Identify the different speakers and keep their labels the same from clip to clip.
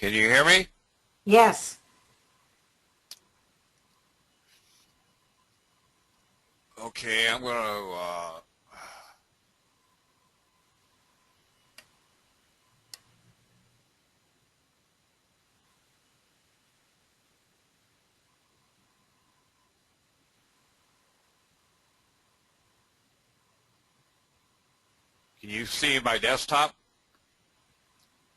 Speaker 1: Can you hear me?
Speaker 2: Yes.
Speaker 1: Okay, I'm going to can you see my desktop?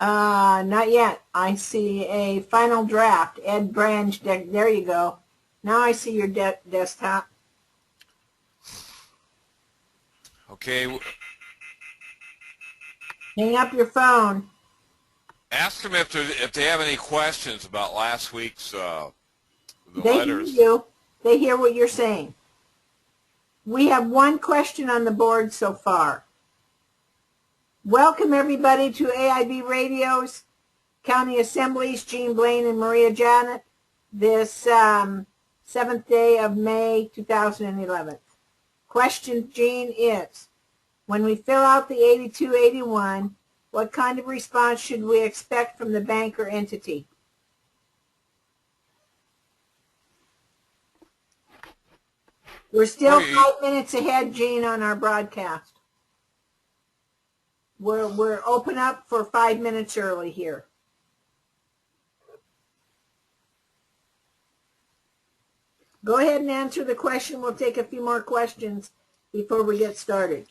Speaker 2: Not yet. I see a final draft. Ed Branch, there you go. Now I see your desktop.
Speaker 1: Okay,
Speaker 2: Hang up your phone.
Speaker 1: ask them if they have any questions about last week's the
Speaker 2: They
Speaker 1: letters.
Speaker 2: hear you. They hear what you're saying. We have one question on the board so far. Welcome everybody to AIB Radio's County Assemblies, Jean Blaine and Maria Janet, this 7th day of May 2011. Question, Jean, is, when we fill out the 8281, what kind of response should we expect from the bank or entity? We're still 5 minutes ahead, Jean, on our broadcast. We're open up for 5 minutes early here. Go ahead and answer the question. We'll take a few more questions before we get started.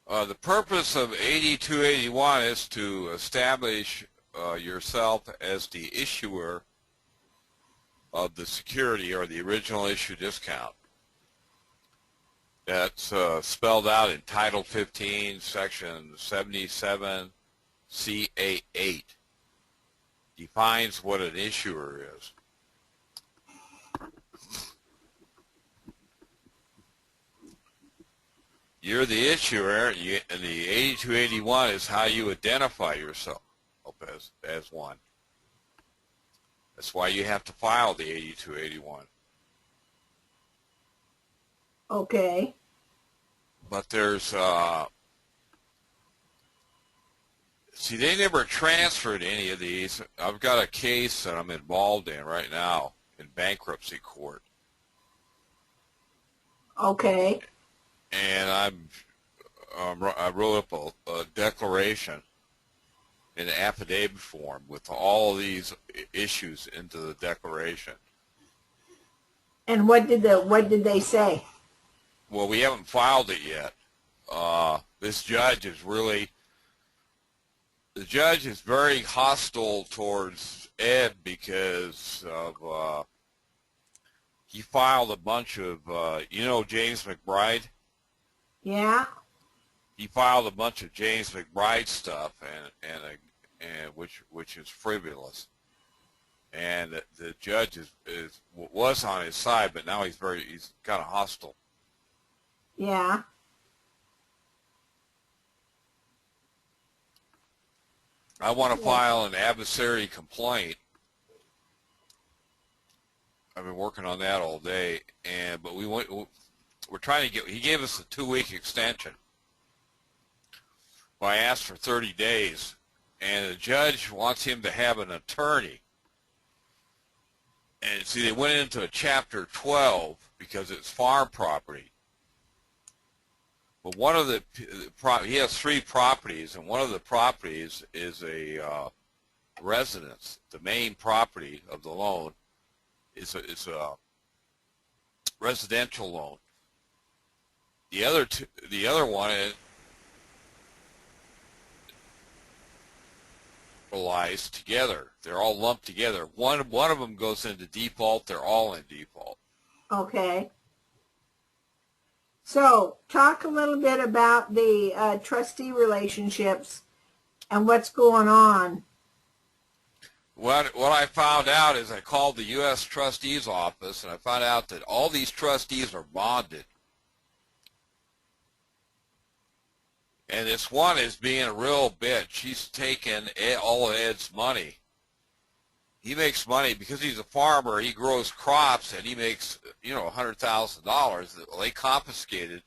Speaker 1: The purpose of 8281 is to establish yourself as the issuer of the security or the original issue discount. That's spelled out in Title 15, Section 77, CA8. Defines what an issuer is. You're the issuer, and the 8281 is how you identify yourself as one. That's why you have to file the 8281.
Speaker 2: Okay.
Speaker 1: But there's, see, they never transferred any of these. I've got a case that I'm involved in right now in bankruptcy court.
Speaker 2: Okay.
Speaker 1: And I wrote up a declaration in an affidavit form with all these issues into the declaration.
Speaker 2: And what did they say?
Speaker 1: Well, we haven't filed it yet. This judge is the judge is very hostile towards Ed because of he filed a bunch of James McBride.
Speaker 2: Yeah.
Speaker 1: He filed a bunch of James McBride stuff, and which is frivolous. And the judge was on his side, but now he's kind of hostile.
Speaker 2: Yeah.
Speaker 1: I want to file an adversary complaint. I've been working on that all day, but we're trying to he gave us a 2-week extension. Well, I asked for 30 days, and the judge wants him to have an attorney. And see, they went into a Chapter 12 because it's farm property. But one of he has 3 properties, and one of the properties is a residence. The main property of the loan is a residential loan. The other one is lies together. They're all lumped together. One of them goes into default. They're all in default.
Speaker 2: Okay. So, talk a little bit about the trustee relationships and what's going on.
Speaker 1: What I found out is I called the U.S. Trustee's office, and I found out that all these trustees are bonded. And this one is being a real bitch. She's taking all of Ed's money. He makes money because he's a farmer. He grows crops, and he makes, $100,000. They confiscated.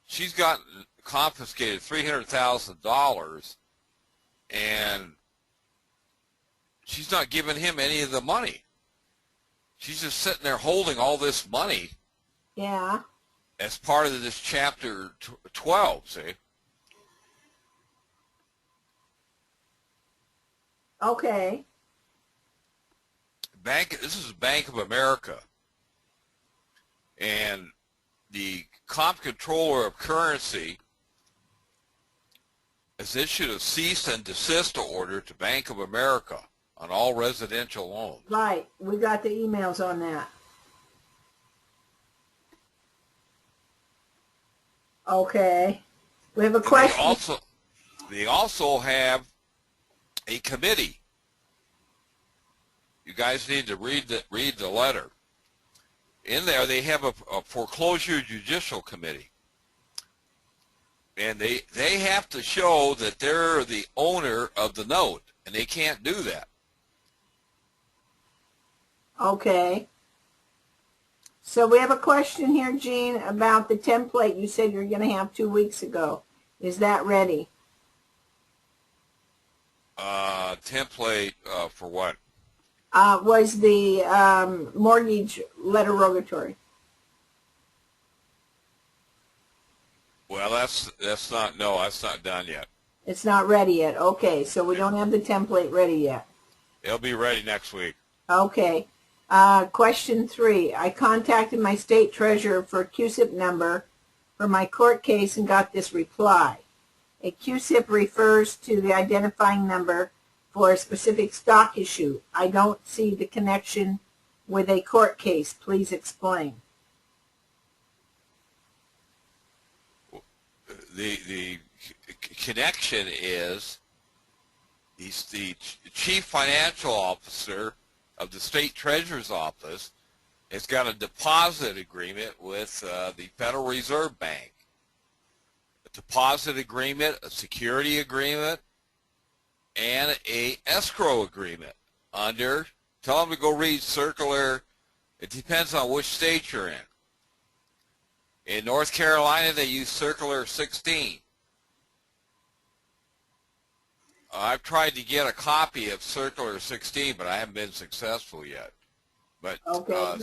Speaker 1: She's gotten confiscated $300,000 and she's not giving him any of the money. She's just sitting there holding all this money.
Speaker 2: Yeah.
Speaker 1: As part of this chapter 12, see?
Speaker 2: Okay.
Speaker 1: This is Bank of America. And the comptroller of currency has issued a cease and desist order to Bank of America on all residential loans.
Speaker 2: Right. We got the emails on that. Okay. We have a question.
Speaker 1: They also have a committee. You guys need to read the letter. In there, they have a foreclosure judicial committee. And they have to show that they're the owner of the note, and they can't do that.
Speaker 2: Okay. So we have a question here, Gene, about the template you said you're going to have 2 weeks ago. Is that ready?
Speaker 1: Template for what?
Speaker 2: Was the mortgage letter rogatory.
Speaker 1: Well, that's not done yet.
Speaker 2: It's not ready yet. Okay, so we don't have the template ready yet.
Speaker 1: It'll be ready next week.
Speaker 2: Okay. Question 3. I contacted my state treasurer for a QSIP number for my court case and got this reply. A QSIP refers to the identifying number for a specific stock issue. I don't see the connection with a court case. Please explain.
Speaker 1: The connection is he's the chief financial officer of the state treasurer's office has got a deposit agreement with the Federal Reserve Bank. A deposit agreement, a security agreement, and a escrow agreement under, tell them to go read circular, it depends on which state you're in. In North Carolina, they use circular 16. I've tried to get a copy of circular 16, but I haven't been successful yet. But
Speaker 2: Okay,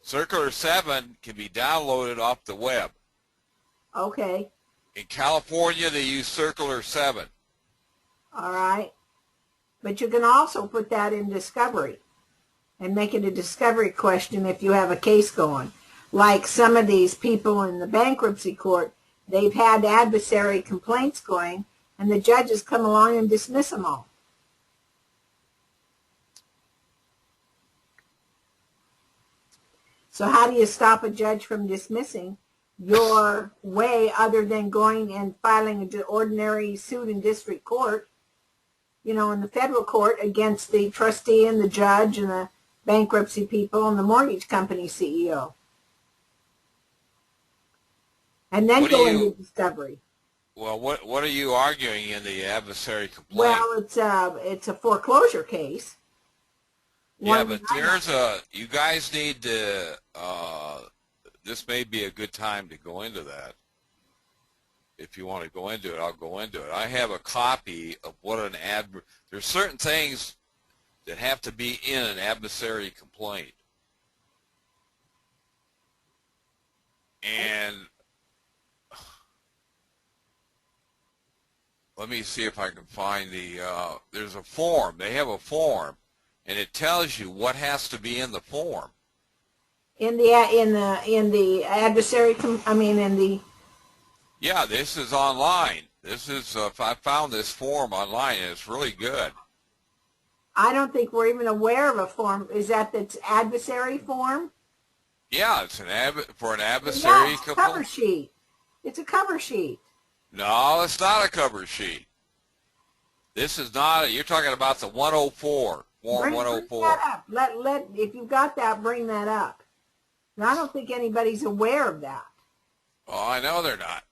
Speaker 1: circular 7 can be downloaded off the web.
Speaker 2: Okay.
Speaker 1: In California, they use circular 7.
Speaker 2: All right. But you can also put that in discovery and make it a discovery question if you have a case going. Like some of these people in the bankruptcy court, they've had adversary complaints going, and the judges come along and dismiss them all. So how do you stop a judge from dismissing your way other than going and filing an ordinary suit in district court, you know, in the federal court against the trustee and the judge and the bankruptcy people and the mortgage company CEO? And then go into discovery.
Speaker 1: Well, what are you arguing in the adversary complaint?
Speaker 2: Well, it's a foreclosure case.
Speaker 1: Yeah, but you guys need to, this may be a good time to go into that. If you want to go into it, I'll go into it. I have a copy of what there's certain things that have to be in an adversary complaint. And let me see if I can find there's a form. They have a form, and it tells you what has to be in the form.
Speaker 2: In the adversary,
Speaker 1: Yeah, this is online. This is I found this form online, and it's really good.
Speaker 2: I don't think we're even aware of a form. Is that the adversary form?
Speaker 1: Yeah, it's for an adversary.
Speaker 2: Yeah, it's a cover sheet. It's a cover sheet.
Speaker 1: No, it's not a cover sheet. This is not. You're talking about the 104 form 104.
Speaker 2: Bring that up. If you've got that, bring that up. And I don't think anybody's aware of that.
Speaker 1: Oh, I know they're not.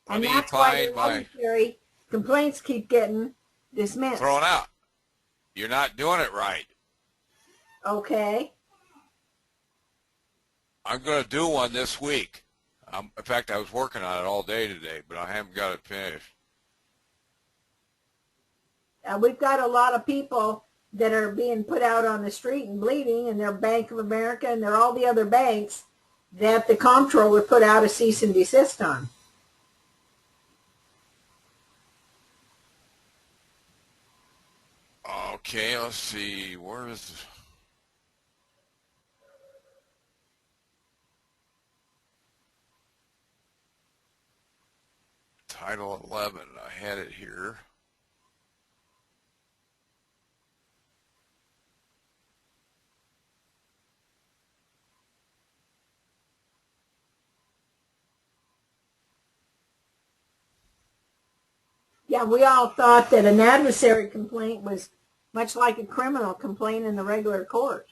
Speaker 2: And that's why the adversary complaints keep getting dismissed.
Speaker 1: Thrown out. You're not doing it right.
Speaker 2: Okay.
Speaker 1: I'm going to do one this week. In fact, I was working on it all day today, but I haven't got it finished.
Speaker 2: we've got a lot of people that are being put out on the street and bleeding, and they're Bank of America and they're all the other banks that the comptroller put out a cease and desist on.
Speaker 1: Okay, let's see. Where is Title 11? I had it here.
Speaker 2: Yeah, we all thought that an adversary complaint was much like a criminal complaint in the regular court.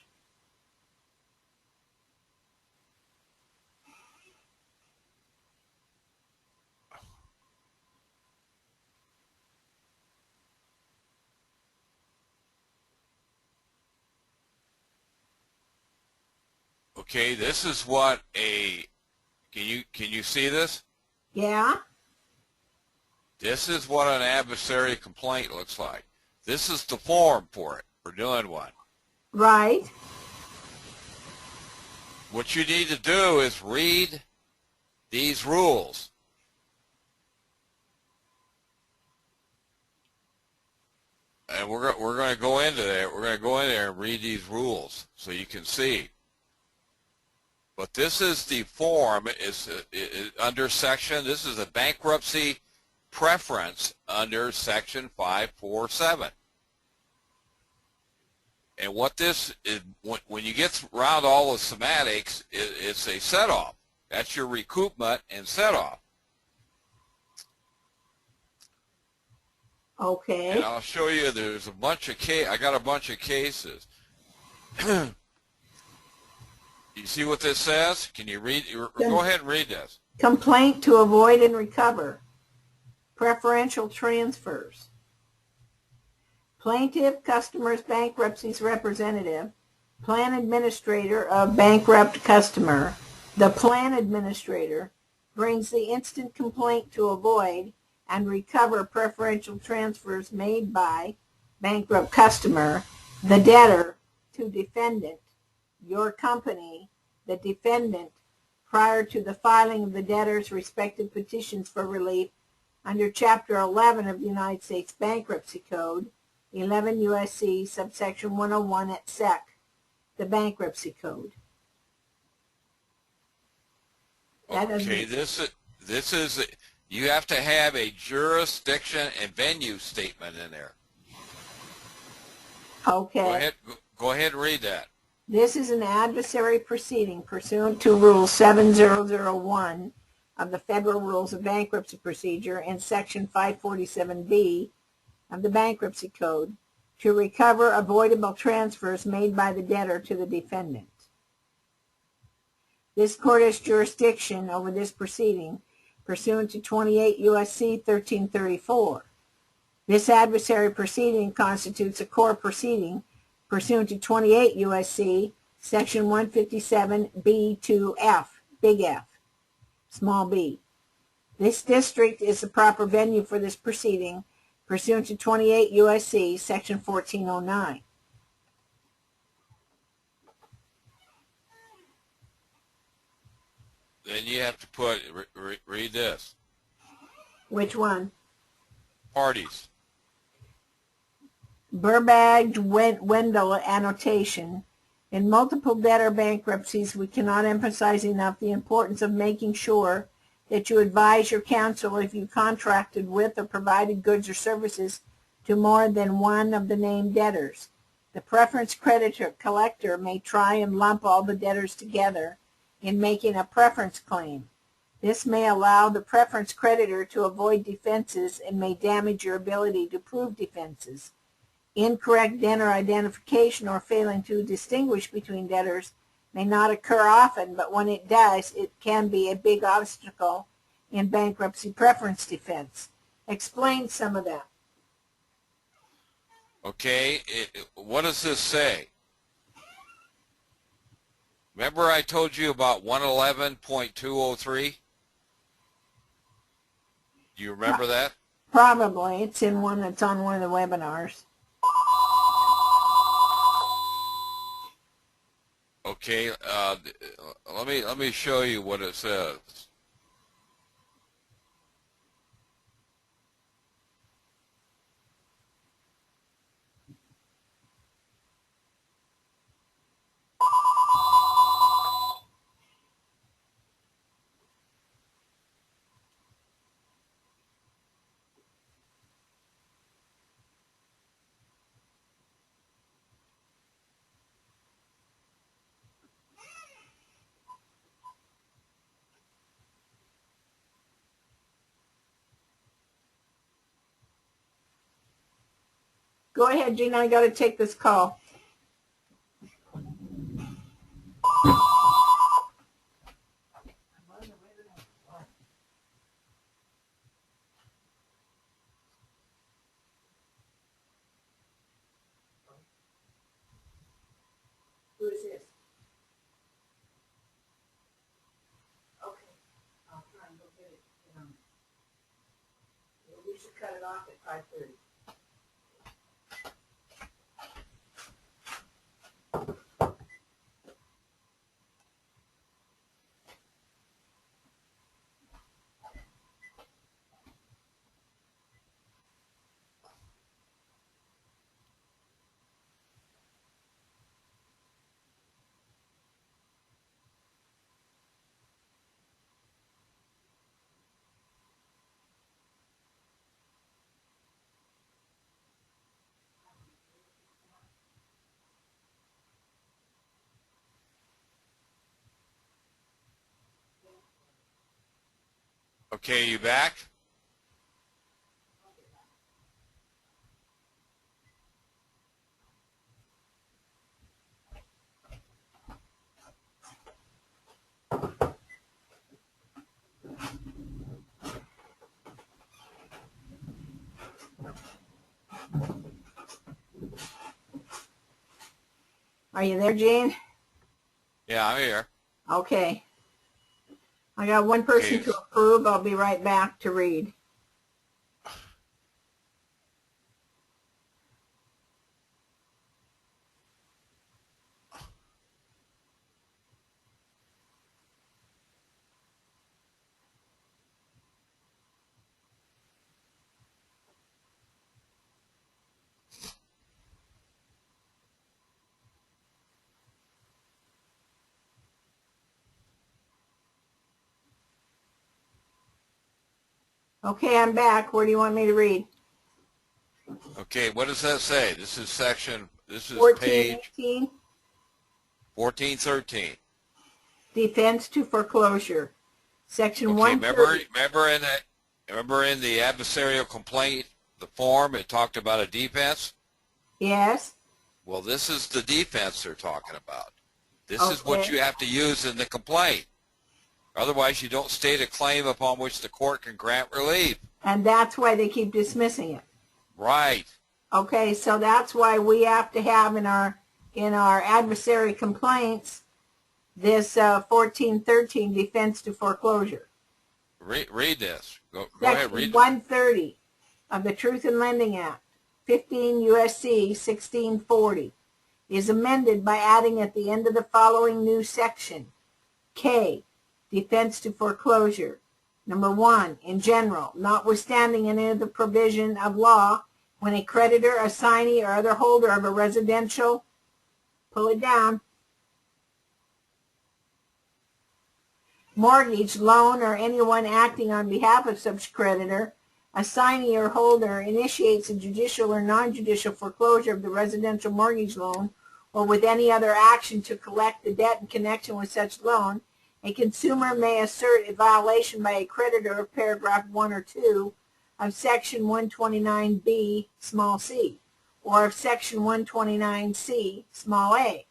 Speaker 1: Okay, this is what a can you see this?
Speaker 2: Yeah?
Speaker 1: This is what an adversary complaint looks like. This is the form for it. We're doing one.
Speaker 2: Right.
Speaker 1: What you need to do is read these rules. And we're going to go into there. We're going to go in there and read these rules so you can see. But this is the form. Is under section. This is a bankruptcy preference under section 547. And what this is, when you get around all the semantics, it's a set-off. That's your recoupment and set-off.
Speaker 2: Okay.
Speaker 1: And I'll show you. There's a bunch of I got a bunch of cases. You see what this says? Can you read? Go ahead and read this.
Speaker 2: Complaint to avoid and recover. Preferential transfers. Plaintiff, customer's bankruptcy's representative, plan administrator of bankrupt customer. The plan administrator brings the instant complaint to avoid and recover preferential transfers made by bankrupt customer, the debtor, to defendant, your company, the defendant, prior to the filing of the debtor's respective petitions for relief under Chapter 11 of the United States Bankruptcy Code, 11 U.S.C. subsection 101 et sec, the Bankruptcy Code.
Speaker 1: Okay, this is you have to have a jurisdiction and venue statement in there.
Speaker 2: Okay.
Speaker 1: Go ahead and read that.
Speaker 2: This is an adversary proceeding pursuant to Rule 7001 of the Federal Rules of Bankruptcy Procedure and Section 547B of the Bankruptcy Code to recover avoidable transfers made by the debtor to the defendant. This court has jurisdiction over this proceeding pursuant to 28 U.S.C. 1334. This adversary proceeding constitutes a core proceeding pursuant to 28 U.S.C. Section 157B2F, big F, small b. This district is the proper venue for this proceeding pursuant to 28 U.S.C. Section 1409.
Speaker 1: Then you have to put, read this.
Speaker 2: Which one?
Speaker 1: Parties.
Speaker 2: Burbagged Wendell annotation. In multiple debtor bankruptcies, we cannot emphasize enough the importance of making sure that you advise your counsel if you contracted with or provided goods or services to more than one of the named debtors. The preference creditor collector may try and lump all the debtors together in making a preference claim. This may allow the preference creditor to avoid defenses and may damage your ability to prove defenses. Incorrect debtor identification or failing to distinguish between debtors may not occur often, but when it does, it can be a big obstacle in bankruptcy preference defense. Explain some of that.
Speaker 1: Okay, what does this say? Remember I told you about 111.203? Do you remember that?
Speaker 2: Probably. It's in one that's on one of the webinars.
Speaker 1: Okay, let me show you what it says.
Speaker 2: Go ahead, Gina. I got to take this call. Who is this? Okay. I'll try and go get it. We should cut it off at 5:30.
Speaker 1: Okay, you back?
Speaker 2: Are you there, Gene?
Speaker 1: Yeah, I'm here.
Speaker 2: Okay. I got one person
Speaker 1: Okay.
Speaker 2: to approve. I'll be right back to read. Okay, I'm back. Where do you want me to read?
Speaker 1: Okay, what does that say? This is page
Speaker 2: 1418,
Speaker 1: 1413.
Speaker 2: defense to foreclosure. Section
Speaker 1: Okay,
Speaker 2: 130.
Speaker 1: remember in the adversarial complaint, the form, it talked about a defense?
Speaker 2: Yes.
Speaker 1: Well, this is the defense they're talking about. This is what
Speaker 2: Okay.
Speaker 1: you have to use in the complaint. Otherwise, you don't state a claim upon which the court can grant relief.
Speaker 2: And that's why they keep dismissing it.
Speaker 1: Right.
Speaker 2: Okay, so that's why we have to have in our adversary complaints this 1413 defense to foreclosure.
Speaker 1: Read this. Go ahead,
Speaker 2: Section
Speaker 1: read it.
Speaker 2: 130 of the Truth in Lending Act, 15 U.S.C. 1640, is amended by adding at the end of the following new section, K, defense to foreclosure. Number 1, in general, notwithstanding any of the provision of law, when a creditor, assignee, or other holder of a residential, pull it down, mortgage, loan, or anyone acting on behalf of such creditor, assignee, or holder initiates a judicial or non-judicial foreclosure of the residential mortgage loan or with any other action to collect the debt in connection with such loan, a consumer may assert a violation by a creditor of paragraph 1 or 2 of section 129B, small c, or of section 129C, small a,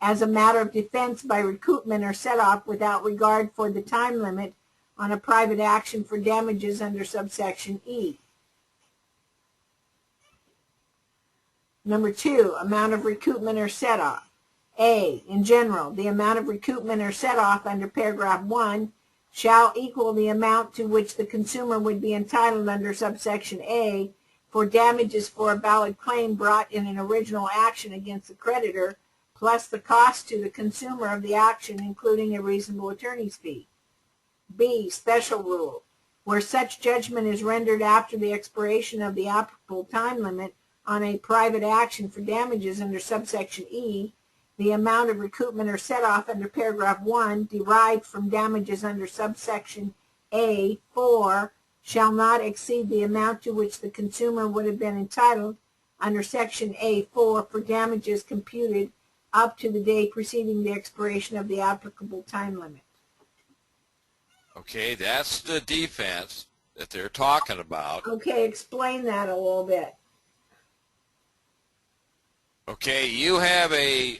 Speaker 2: as a matter of defense by recoupment or set-off without regard for the time limit on a private action for damages under subsection E. Number 2, amount of recoupment or set-off. A, in general, the amount of recoupment or set-off under paragraph 1 shall equal the amount to which the consumer would be entitled under subsection A for damages for a valid claim brought in an original action against the creditor, plus the cost to the consumer of the action, including a reasonable attorney's fee. B, special rule. Where such judgment is rendered after the expiration of the applicable time limit on a private action for damages under subsection E, the amount of recoupment or set-off under paragraph 1 derived from damages under subsection A4 shall not exceed the amount to which the consumer would have been entitled under section A4 for damages computed up to the day preceding the expiration of the applicable time limit.
Speaker 1: Okay, that's the defense that they're talking about.
Speaker 2: Okay, explain that a little bit.
Speaker 1: Okay, you have you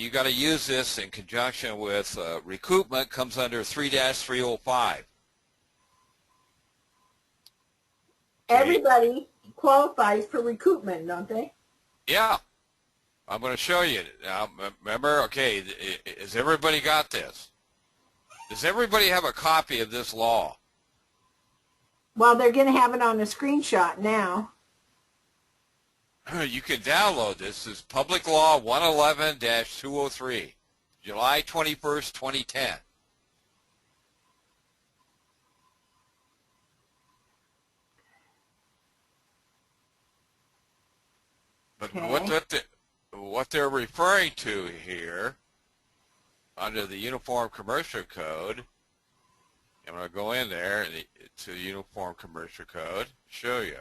Speaker 1: got to use this in conjunction with recoupment comes under 3-305. Okay.
Speaker 2: Everybody qualifies for recoupment, don't they?
Speaker 1: Yeah, I'm going to show you. Now, remember, okay, has everybody got this? Does everybody have a copy of this law?
Speaker 2: Well, they're going to have it on a screenshot now.
Speaker 1: You can download this. This is Public Law 111-203, July 21st, 2010. But
Speaker 2: Okay.
Speaker 1: what they're referring to here, under the Uniform Commercial Code, I'm going to go in there to the Uniform Commercial Code, show you.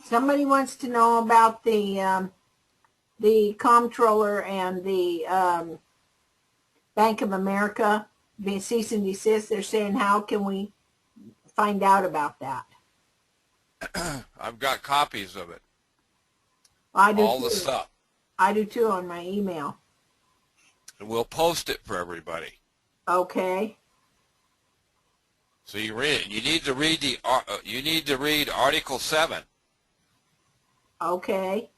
Speaker 2: Somebody wants to know about the comptroller and the Bank of America, the cease and desist. They're saying, how can we find out about that?
Speaker 1: I've got copies of it.
Speaker 2: I do
Speaker 1: all
Speaker 2: too.
Speaker 1: the stuff.
Speaker 2: I do too on my email.
Speaker 1: And we'll post it for everybody.
Speaker 2: Okay.
Speaker 1: So you read it. You need to read Article 7.
Speaker 2: Okay.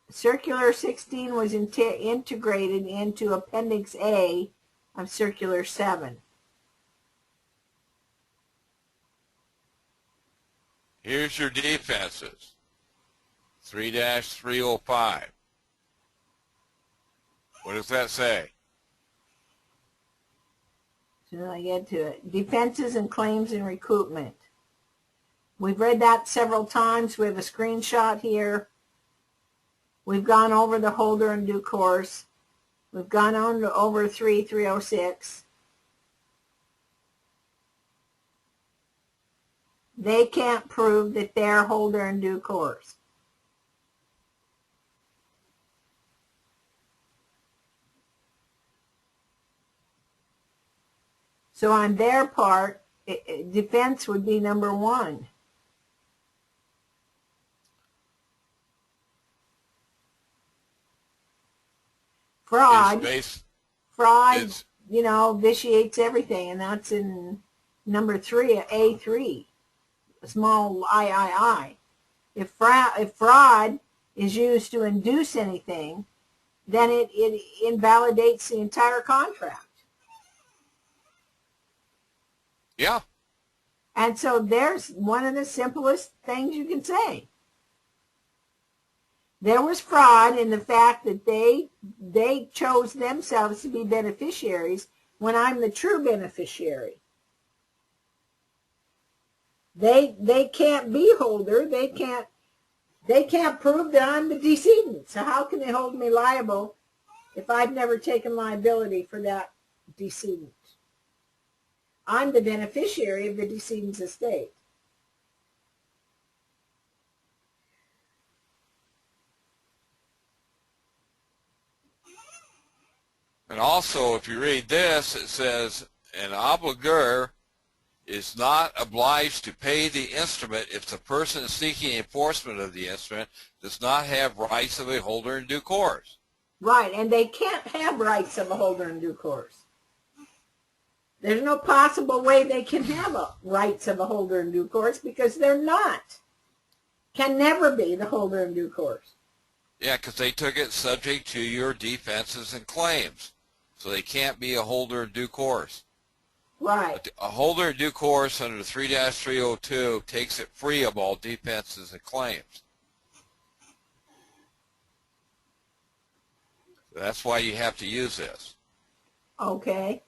Speaker 2: Circular 16 was integrated into Appendix A of Circular 7.
Speaker 1: Here's your defenses. 3-305. What does that say?
Speaker 2: So I get to it. Defenses and claims and recoupment. We've read that several times. We have a screenshot here. We've gone over the holder in due course. We've gone on to over 3-306. They can't prove that they're holder in due course. So on their part, defense would be number 1. Fraud, vitiates everything, and that's in number 3, A3, small III. If fraud is used to induce anything, then it invalidates the entire contract.
Speaker 1: Yeah.
Speaker 2: And so there's one of the simplest things you can say. There was fraud in the fact that they chose themselves to be beneficiaries when I'm the true beneficiary. They can't be holder. They can't prove that I'm the decedent. So how can they hold me liable if I've never taken liability for that decedent? I'm the beneficiary of the decedent's estate.
Speaker 1: And also, if you read this, it says, an obligor is not obliged to pay the instrument if the person seeking enforcement of the instrument does not have rights of a holder in due course.
Speaker 2: Right, and they can't have rights of a holder in due course. There's no possible way they can have rights of a holder in due course because they're not. Can never be the holder in due course.
Speaker 1: Yeah, because they took it subject to your defenses and claims. So they can't be a holder in due course.
Speaker 2: Right.
Speaker 1: But a holder in due course under 3-302 takes it free of all defenses and claims. That's why you have to use this.
Speaker 2: Okay.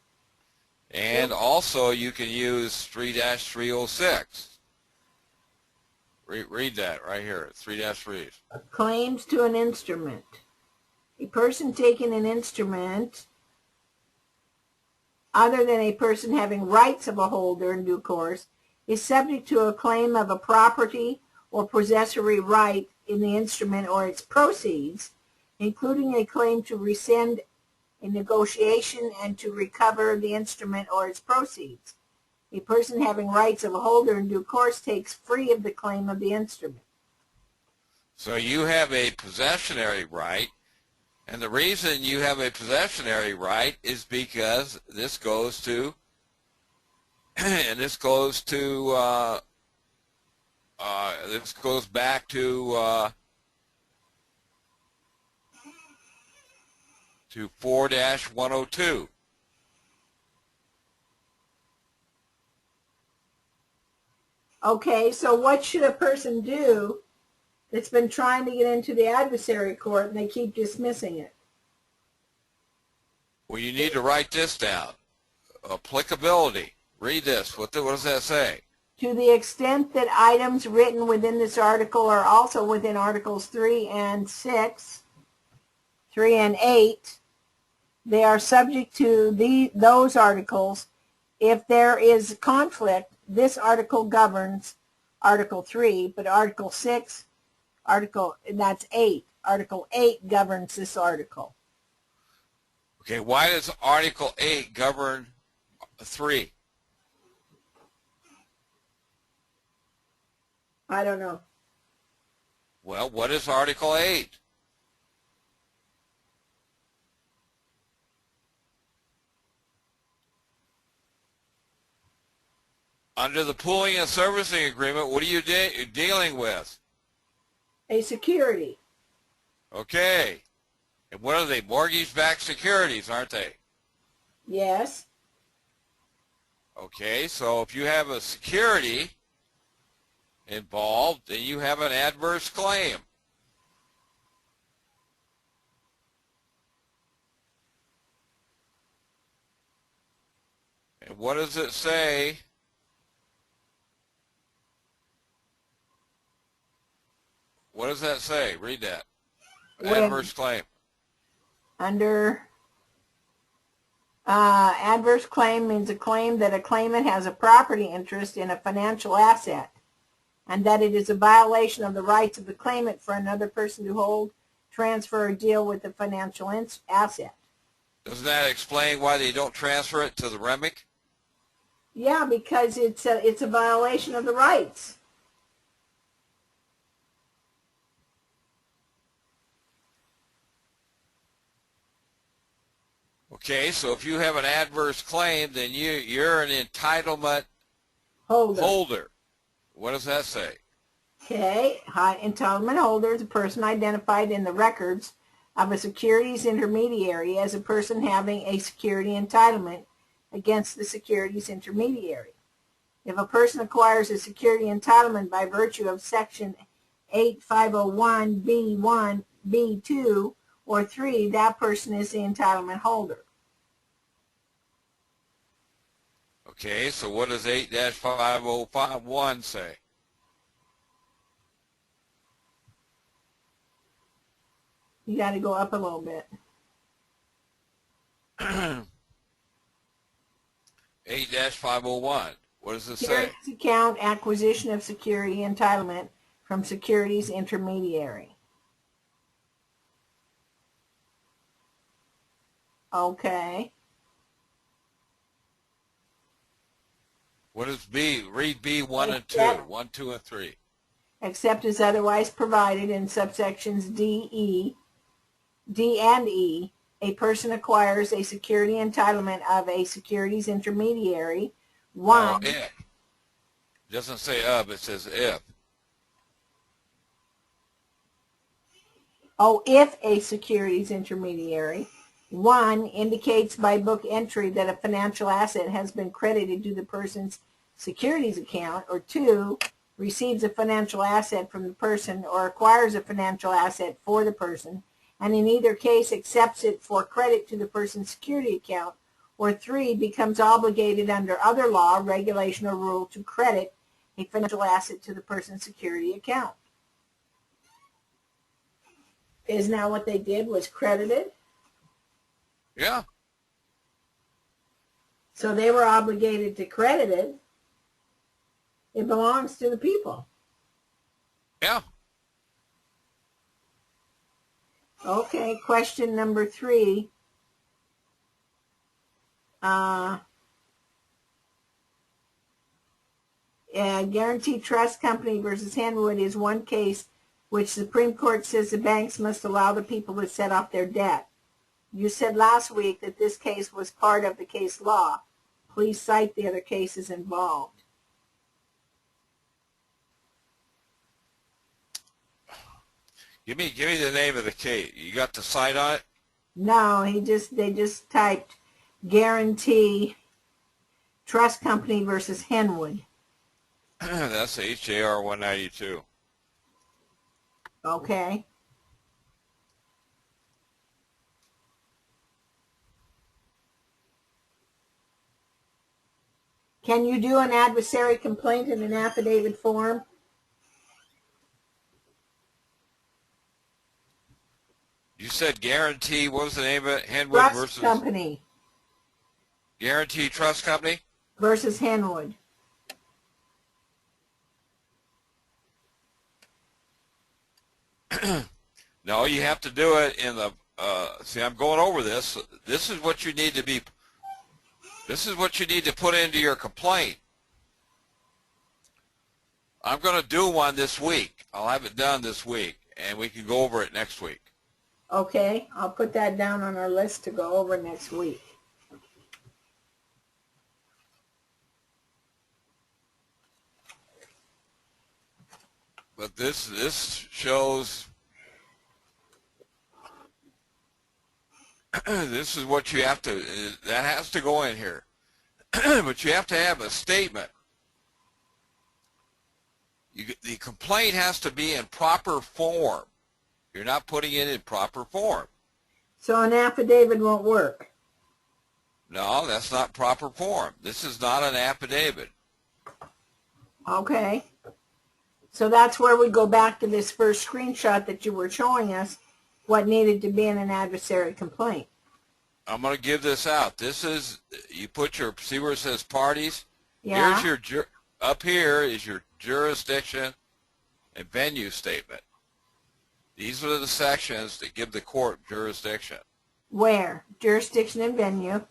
Speaker 1: And also you can use 3-306. Read that right here, 3-3.
Speaker 2: Claims to an instrument. A person taking an instrument other than a person having rights of a holder in due course is subject to a claim of a property or possessory right in the instrument or its proceeds, including a claim to rescind a negotiation and to recover the instrument or its proceeds. A person having rights of a holder in due course takes free of the claim of the instrument.
Speaker 1: So you have a possessionary right, and the reason you have a possessionary right is because this goes to, and this goes back to 4-102.
Speaker 2: Okay, so what should a person do that's been trying to get into the adversary court and they keep dismissing it?
Speaker 1: Well, you need to write this down. Applicability. Read this. What does that say?
Speaker 2: To the extent that items written within this article are also within Articles 3 and 6, 3 and 8, they are subject to those articles. If there is conflict, this article governs Article 3, but Article 6, that's 8. Article 8 governs this article.
Speaker 1: Okay, why does Article 8 govern 3?
Speaker 2: I don't know.
Speaker 1: Well, what is Article 8? Under the pooling and servicing agreement, what are you dealing with?
Speaker 2: A security.
Speaker 1: Okay. And what are they? Mortgage-backed securities, aren't they?
Speaker 2: Yes.
Speaker 1: Okay, so if you have a security involved, then you have an adverse claim. And what does it say? What does that say? Read that. Adverse claim.
Speaker 2: Under adverse claim means a claim that a claimant has a property interest in a financial asset and that it is a violation of the rights of the claimant for another person to hold, transfer, or deal with the financial asset.
Speaker 1: Doesn't that explain why they don't transfer it to the REMIC?
Speaker 2: Yeah, because it's a violation of the rights.
Speaker 1: Okay, so if you have an adverse claim, then you're an entitlement holder. What does that say?
Speaker 2: Okay, entitlement holder is a person identified in the records of a securities intermediary as a person having a security entitlement against the securities intermediary. If a person acquires a security entitlement by virtue of Section 8501B1, B2, or 3, that person is the entitlement holder.
Speaker 1: Okay, so what does 8-5051 say?
Speaker 2: You got to go up a little bit.
Speaker 1: 8-501. What does it say?
Speaker 2: Securities account acquisition of security entitlement from securities intermediary. Okay.
Speaker 1: What is B? Read B1 and 2. 1, 2, and 3.
Speaker 2: Except as otherwise provided in subsections D and E, a person acquires a security entitlement of a securities intermediary. One.
Speaker 1: If. It doesn't say it says if.
Speaker 2: Oh, if a securities intermediary, 1, indicates by book entry that a financial asset has been credited to the person's securities account, or 2, receives a financial asset from the person or acquires a financial asset for the person, and in either case accepts it for credit to the person's security account, or 3, becomes obligated under other law, regulation, or rule to credit a financial asset to the person's security account. Isn't that what they did, was credited?
Speaker 1: Yeah.
Speaker 2: So they were obligated to credit it. It belongs to the people.
Speaker 1: Yeah.
Speaker 2: Okay, question number 3. Guaranty Trust Company versus Henwood is one case which Supreme Court says the banks must allow the people to set off their debt. You said last week that this case was part of the case law. Please cite the other cases involved.
Speaker 1: Give me the name of the case. You got the site on it?
Speaker 2: No, they just typed Guaranty Trust Company versus Henwood.
Speaker 1: That's HAR 192.
Speaker 2: Okay. Can you do an adversary complaint in an affidavit form?
Speaker 1: You said Guarantee, what was the name of it? Henwood
Speaker 2: Trust
Speaker 1: versus
Speaker 2: Company
Speaker 1: Guarantee Trust Company?
Speaker 2: versus Henwood.
Speaker 1: No, you have to do it in the, see, I'm going over this. This is what you need to be, this is what you need to put into your complaint. I'm going to do one this week. I'll have it done this week, and we can go over it next week.
Speaker 2: Okay, I'll put that down on our list to go over next week.
Speaker 1: But this shows, this is what you have to, that has to go in here. But you have to have a statement. The complaint has to be in proper form. You're not putting it in proper form.
Speaker 2: So an affidavit won't work.
Speaker 1: No, that's not proper form. This is not an affidavit.
Speaker 2: Okay. So that's where we go back to this first screenshot that you were showing us, what needed to be in an adversary complaint.
Speaker 1: I'm going to give this out. This is, you put your, see where it says parties?
Speaker 2: Yeah.
Speaker 1: Here's your, up here is your jurisdiction and venue statement. These are the sections that give the court jurisdiction.
Speaker 2: Where? Jurisdiction and venue.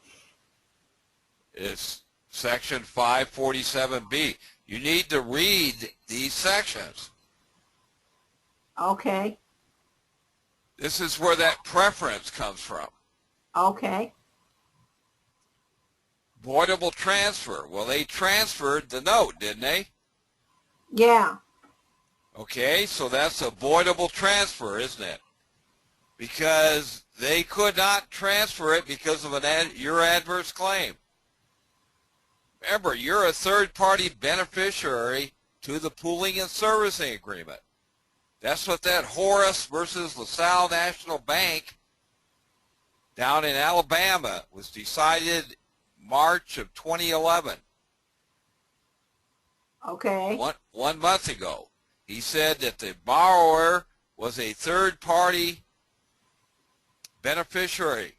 Speaker 1: It's section 547B. You need to read these sections.
Speaker 2: Okay.
Speaker 1: This is where that preference comes from.
Speaker 2: Okay.
Speaker 1: Voidable transfer. Well, they transferred the note, didn't they?
Speaker 2: Yeah.
Speaker 1: Okay, so that's a voidable transfer, isn't it? Because they could not transfer it because of your adverse claim. Remember, you're a third-party beneficiary to the pooling and servicing agreement. That's what that Horace versus LaSalle National Bank down in Alabama was decided March of 2011.
Speaker 2: Okay.
Speaker 1: One month ago. He said that the borrower was a third-party beneficiary.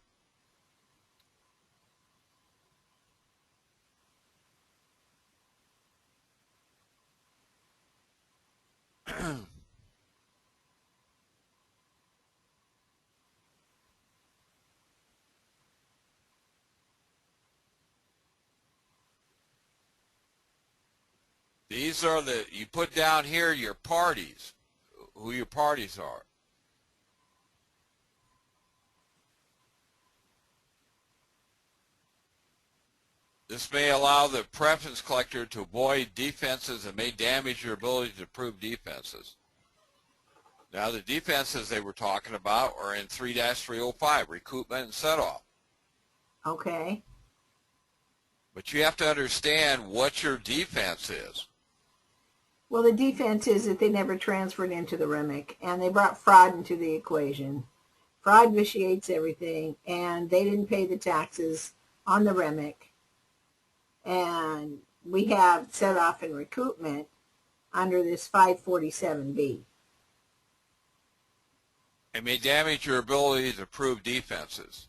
Speaker 1: These are the, you put down here your parties, who your parties are. This may allow the preference collector to avoid defenses and may damage your ability to prove defenses. Now, the defenses they were talking about are in 3-305, recoupment and set-off.
Speaker 2: Okay.
Speaker 1: But you have to understand what your defense is.
Speaker 2: Well, the defense is that they never transferred into the REMIC, and they brought fraud into the equation. Fraud vitiates everything, and they didn't pay the taxes on the REMIC. And we have set-off and recoupment under this 547B.
Speaker 1: It may damage your ability to prove defenses.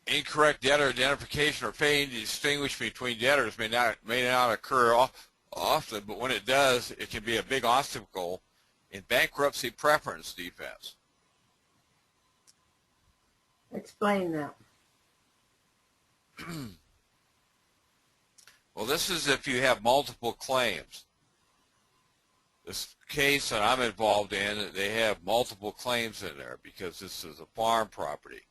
Speaker 1: Incorrect debtor identification or failing to distinguish between debtors may not occur often, but when it does, it can be a big obstacle in bankruptcy preference defense.
Speaker 2: Explain that.
Speaker 1: Well, this is if you have multiple claims. This case that I'm involved in, they have multiple claims in there because this is a farm property.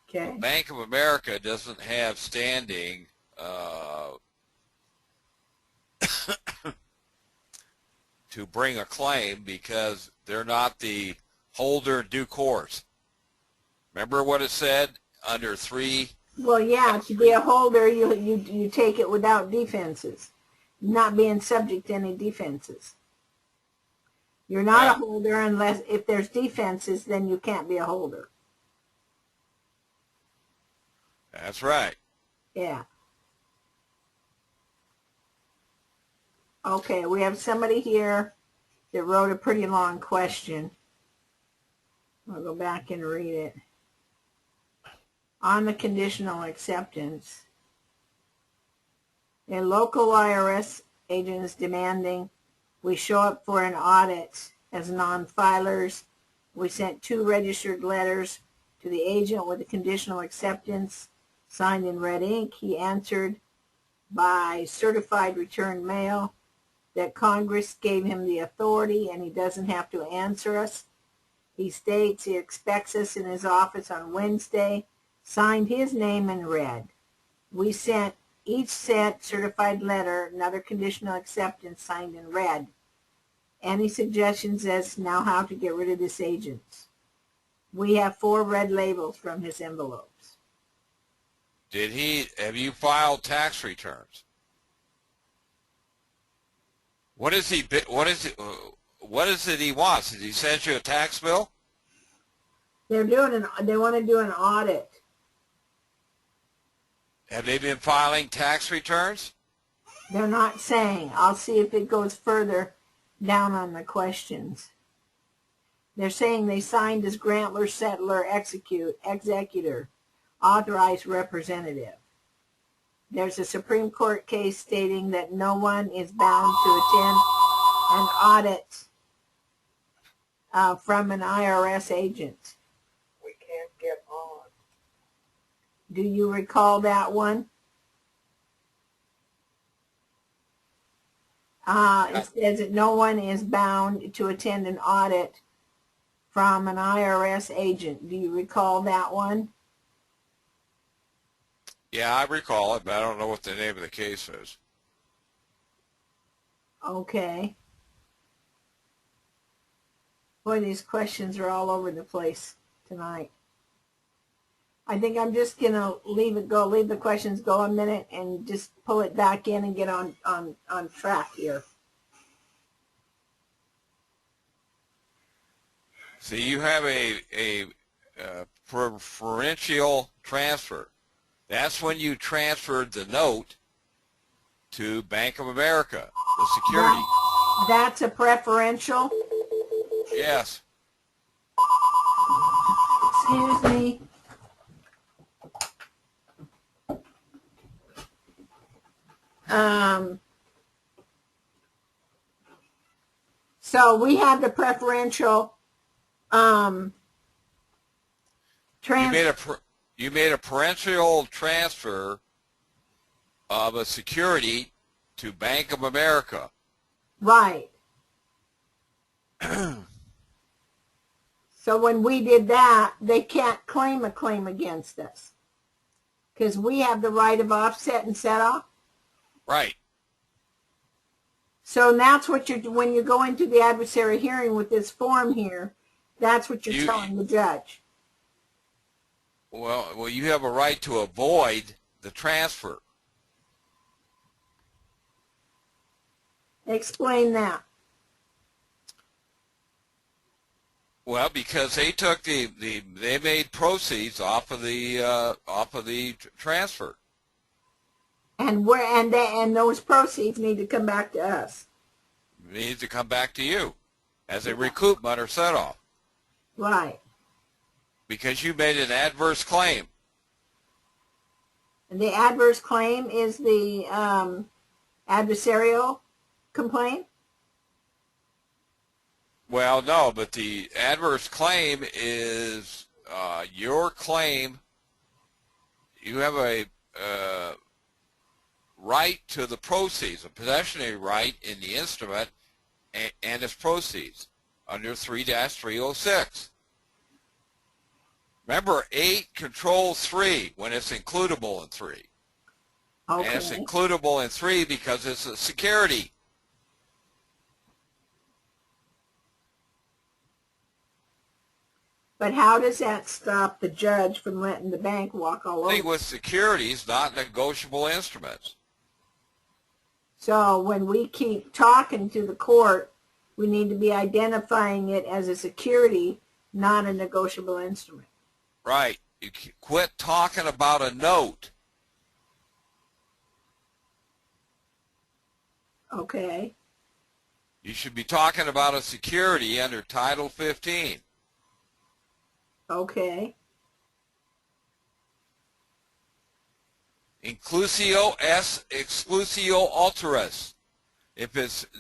Speaker 2: Okay.
Speaker 1: Bank of America doesn't have standing to bring a claim because they're not the holder in due course. Remember what it said under 3?
Speaker 2: Well, yeah, to be a holder, you take it without defenses, not being subject to any defenses. You're not a holder unless, if there's defenses, then you can't be a holder.
Speaker 1: That's right.
Speaker 2: Yeah. Okay, we have somebody here that wrote a pretty long question. I'll go back and read it. On the conditional acceptance, a local IRS agent is demanding we show up for an audit as non-filers. We sent 2 registered letters to the agent with a conditional acceptance signed in red ink. He answered by certified return mail that Congress gave him the authority and he doesn't have to answer us. He states he expects us in his office on Wednesday, signed his name in red. We sent each set certified letter, another conditional acceptance signed in red. Any suggestions as now how to get rid of this agent? We have 4 red labels from his envelopes.
Speaker 1: Have you filed tax returns? What is it he wants? Did he send you a tax bill?
Speaker 2: They want to do an audit.
Speaker 1: Have they been filing tax returns?
Speaker 2: They're not saying. I'll see if it goes further down on the questions. They're saying they signed as Grantler, Settler, Executor, Authorized Representative. There's a Supreme Court case stating that no one is bound to attend an audit from an IRS agent.
Speaker 3: We can't get on.
Speaker 2: Do you recall that one? It says that no one is bound to attend an audit from an IRS agent. Do you recall that one?
Speaker 1: Yeah, I recall it, but I don't know what the name of the case is.
Speaker 2: Okay. Boy, these questions are all over the place tonight. I think I'm just going to leave the questions go a minute and just pull it back in and get on track here.
Speaker 1: See, you have a preferential transfer. That's when you transferred the note to Bank of America, the security.
Speaker 2: That's a preferential?
Speaker 1: Yes.
Speaker 2: Excuse me. So we had the preferential transfer.
Speaker 1: You made a preferential transfer of a security to Bank of America.
Speaker 2: Right. So when we did that, they can't claim a claim against us because we have the right of offset and set off.
Speaker 1: Right.
Speaker 2: So that's what you're, when you go into the adversary hearing with this form here, that's what you're telling the judge.
Speaker 1: Well, you have a right to avoid the transfer.
Speaker 2: Explain that.
Speaker 1: Well, because they took they made proceeds off of the transfer.
Speaker 2: And those proceeds need to come back to us.
Speaker 1: It needs to come back to you as a recoupment or set off.
Speaker 2: Right.
Speaker 1: Because you made an adverse claim.
Speaker 2: And the adverse claim is the adversarial complaint?
Speaker 1: Well, no, but the adverse claim is your claim. You have a right to the proceeds, a possessory right in the instrument and its proceeds under 3-306. Remember, 8 controls 3 when it's includable in 3.
Speaker 2: Okay.
Speaker 1: And it's includable in 3 because it's a security.
Speaker 2: But how does that stop the judge from letting the bank walk all over?
Speaker 1: With securities, not negotiable instruments.
Speaker 2: So when we keep talking to the court, we need to be identifying it as a security, not a negotiable instrument.
Speaker 1: Right. You quit talking about a note.
Speaker 2: Okay.
Speaker 1: You should be talking about a security under Title 15.
Speaker 2: Okay.
Speaker 1: Inclusio es exclusio alteris.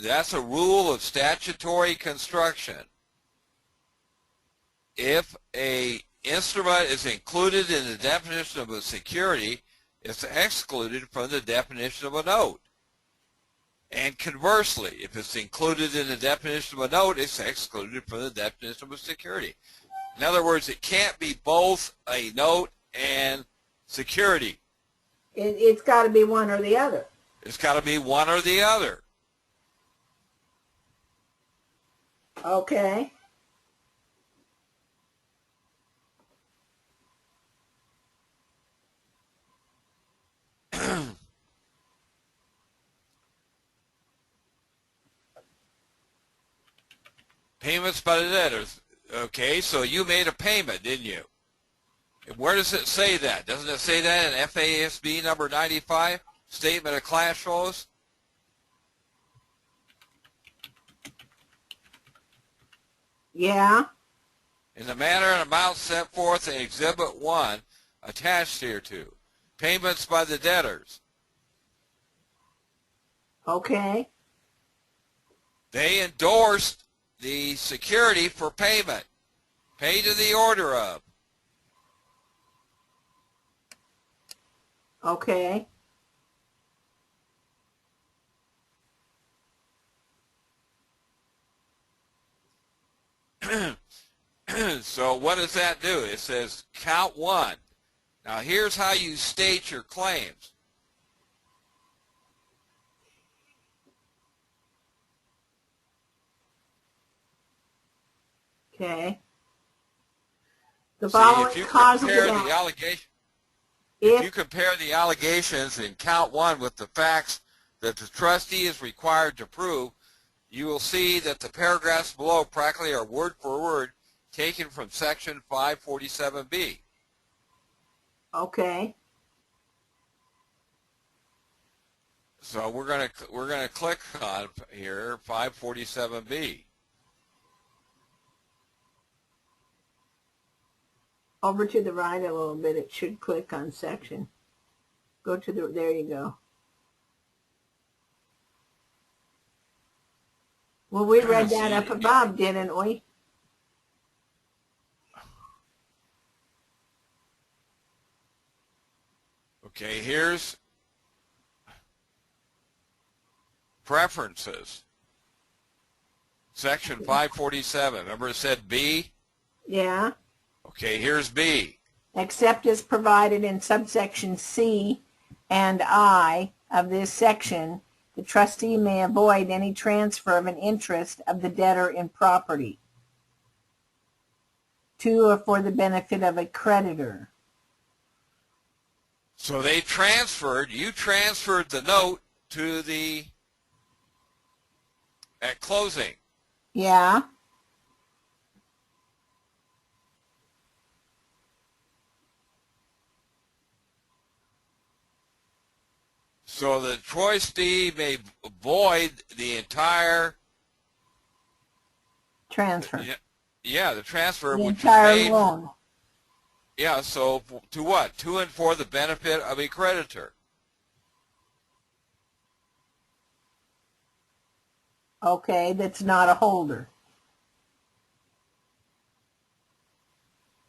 Speaker 1: That's a rule of statutory construction. If a instrument is included in the definition of a security, it's excluded from the definition of a note. And conversely, if it's included in the definition of a note, it's excluded from the definition of a security. In other words, it can't be both a note and security.
Speaker 2: It's got to be one or the other.
Speaker 1: It's got to be one or the other.
Speaker 2: Okay.
Speaker 1: Payments by the debtors. Okay, so you made a payment, didn't you? And where does it say that? Doesn't it say that in FASB number 95, Statement of Cash Flows?
Speaker 2: Yeah.
Speaker 1: In the manner and amount set forth in Exhibit 1, attached hereto. Payments by the debtors.
Speaker 2: Okay.
Speaker 1: They endorsed the security for payment. Pay to the order of.
Speaker 2: Okay.
Speaker 1: So what does that do? It says count 1. Now here's how you state your claims.
Speaker 2: Okay. The
Speaker 1: See,
Speaker 2: following
Speaker 1: if you
Speaker 2: causes
Speaker 1: compare
Speaker 2: of
Speaker 1: the
Speaker 2: action.
Speaker 1: allegation, if you compare the allegations in count 1 with the facts that the trustee is required to prove, you will see that the paragraphs below practically are word for word taken from section 547B.
Speaker 2: Okay.
Speaker 1: So we're gonna click on here 547B.
Speaker 2: Over to the right a little bit, it should click on section. Go to the, there you go. Well, we read that up above, didn't we?
Speaker 1: Okay, here's preferences. Section 547. Remember it said B?
Speaker 2: Yeah.
Speaker 1: Okay, here's B.
Speaker 2: Except as provided in subsection C and I of this section, the trustee may avoid any transfer of an interest of the debtor in property to or for the benefit of a creditor.
Speaker 1: So you transferred the note to at closing.
Speaker 2: Yeah.
Speaker 1: So the trustee may void the entire
Speaker 2: Transfer.
Speaker 1: Yeah, the transfer
Speaker 2: The
Speaker 1: which
Speaker 2: entire
Speaker 1: was made.
Speaker 2: loan.
Speaker 1: Yeah, so to what? To and for the benefit of a creditor.
Speaker 2: Okay, that's not a holder.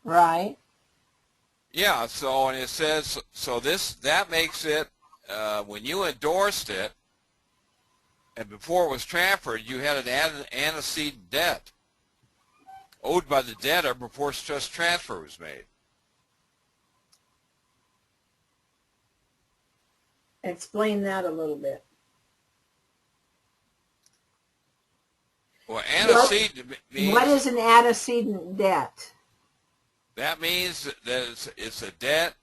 Speaker 2: Right?
Speaker 1: Yeah, so and it says that makes it when you endorsed it and before it was transferred, you had an antecedent debt owed by the debtor before just transfer was made.
Speaker 2: Explain that a little bit.
Speaker 1: Well, antecedent means
Speaker 2: What is an antecedent debt?
Speaker 1: that means that it's a debt.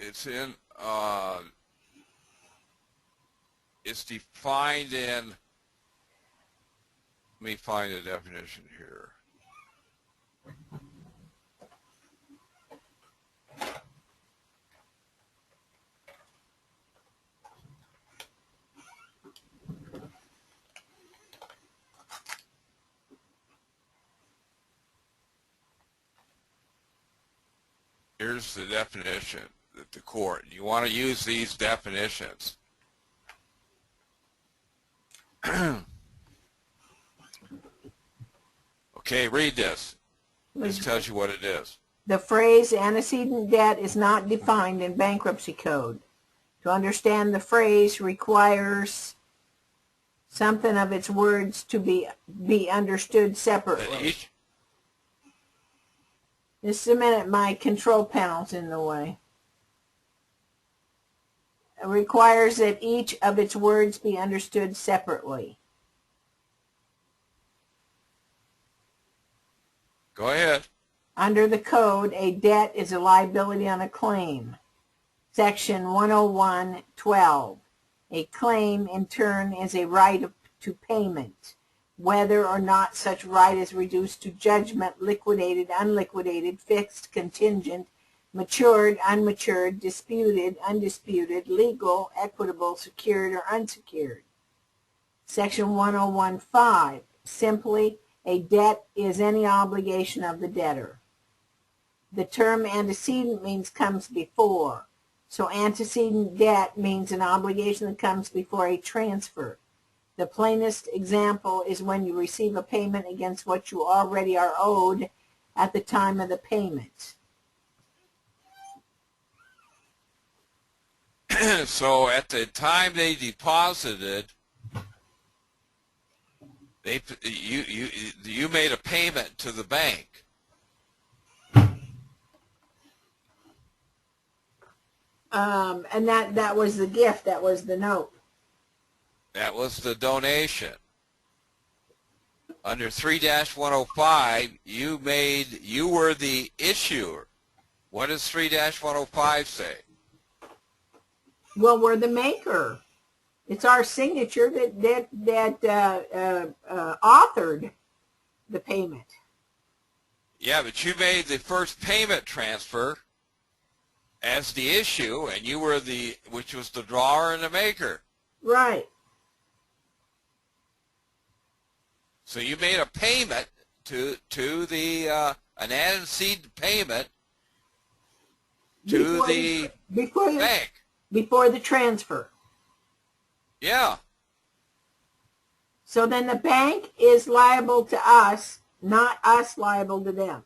Speaker 1: It's in. It's defined in. Let me find the definition here. Here's the definition that the court. You want to use these definitions. Okay, read this. This tells you what it is.
Speaker 2: The phrase antecedent debt is not defined in bankruptcy code. To understand the phrase requires something of its words to be understood separately. Just a minute, my control panel's in the way. It requires that each of its words be understood separately.
Speaker 1: Go ahead.
Speaker 2: Under the code, a debt is a liability on a claim. Section 101(12). A claim, in turn, is a right to payment, whether or not such right is reduced to judgment, liquidated, unliquidated, fixed, contingent, matured, unmatured, disputed, undisputed, legal, equitable, secured, or unsecured. Section 101(5). Simply, a debt is any obligation of the debtor. The term antecedent means comes before. So antecedent debt means an obligation that comes before a transfer. The plainest example is when you receive a payment against what you already are owed at the time of the payment.
Speaker 1: So at the time they deposited, you made a payment to the bank.
Speaker 2: And that was the gift, that was the note.
Speaker 1: That was the donation. Under 3-105, you were the issuer. What does 3-105 say?
Speaker 2: Well, we're the maker. It's our signature that authored the payment.
Speaker 1: Yeah, but you made the first payment transfer as the issue, and you were which was the drawer and the maker.
Speaker 2: Right.
Speaker 1: So you made a payment to an antecedent payment to the bank.
Speaker 2: Before the transfer.
Speaker 1: Yeah.
Speaker 2: So then the bank is liable to us, not us liable to them.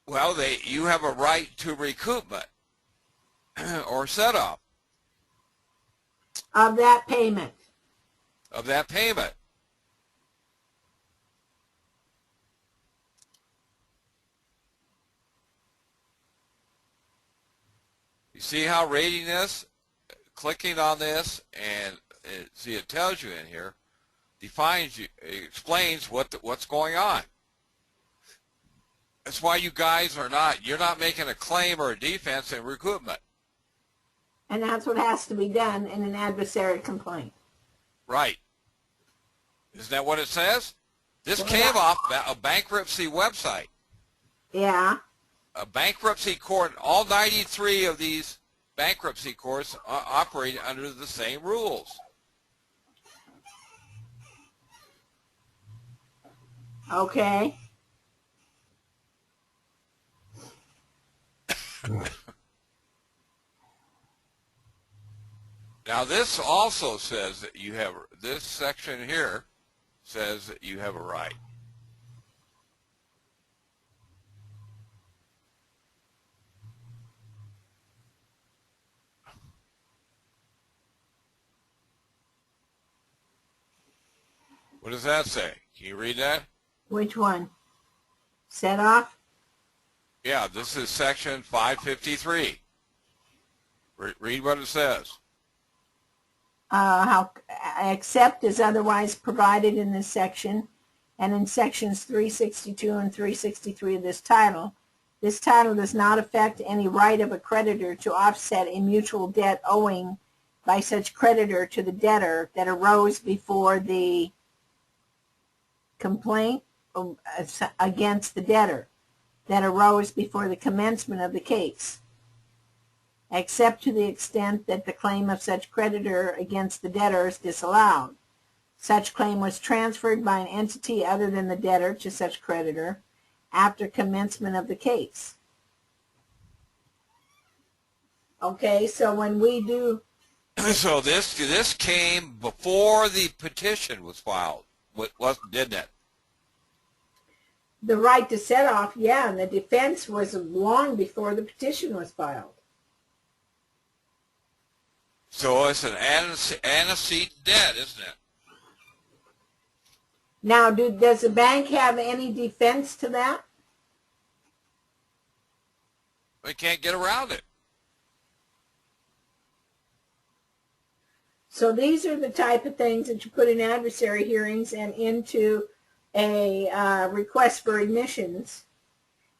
Speaker 1: Well, you have a right to recoupment or set off
Speaker 2: Of that payment.
Speaker 1: of that payment. You see how reading this clicking on this, and see it tells you in here, defines you, it explains what's going on. That's why you guys you're not making a claim or a defense in recoupment.
Speaker 2: And that's what has to be done in an adversary complaint.
Speaker 1: Right. Isn't that what it says? This came off a bankruptcy website.
Speaker 2: Yeah.
Speaker 1: A bankruptcy court, all 93 of these bankruptcy courts operate under the same rules.
Speaker 2: Okay.
Speaker 1: Now this also says that you have, this section here says that you have a right. What does that say? Can you read that?
Speaker 2: Which one? Set off?
Speaker 1: Yeah, this is section 553. Read what it says.
Speaker 2: How except as otherwise provided in this section and in sections 362 and 363 of this title does not affect any right of a creditor to offset a mutual debt owing by such creditor to the debtor that arose before the complaint against the debtor that arose before the commencement of the case, except to the extent that the claim of such creditor against the debtor is disallowed. Such claim was transferred by an entity other than the debtor to such creditor after commencement of the case. Okay, so when we do...
Speaker 1: So this came before the petition was filed, didn't it?
Speaker 2: The right to set off, yeah, and the defense was long before the petition was filed.
Speaker 1: So it's an antecedent debt, isn't it?
Speaker 2: Now, does the bank have any defense to that?
Speaker 1: We can't get around it.
Speaker 2: So these are the type of things that you put in adversary hearings and into a request for admissions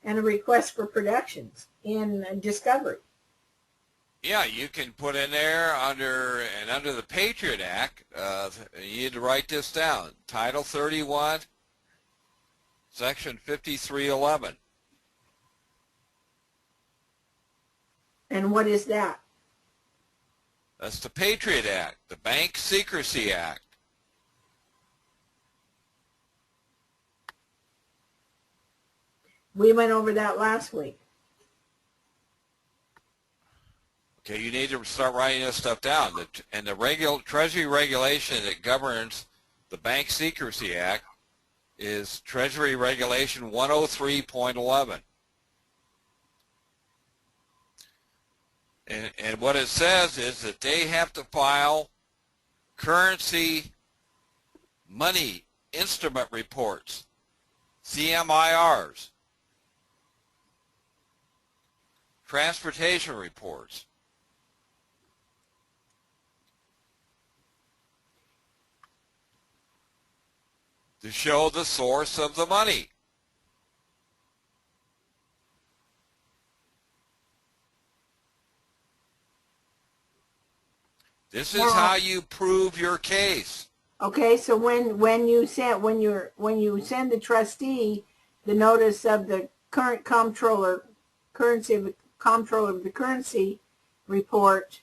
Speaker 2: and a request for productions in discovery.
Speaker 1: Yeah, you can put in there under the Patriot Act, you need to write this down, Title 31, Section 5311.
Speaker 2: And what is that?
Speaker 1: That's the Patriot Act, the Bank Secrecy Act.
Speaker 2: We went over that last week.
Speaker 1: Okay, you need to start writing this stuff down. And the Treasury regulation that governs the Bank Secrecy Act is Treasury Regulation 103.11. And what it says is that they have to file currency money instrument reports, CMIRs, transportation reports. To show the source of the money. This is how you prove your case.
Speaker 2: Okay, so when you send the trustee the notice of the current comptroller of the currency report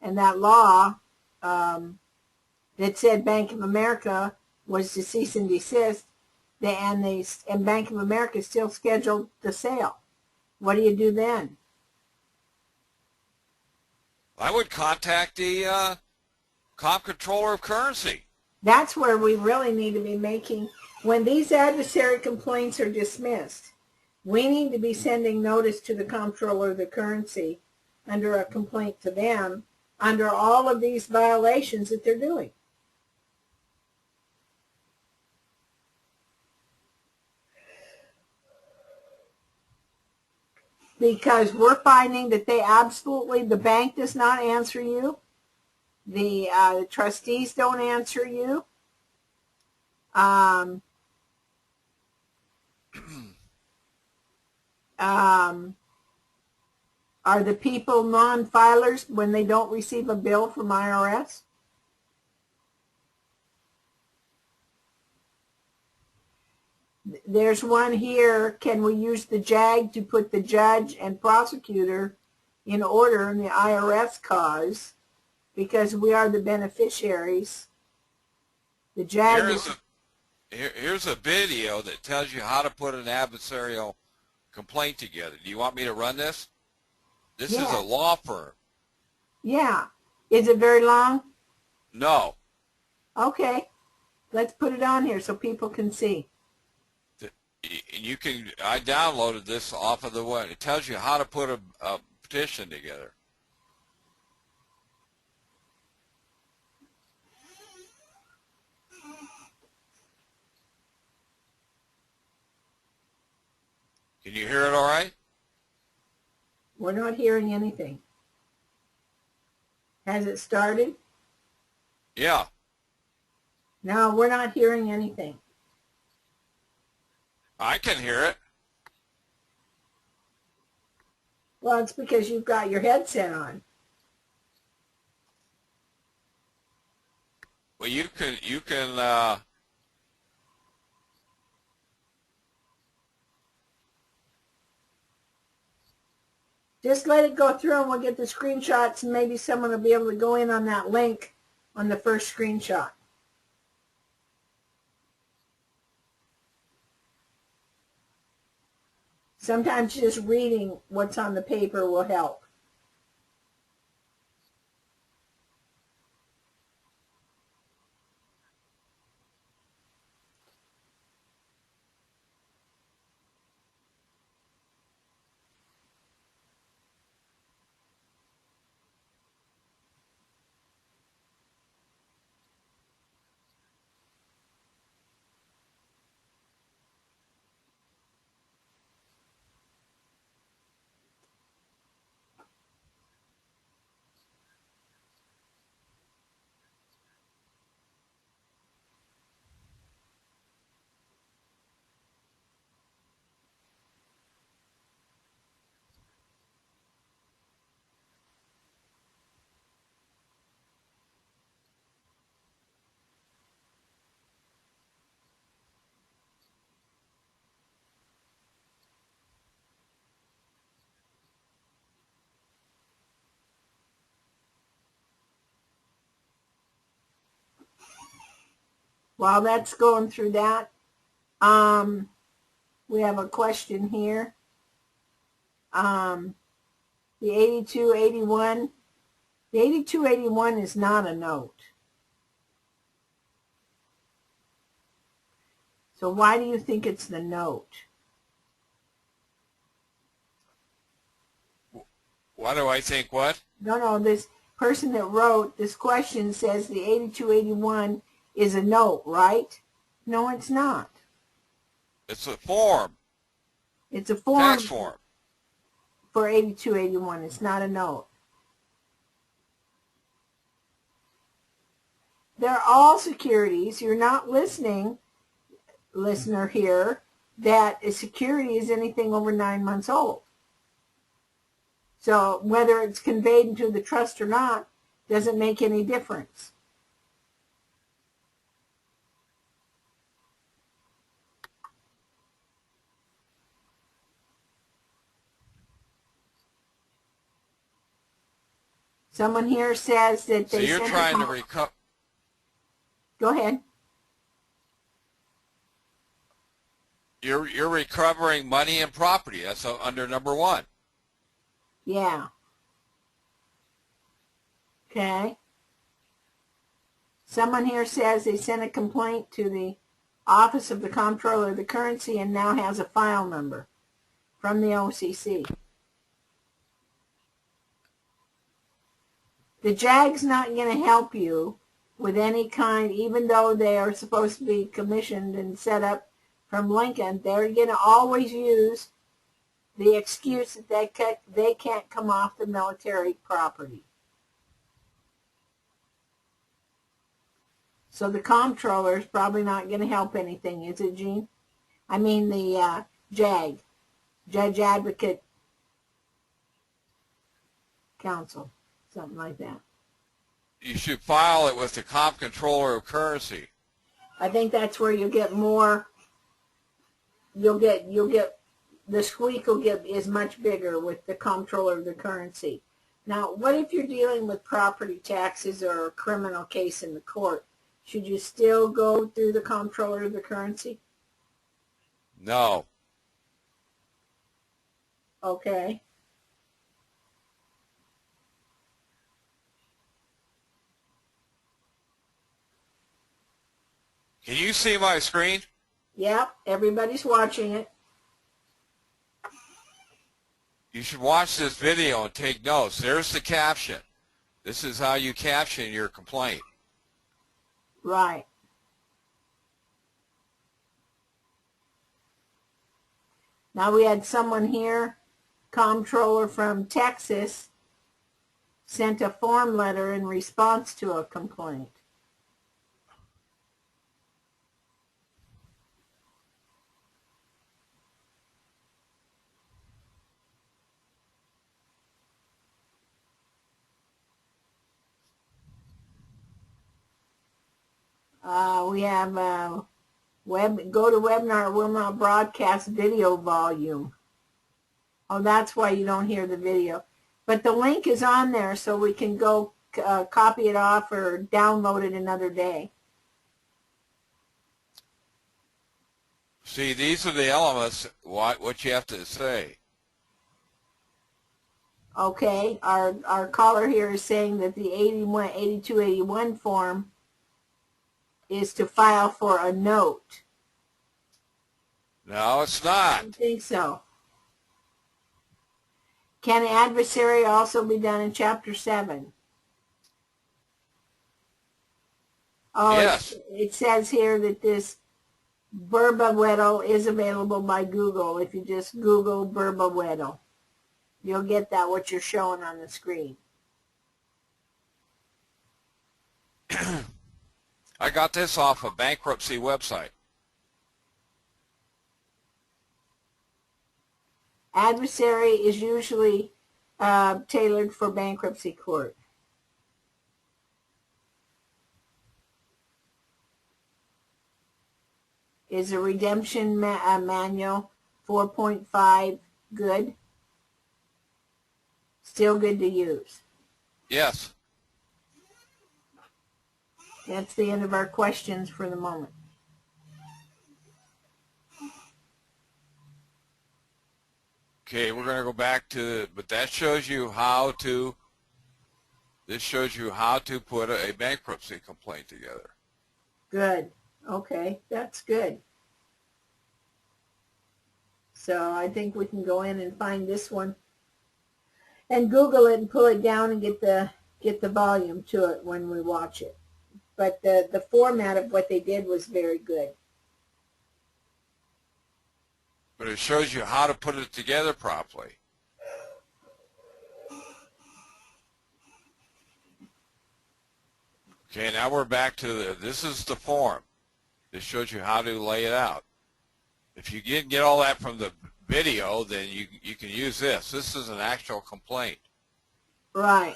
Speaker 2: and that law that said Bank of America was to cease and desist, and Bank of America still scheduled the sale. What do you do then?
Speaker 1: I would contact the comptroller of currency.
Speaker 2: That's where we really need to be making, when these adversary complaints are dismissed, we need to be sending notice to the comptroller of the currency under a complaint to them under all of these violations that they're doing. Because we're finding that the bank does not answer you. The trustees don't answer you. Um, are the people non-filers when they don't receive a bill from IRS? There's one here. Can we use the JAG to put the judge and prosecutor in order in the IRS cause because we are the beneficiaries? The JAG
Speaker 1: Here's a video that tells you how to put an adversarial complaint together. Do you want me to run this? This is a law firm.
Speaker 2: Yeah. Is it very long?
Speaker 1: No.
Speaker 2: Okay. Let's put it on here so people can see.
Speaker 1: I downloaded this off of the web. It tells you how to put a petition together. Can you hear it all right?
Speaker 2: We're not hearing anything. Has it started?
Speaker 1: Yeah.
Speaker 2: No, we're not hearing anything.
Speaker 1: I can hear it.
Speaker 2: Well, it's because you've got your headset on.
Speaker 1: Well, you can
Speaker 2: just let it go through and we'll get the screenshots and maybe someone will be able to go in on that link on the first screenshot. Sometimes just reading what's on the paper will help. While that's going through that, we have a question here. The 8281. The 8281 is not a note. So why do you think it's the note?
Speaker 1: Why do I think what?
Speaker 2: No, this person that wrote this question says the 8281 is a note, right? No, it's not.
Speaker 1: It's a form.
Speaker 2: It's a form.
Speaker 1: Tax form.
Speaker 2: For 8281. It's not a note. They're all securities. You're not listening, listener here, that a security is anything over 9 months old. So whether it's conveyed into the trust or not doesn't make any difference. Someone here says that they.
Speaker 1: So you're trying to recover.
Speaker 2: Go ahead.
Speaker 1: You're recovering money and property. That's under number 1.
Speaker 2: Yeah. Okay. Someone here says they sent a complaint to the Office of the Comptroller of the Currency and now has a file number from the OCC. The JAG's not going to help you with any kind, even though they are supposed to be commissioned and set up from Lincoln. They're going to always use the excuse that they can't come off the military property. So the comptroller is probably not going to help anything, is it, Gene? I mean the JAG, Judge Advocate Council, something like that.
Speaker 1: You should file it with the comptroller of currency.
Speaker 2: I think that's where you get more. You'll get the squeak is much bigger with the comptroller of the currency. Now, what if you're dealing with property taxes or a criminal case in the court? Should you still go through the comptroller of the currency?
Speaker 1: No.
Speaker 2: Okay.
Speaker 1: Can you see my screen?
Speaker 2: Yep, everybody's watching it.
Speaker 1: You should watch this video and take notes. There's the caption. This is how you caption your complaint.
Speaker 2: Right. Now we had someone here, comptroller from Texas, sent a form letter in response to a complaint. We have go to webinar will not broadcast video volume. Oh, that's why you don't hear the video. But the link is on there so we can go copy it off or download it another day.
Speaker 1: See, these are the elements, what you have to say.
Speaker 2: Okay, our caller here is saying that the 8281 form is to file for a note.
Speaker 1: No, it's
Speaker 2: I
Speaker 1: not.
Speaker 2: don't think so. Can adversary also be done in Chapter 7? Oh,
Speaker 1: Yes.
Speaker 2: it says here that this Burba Weddle is available by Google. If you just Google Burba Weddle, you'll get that, what you're showing on the screen.
Speaker 1: I got this off a bankruptcy website.
Speaker 2: Adversary is usually tailored for bankruptcy court. Is a redemption manual 4.5 good? Still good to use?
Speaker 1: Yes.
Speaker 2: That's the end of our questions for the moment.
Speaker 1: Okay, we're going to go back to, but that shows you how to, this shows you how to put a bankruptcy complaint together.
Speaker 2: Good. Okay, that's good. So I think we can go in and find this one and Google it and pull it down and get the volume to it when we watch it. But the format of what they did was very good.
Speaker 1: But it shows you how to put it together properly. Okay, now we're back to this is the form. This shows you how to lay it out. If you didn't get all that from the video, then you can use this. This is an actual complaint.
Speaker 2: Right.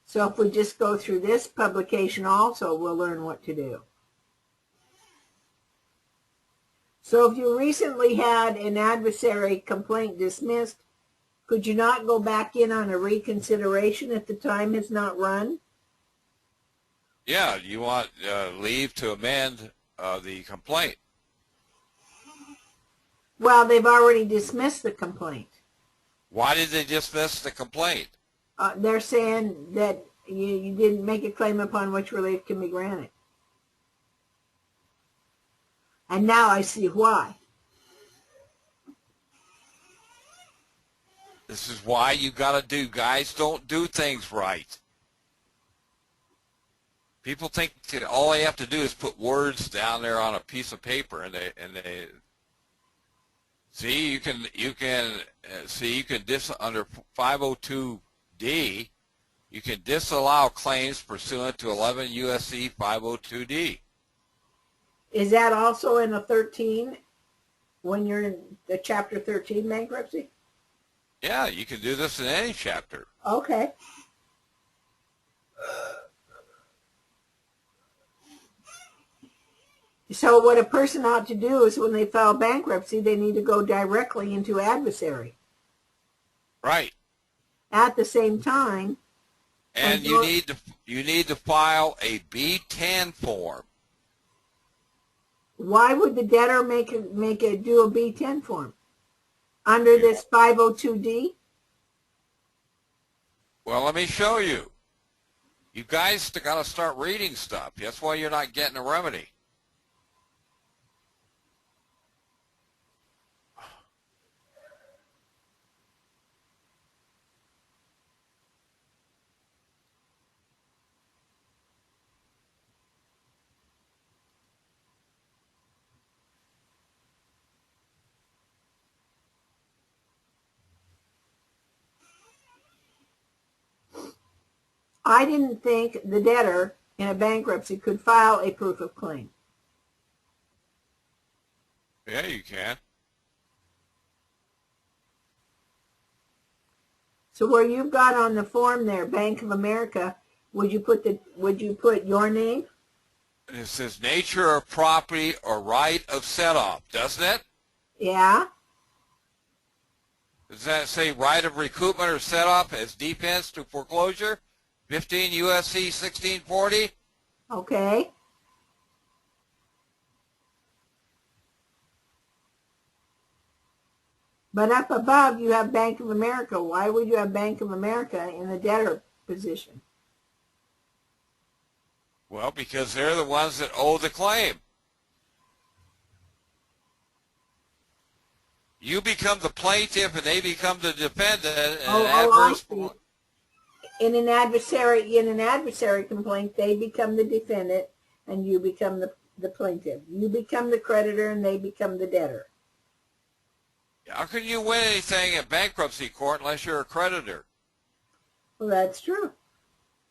Speaker 2: So if we just go through this publication also, we'll learn what to do. So if you recently had an adversary complaint dismissed, could you not go back in on a reconsideration if the time has not run?
Speaker 1: Yeah, you want leave to amend the complaint.
Speaker 2: Well, they've already dismissed the complaint.
Speaker 1: Why did they dismiss the complaint?
Speaker 2: They're saying that you didn't make a claim upon which relief can be granted. And now I see why.
Speaker 1: This is why you got to do, guys, don't do things right. People think that all they have to do is put words down there on a piece of paper, and they See, you can under 502D, you can disallow claims pursuant to 11 USC 502D.
Speaker 2: Is that also in a 13 when you're in the Chapter 13 bankruptcy?
Speaker 1: Yeah, you can do this in any chapter.
Speaker 2: Okay. So what a person ought to do is when they file bankruptcy, they need to go directly into adversary.
Speaker 1: Right.
Speaker 2: At the same time.
Speaker 1: And you need to file a B10 form.
Speaker 2: Why would the debtor do a B10 form? Under this 502D?
Speaker 1: Well, let me show you. You guys got to start reading stuff. That's why you're not getting a remedy.
Speaker 2: I didn't think the debtor in a bankruptcy could file a proof of claim.
Speaker 1: Yeah, you can.
Speaker 2: So where you've got on the form there, Bank of America, would you put your name?
Speaker 1: It says nature of property or right of set-off, doesn't it?
Speaker 2: Yeah.
Speaker 1: Does that say right of recoupment or set-off as defense to foreclosure? 15 USC 1640?
Speaker 2: Okay. But up above you have Bank of America. Why would you have Bank of America in the debtor position?
Speaker 1: Well, because they're the ones that owe the claim. You become the plaintiff and they become the defendant in an adverse.
Speaker 2: In an adversary complaint, they become the defendant and you become the plaintiff. You become the creditor and they become the debtor.
Speaker 1: How can you win anything at bankruptcy court unless you're a creditor?
Speaker 2: Well, that's true.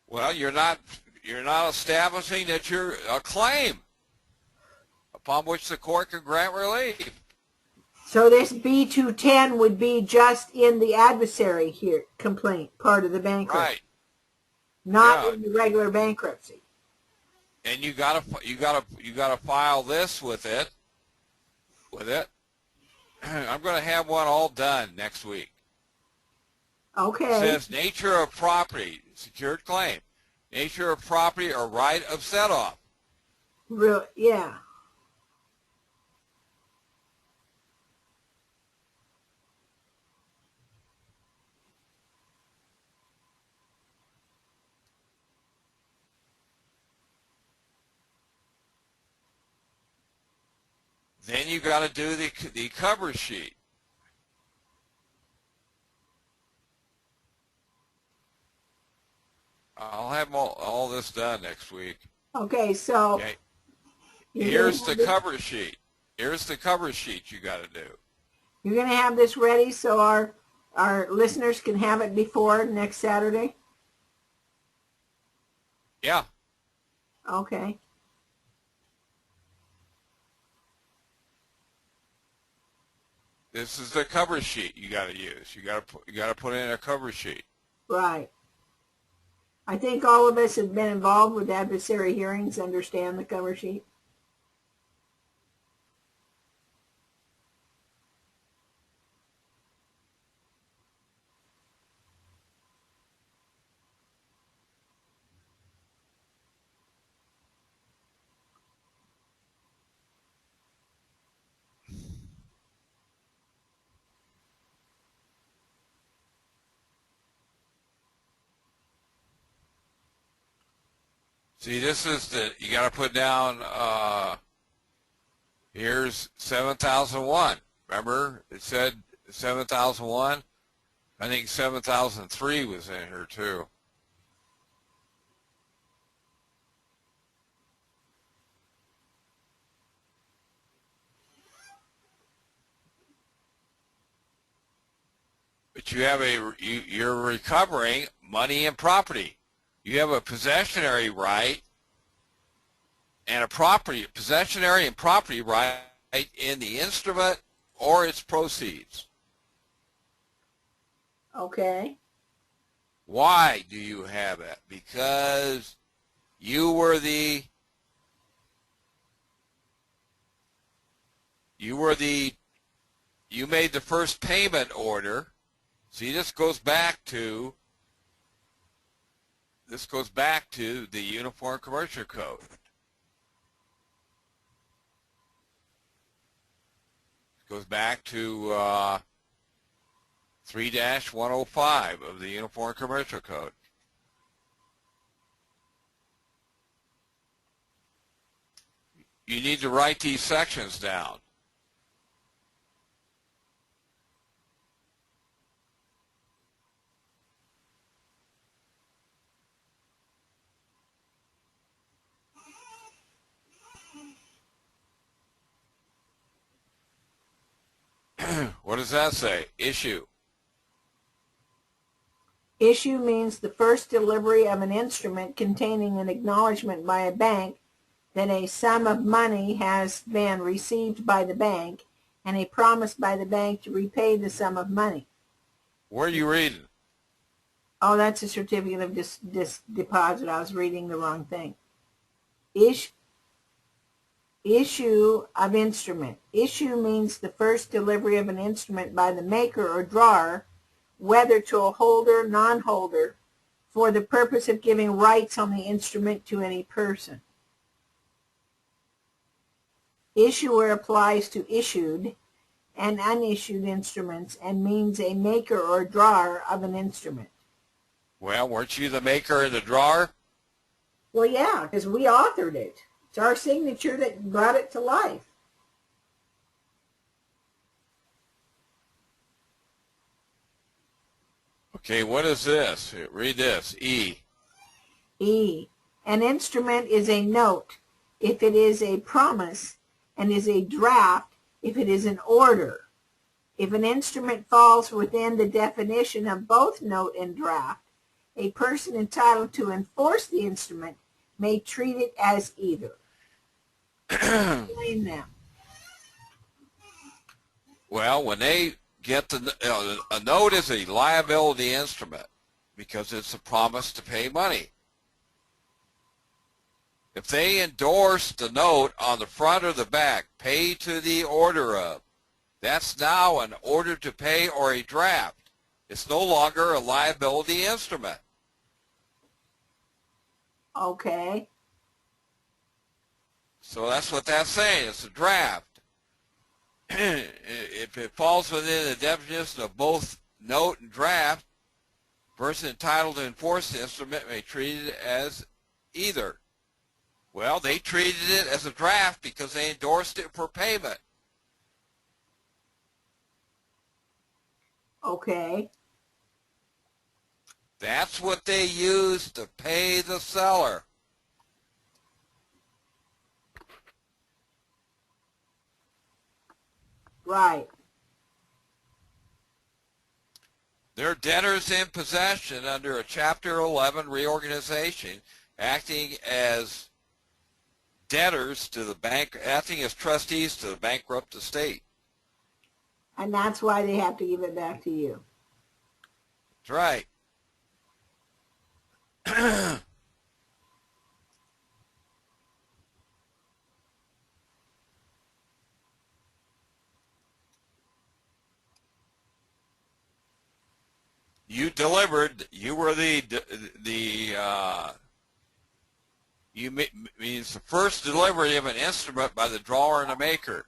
Speaker 1: Well, you're not establishing that you're a claim upon which the court can grant relief.
Speaker 2: So this B210 would be just in the adversary here complaint part of the bankruptcy,
Speaker 1: Right?
Speaker 2: not in the regular bankruptcy.
Speaker 1: And you gotta file this with it. I'm going to have one all done next week.
Speaker 2: Okay.
Speaker 1: It says nature of property, secured claim, nature of property or right of set-off.
Speaker 2: Yeah.
Speaker 1: Then you got to do the cover sheet. I'll have all this done next week.
Speaker 2: Okay, so
Speaker 1: okay. Here's the cover sheet. Here's the cover sheet you got to do.
Speaker 2: You're going to have this ready so our listeners can have it before next Saturday?
Speaker 1: Yeah.
Speaker 2: Okay.
Speaker 1: This is the cover sheet you got to use. You got to put in a cover sheet.
Speaker 2: Right. I think all of us have been involved with adversary hearings understand the cover sheet.
Speaker 1: See, this is you got to put down, here's 7001. Remember, it said 7001? I think 7003 was in here too. but you're recovering money and property. You have a possessionary right and a possessionary and property right in the instrument or its proceeds.
Speaker 2: Okay.
Speaker 1: Why do you have it? Because you made the first payment order. See, this goes back to the Uniform Commercial Code. It goes back to 3-105 of the Uniform Commercial Code. You need to write these sections down. What does that say? Issue.
Speaker 2: Issue means the first delivery of an instrument containing an acknowledgement by a bank that a sum of money has been received by the bank and a promise by the bank to repay the sum of money.
Speaker 1: Where are you reading?
Speaker 2: Oh, that's a certificate of deposit. I was reading the wrong thing. Issue of instrument. Issue means the first delivery of an instrument by the maker or drawer, whether to a holder, non-holder, for the purpose of giving rights on the instrument to any person. Issuer applies to issued and unissued instruments and means a maker or drawer of an instrument.
Speaker 1: Well, weren't you the maker of the drawer?
Speaker 2: Well, yeah, because we authored it. It's our signature that brought it to life.
Speaker 1: Okay, what is this? Read this. E.
Speaker 2: E. An instrument is a note if it is a promise and is a draft if it is an order. If an instrument falls within the definition of both note and draft, a person entitled to enforce the instrument may treat it as either. Explain them.
Speaker 1: Well, when they get a note is a liability instrument because it's a promise to pay money. If they endorse the note on the front or the back, pay to the order of, that's now an order to pay or a draft. It's no longer a liability instrument.
Speaker 2: Okay.
Speaker 1: So that's what that's saying. It's a draft. If it falls within the definition of both note and draft, person entitled to enforce the instrument may treat it as either. Well, they treated it as a draft because they endorsed it for payment.
Speaker 2: Okay.
Speaker 1: That's what they used to pay the seller.
Speaker 2: Right.
Speaker 1: They're debtors in possession under a Chapter 11 reorganization, acting as debtors to the bank, acting as trustees to the bankrupt estate.
Speaker 2: And that's why they have to give it back to you.
Speaker 1: That's right. You delivered. You were means the first delivery of an instrument by the drawer and the maker.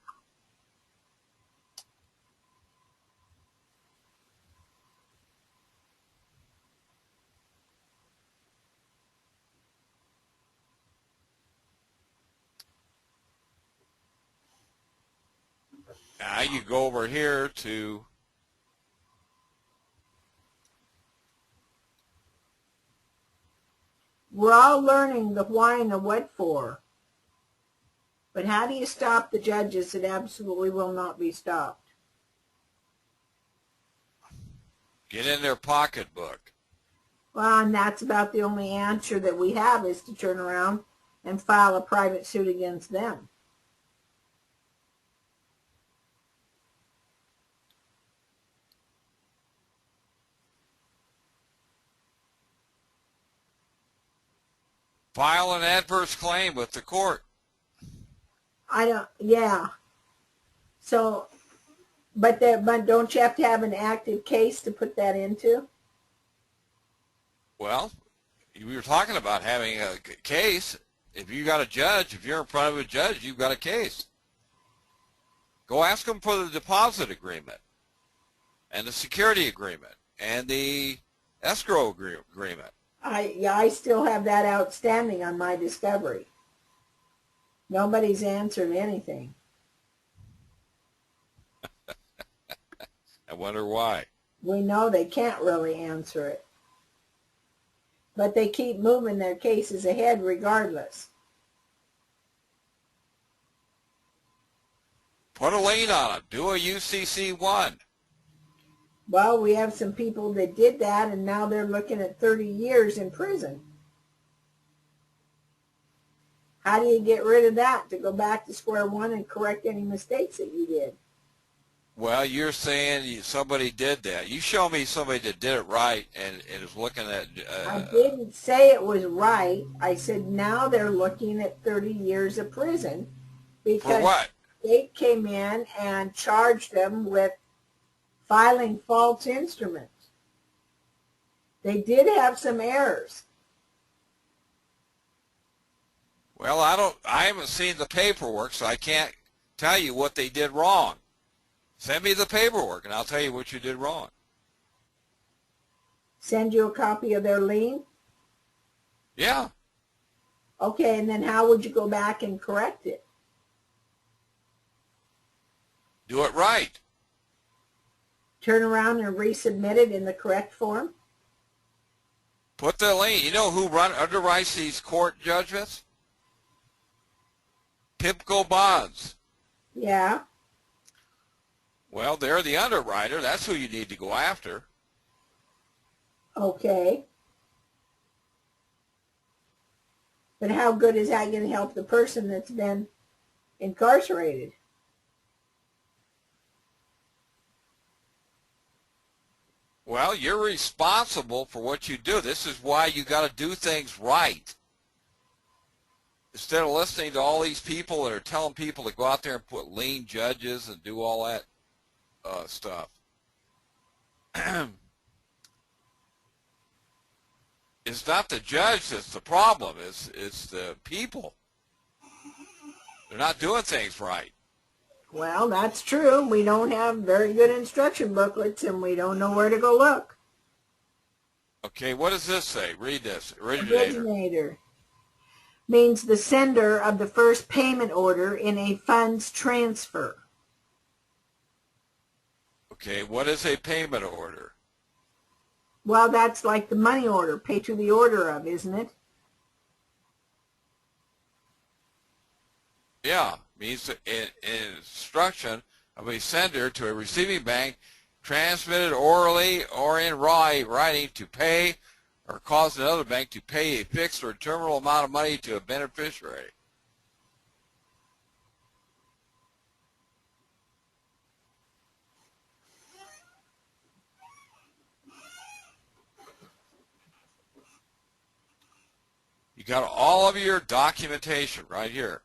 Speaker 1: Now you go over here to
Speaker 2: We're all learning the why and the what for. But how do you stop the judges that absolutely will not be stopped?
Speaker 1: Get in their pocketbook.
Speaker 2: Well, and that's about the only answer that we have is to turn around and file a private suit against them.
Speaker 1: File an adverse claim with the court.
Speaker 2: Yeah. So, but don't you have to have an active case to put that into?
Speaker 1: Well, we were talking about having a case. If you got a judge, if you're in front of a judge, you've got a case. Go ask them for the deposit agreement and the security agreement and the escrow agreement.
Speaker 2: I still have that outstanding on my discovery. Nobody's answered anything.
Speaker 1: I wonder why.
Speaker 2: We know they can't really answer it. But they keep moving their cases ahead regardless.
Speaker 1: Put a lien on them. Do a UCC1.
Speaker 2: Well, we have some people that did that, and now they're looking at 30 years in prison. How do you get rid of that to go back to square one and correct any mistakes that you did?
Speaker 1: Well, you're saying somebody did that. You show me somebody that did it right and is looking at...
Speaker 2: I didn't say it was right. I said now they're looking at 30 years of prison because
Speaker 1: for what?
Speaker 2: they came in and charged them with filing false instruments. They did have some errors.
Speaker 1: Well, I haven't seen the paperwork, so I can't tell you what they did wrong. Send me the paperwork, and I'll tell you what you did wrong.
Speaker 2: Send you a copy of their lien?
Speaker 1: Yeah.
Speaker 2: Okay, and then how would you go back and correct it?
Speaker 1: Do it right.
Speaker 2: Turn around and resubmit it in the correct form?
Speaker 1: Put the lien. You know who underwrites these court judgments? PIMCO bonds.
Speaker 2: Yeah.
Speaker 1: Well, they're the underwriter. That's who you need to go after.
Speaker 2: Okay. But how good is that going to help the person that's been incarcerated?
Speaker 1: Well, you're responsible for what you do. This is why you got to do things right. Instead of listening to all these people that are telling people to go out there and put lien judges and do all that stuff. It's not the judge that's the problem. It's the people. They're not doing things right.
Speaker 2: Well, that's true. We don't have very good instruction booklets, and we don't know where to go look.
Speaker 1: Okay, what does this say? Read this. Originator.
Speaker 2: Originator means the sender of the first payment order in a funds transfer.
Speaker 1: Okay, what is a payment order?
Speaker 2: Well, that's like the money order, pay to the order of, isn't it?
Speaker 1: Yeah, means an instruction of a sender to a receiving bank transmitted orally or in writing to pay or cause another bank to pay a fixed or terminal amount of money to a beneficiary. You got all of your documentation right here.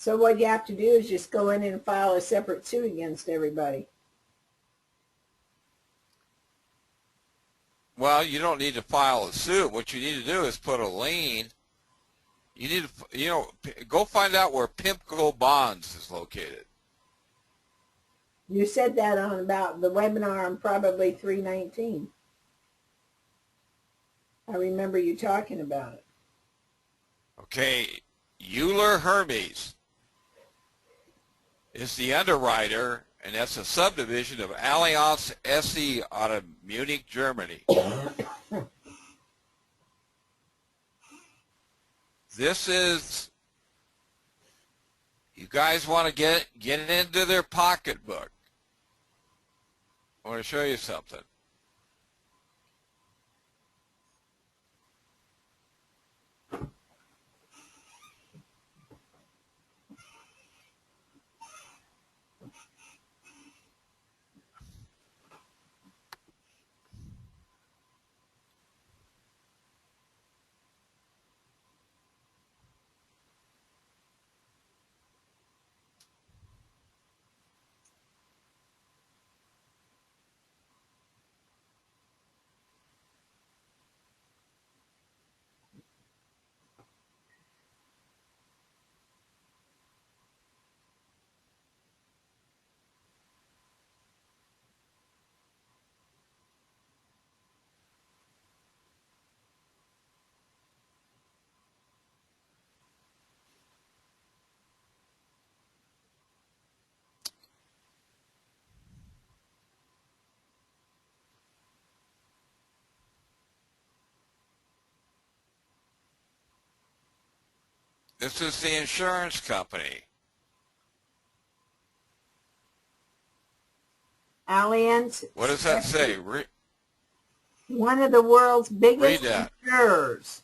Speaker 2: So what you have to do is just go in and file a separate suit against everybody.
Speaker 1: Well, you don't need to file a suit. What you need to do is put a lien. You need to, go find out where PIMCO Bonds is located.
Speaker 2: You said that on about the webinar on probably 319. I remember you talking about it.
Speaker 1: Okay, Euler Hermes is the underwriter, and that's a subdivision of Allianz SE out of Munich, Germany. This is, you guys want to get into their pocketbook. I want to show you something. This is the insurance company.
Speaker 2: Allianz.
Speaker 1: What does that say?
Speaker 2: One of the world's biggest
Speaker 1: Read that.
Speaker 2: insurers.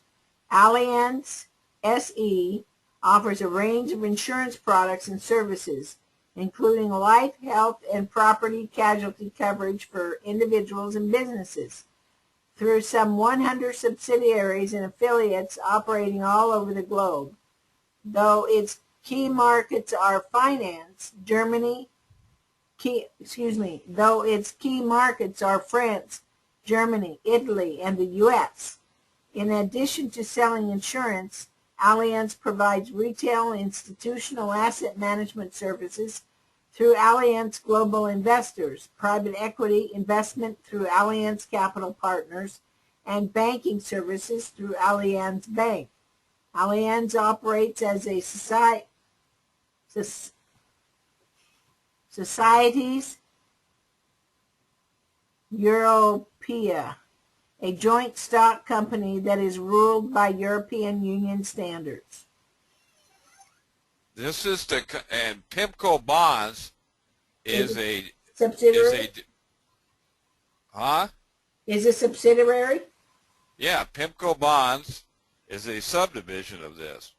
Speaker 2: Allianz SE offers a range of insurance products and services, including life, health, and property casualty coverage for individuals and businesses, through some 100 subsidiaries and affiliates operating all over the globe. Though its key markets are France, Germany, Italy, and the U.S. In addition to selling insurance, Allianz provides retail and institutional asset management services through Allianz Global Investors, private equity investment through Allianz Capital Partners, and banking services through Allianz Bank. Allianz operates as a Societies Europea, a joint stock company that is ruled by European Union standards.
Speaker 1: This is and PIMCO Bonds is a
Speaker 2: subsidiary.
Speaker 1: Huh?
Speaker 2: Is a subsidiary?
Speaker 1: Yeah, PIMCO Bonds is a subdivision of this.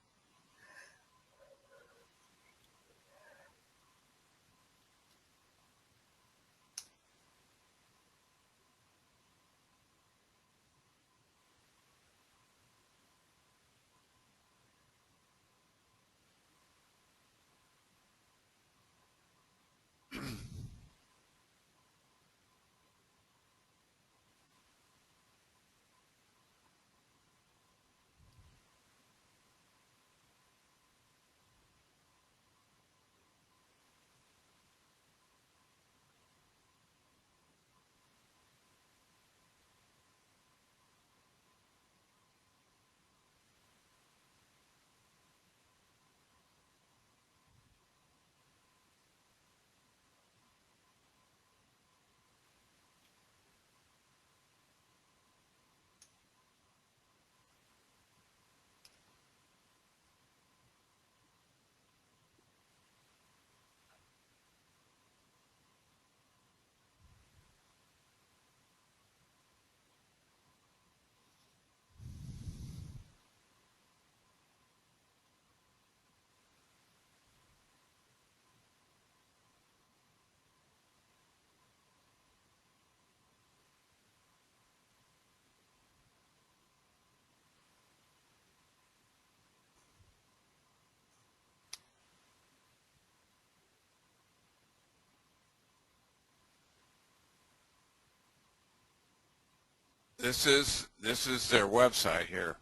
Speaker 1: This is their website here.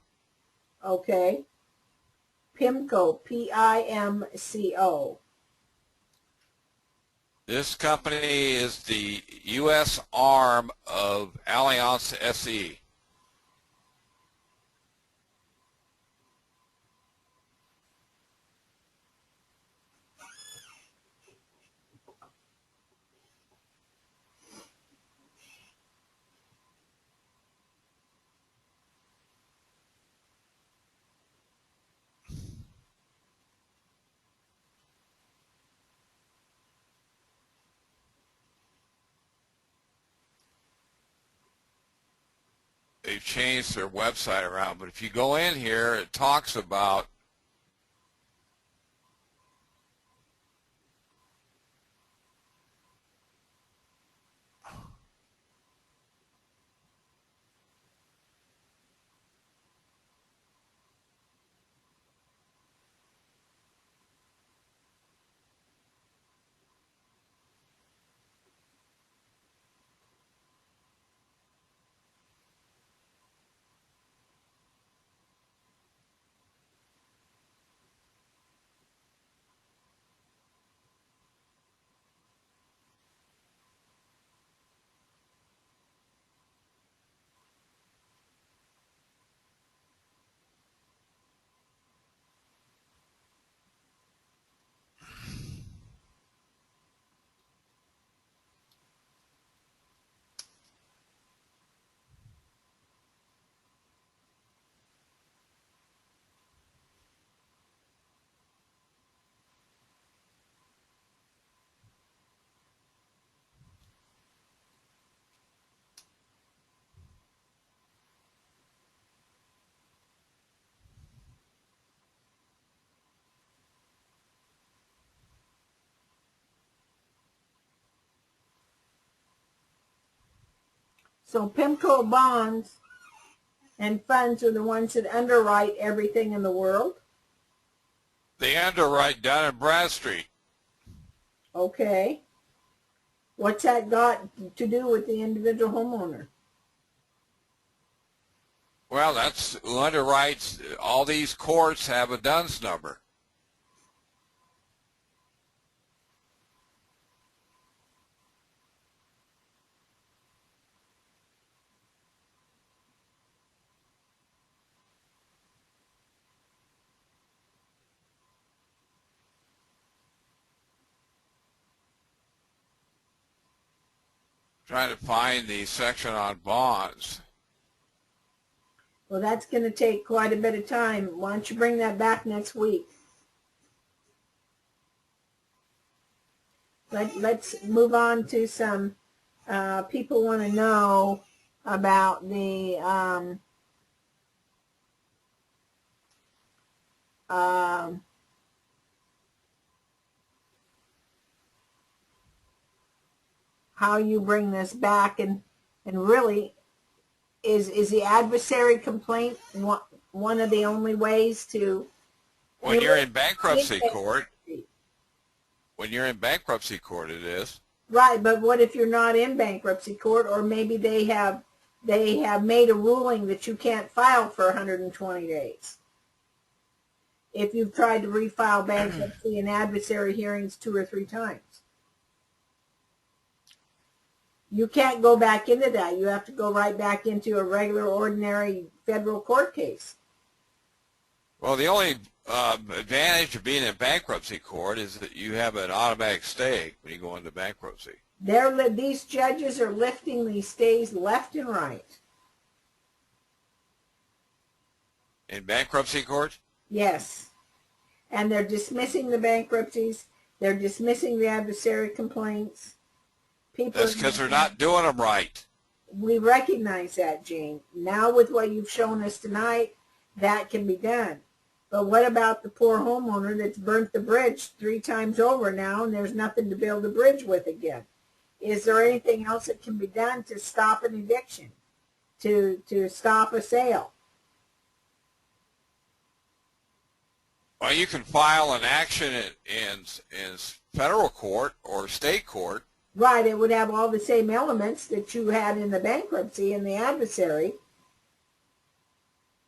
Speaker 2: Okay. PIMCO, P-I-M-C-O.
Speaker 1: This company is the U.S. arm of Allianz SE. they've changed their website around. But if you go in here, it talks about
Speaker 2: So PIMCO bonds and funds are the ones that underwrite everything in the world.
Speaker 1: they underwrite down in Bradstreet.
Speaker 2: Okay. What's that got to do with the individual homeowner?
Speaker 1: Well, that's who underwrites. All these courts have a DUNS number. Trying to find the section on bonds.
Speaker 2: Well, that's going to take quite a bit of time. Why don't you bring that back next week? Let's move on to some people want to know about the how you bring this back, and really is the adversary complaint one of the only ways to
Speaker 1: When you're in bankruptcy court, it is.
Speaker 2: Right, but what if you're not in bankruptcy court, or maybe they have made a ruling that you can't file for 120 days? If you've tried to refile bankruptcy in adversary hearings 2 or 3 times. You can't go back into that. You have to go right back into a regular, ordinary federal court case.
Speaker 1: Well, the only advantage of being in bankruptcy court is that you have an automatic stay when you go into bankruptcy.
Speaker 2: These judges are lifting these stays left and right.
Speaker 1: In bankruptcy court?
Speaker 2: Yes. And they're dismissing the bankruptcies. They're dismissing the adversary complaints.
Speaker 1: That's because they're not doing them right.
Speaker 2: We recognize that, Gene. Now with what you've shown us tonight, that can be done. But what about the poor homeowner that's burnt the bridge 3 times over now, and there's nothing to build the bridge with again? Is there anything else that can be done to stop an eviction, to stop a sale?
Speaker 1: Well, you can file an action in federal court or state court.
Speaker 2: Right, it would have all the same elements that you had in the bankruptcy and the adversary.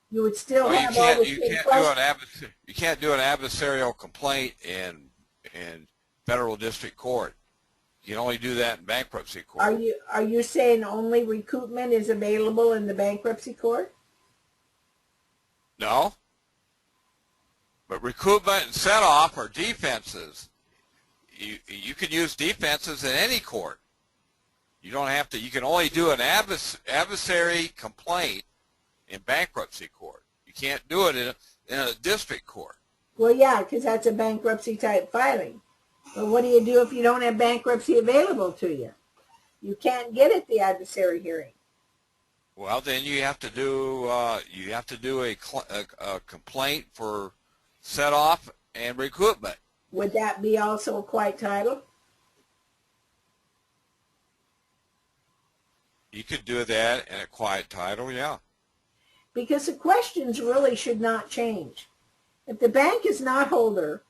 Speaker 2: You would still have all the same questions.
Speaker 1: You can't do an adversarial complaint in federal district court. You can only do that in bankruptcy court.
Speaker 2: Are you saying only recoupment is available in the bankruptcy court?
Speaker 1: No. But recoupment and set-off are defenses. You can use defenses in any court. You don't have to. You can only do an adversary complaint in bankruptcy court. You can't do it in a district court.
Speaker 2: Well, yeah, because that's a bankruptcy type filing. But what do you do if you don't have bankruptcy available to you? You can't get at the adversary hearing.
Speaker 1: Well, then you have to do a complaint for set off and recoupment.
Speaker 2: Would that be also a quiet title?
Speaker 1: You could do that in a quiet title, yeah.
Speaker 2: Because the questions really should not change. If the bank is not holder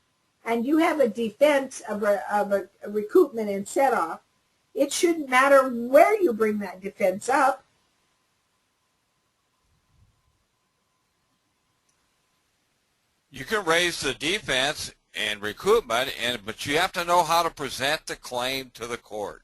Speaker 2: and you have a defense of a recoupment and set off, it shouldn't matter where you bring that defense up.
Speaker 1: You can raise the defense and recoupment, but you have to know how to present the claim to the court.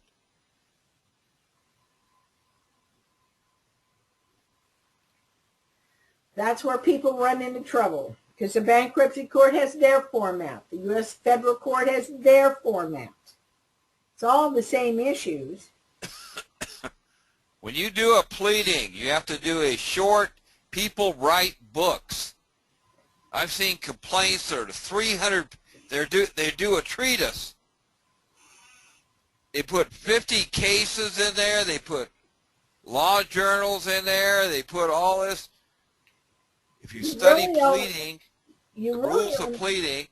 Speaker 2: That's where people run into trouble, because the bankruptcy court has their format. The U.S. federal court has their format. It's all the same issues.
Speaker 1: When you do a pleading, you have to do a short, people write books. I've seen complaints that are 300, they do a treatise. They put 50 cases in there, they put law journals in there, they put all this. If you study pleading, the rules of pleading,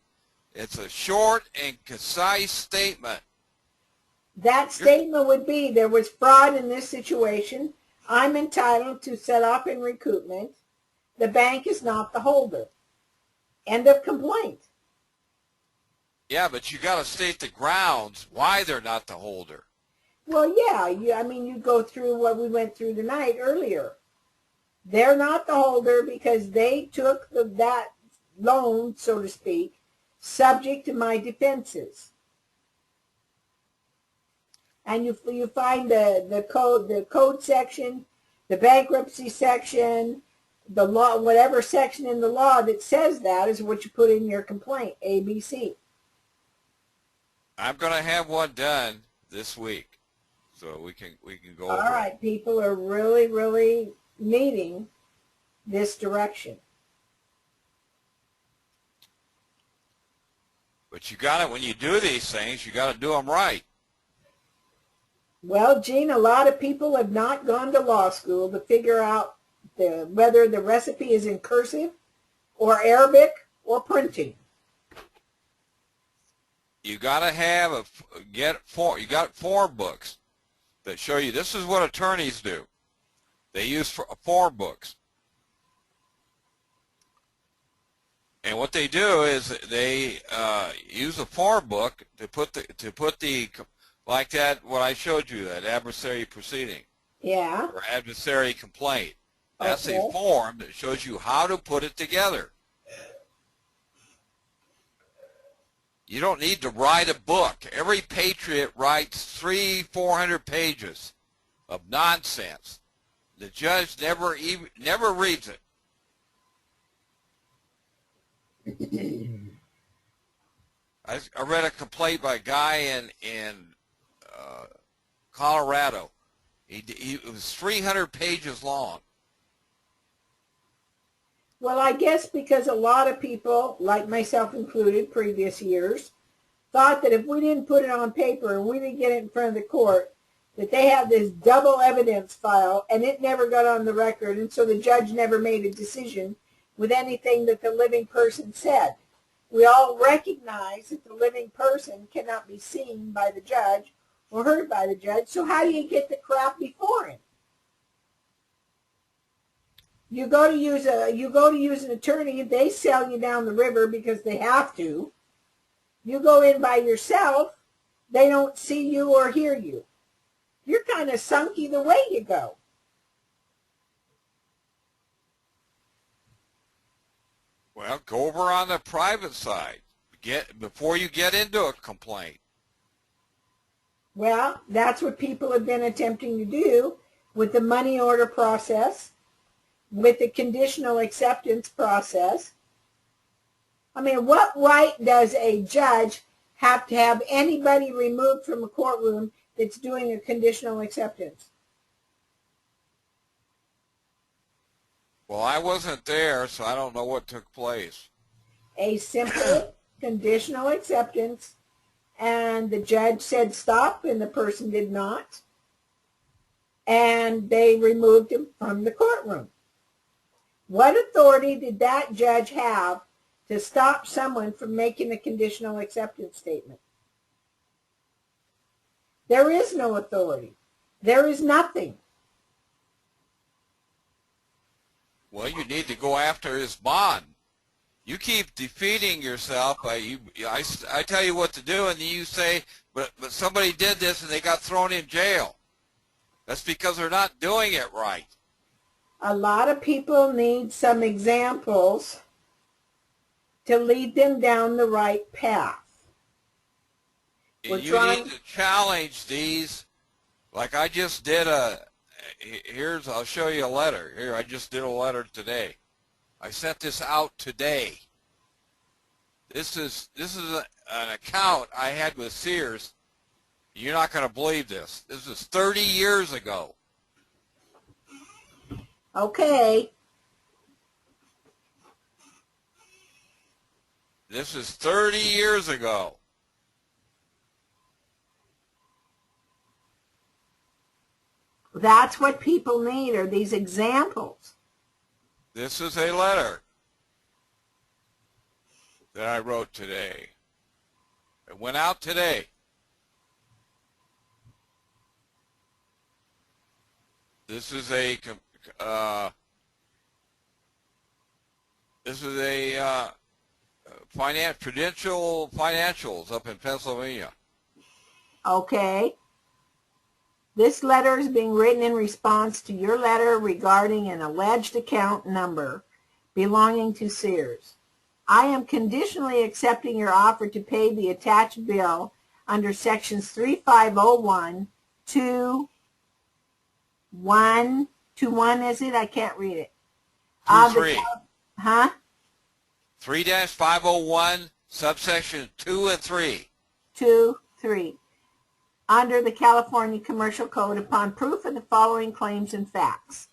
Speaker 1: it's a short and concise statement.
Speaker 2: That statement would be, there was fraud in this situation. I'm entitled to set off in recoupment. The bank is not the holder. End of complaint.
Speaker 1: Yeah, but you got to state the grounds why they're not the holder.
Speaker 2: Well, yeah, you go through what we went through tonight earlier. They're not the holder because they took that loan, so to speak, subject to my defenses. And you find the code section, the bankruptcy section, the law, whatever section in the law that says that is what you put in your complaint, ABC.
Speaker 1: I'm going to have one done this week, so we can go over it.
Speaker 2: All right, people are really, really needing this direction.
Speaker 1: But you got to, when you do these things, you got to do them right.
Speaker 2: Well, Gene, a lot of people have not gone to law school to figure out whether the recipe is in cursive or Arabic or printing.
Speaker 1: You got to have you got form books that show you this is what attorneys do. They use form books. And what they do is they use a form book to put the like that, what I showed you, that adversary proceeding.
Speaker 2: Yeah.
Speaker 1: Or adversary complaint. That's
Speaker 2: Okay.
Speaker 1: a form that shows you how to put it together. You don't need to write a book. Every patriot writes 300-400 pages of nonsense. The judge never reads it. I read a complaint by a guy in Colorado. It was 300 pages long.
Speaker 2: Well, I guess because a lot of people, like myself included, previous years, thought that if we didn't put it on paper and we didn't get it in front of the court, that they have this double evidence file and it never got on the record, and so the judge never made a decision with anything that the living person said. We all recognize that the living person cannot be seen by the judge or heard by the judge, so how do you get the crap before him? You go to use an attorney, they sell you down the river because they have to. You go in by yourself, they don't see you or hear you. You're kind of sunk either way you go.
Speaker 1: Well, go over on the private side before you get into a complaint.
Speaker 2: Well, that's what people have been attempting to do with the money order process, with the conditional acceptance process. I mean, what right does a judge have to have anybody removed from a courtroom that's doing a conditional acceptance?
Speaker 1: Well, I wasn't there, so I don't know what took place.
Speaker 2: A simple conditional acceptance, and the judge said stop, and the person did not. and they removed him from the courtroom. What authority did that judge have to stop someone from making a conditional acceptance statement? There is no authority. There is nothing.
Speaker 1: Well, you need to go after his bond. You keep defeating yourself by I tell you what to do, and you say, but somebody did this and they got thrown in jail. That's because they're not doing it right.
Speaker 2: A lot of people need some examples to lead them down the right path.
Speaker 1: You need to challenge these, like I just did I'll show you a letter. Here, I just did a letter today. I sent this out today. This is an account I had with Sears. You're not going to believe this. This is 30 years ago.
Speaker 2: Okay.
Speaker 1: This is 30 years ago.
Speaker 2: That's what people need, are these examples.
Speaker 1: This is a letter that I wrote today. It went out today. This is a Prudential Financials up in Pennsylvania.
Speaker 2: Okay. This letter is being written in response to your letter regarding an alleged account number belonging to Sears. I am conditionally accepting your offer to pay the attached bill under sections 3501 to 1 to 1, is it? I can't read it.
Speaker 1: 3.
Speaker 2: Huh?
Speaker 1: 3-501 subsection 2 and 3.
Speaker 2: 2, 3. Under the California Commercial Code upon proof of the following claims and facts.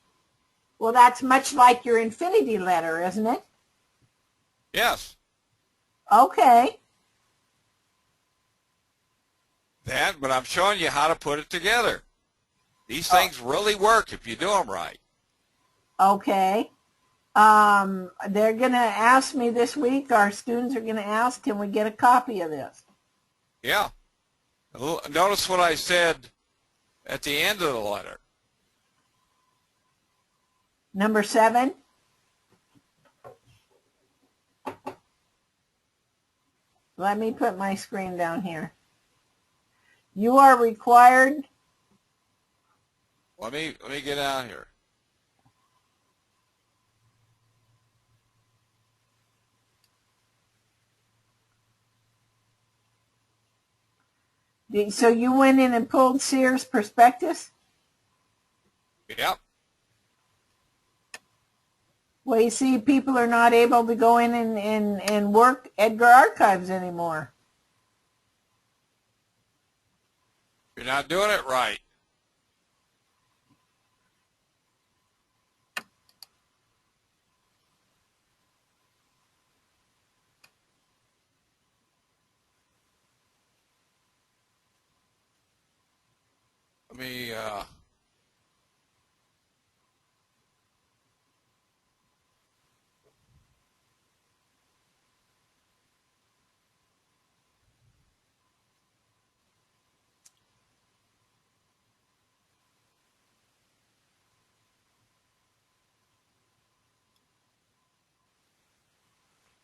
Speaker 2: Well, that's much like your Infinity letter, isn't it?
Speaker 1: Yes.
Speaker 2: Okay.
Speaker 1: But I'm showing you how to put it together. These things really work if you do them right.
Speaker 2: Okay. They're going to ask me this week, our students are going to ask, can we get a copy of this?
Speaker 1: Yeah. Notice what I said at the end of the letter.
Speaker 2: Number 7. Let me put my screen down here. You are required.
Speaker 1: Let me get down here.
Speaker 2: So you went in and pulled Sears prospectus?
Speaker 1: Yep.
Speaker 2: Well, you see, people are not able to go in and work Edgar Archives anymore.
Speaker 1: You're not doing it right. Let me,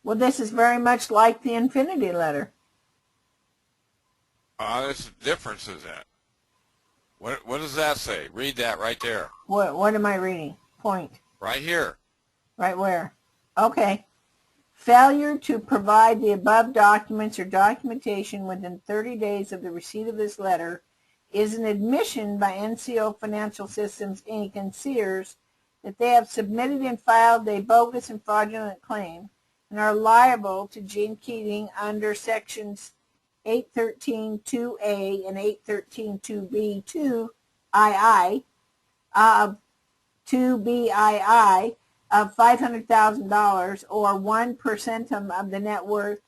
Speaker 2: Well, this is very much like the Infinity letter.
Speaker 1: this difference is that. What does that say? Read that right there.
Speaker 2: What am I reading? Point.
Speaker 1: Right here.
Speaker 2: Right where? Okay. Failure to provide the above documents or documentation within 30 days of the receipt of this letter is an admission by NCO Financial Systems, Inc. and Sears that they have submitted and filed a bogus and fraudulent claim and are liable to Gene Keating under sections 813.2a and 813.2b 2ii of 2BII of $500,000 or 1% of the net worth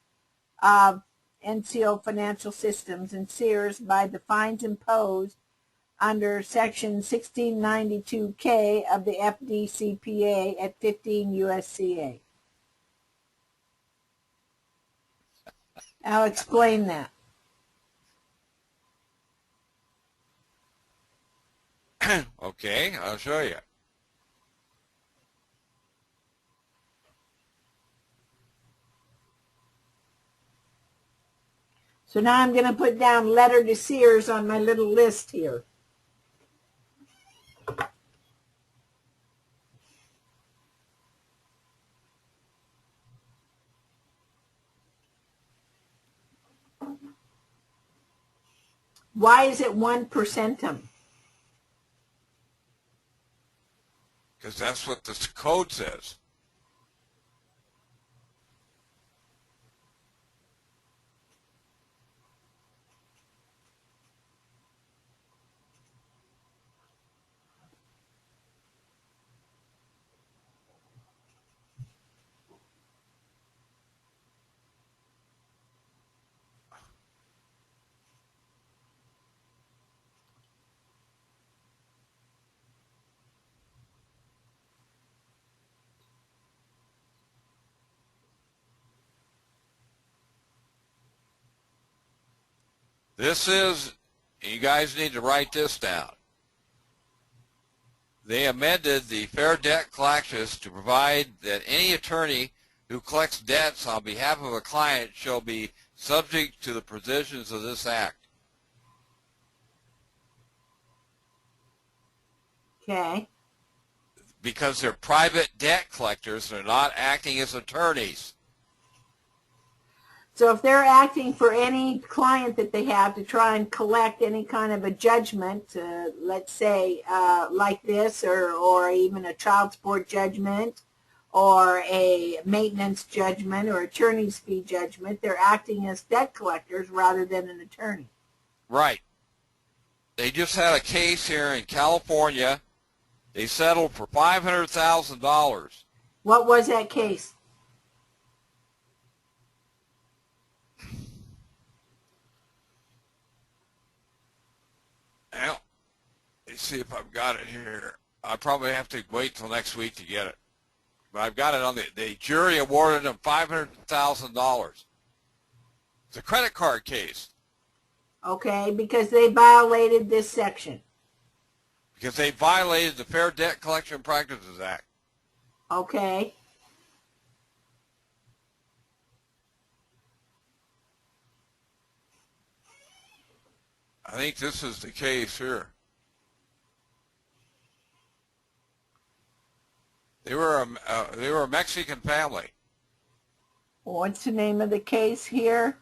Speaker 2: of NCO Financial Systems and Sears by the fines imposed under section 1692K of the FDCPA at 15 USCA. I'll explain that.
Speaker 1: Okay, I'll show you.
Speaker 2: So now I'm going to put down letter to Sears on my little list here. Why is it 1%?
Speaker 1: Because that's what the code says. This is, you guys need to write this down. They amended the Fair Debt Collections to provide that any attorney who collects debts on behalf of a client shall be subject to the provisions of this act.
Speaker 2: Okay.
Speaker 1: Because they're private debt collectors, they're not acting as attorneys.
Speaker 2: So if they're acting for any client that they have to try and collect any kind of a judgment, let's say like this, or even a child support judgment, or a maintenance judgment, or attorney's fee judgment, they're acting as debt collectors rather than an attorney.
Speaker 1: Right. They just had a case here in California. They settled for $500,000.
Speaker 2: What was that case?
Speaker 1: Well, let's see if I've got it here. I probably have to wait till next week to get it. But I've got it on the jury awarded them $500,000. It's a credit card case.
Speaker 2: Okay, because they violated this section.
Speaker 1: Because they violated the Fair Debt Collection Practices Act.
Speaker 2: Okay.
Speaker 1: I think this is the case here. They were a Mexican family.
Speaker 2: What's the name of the case here?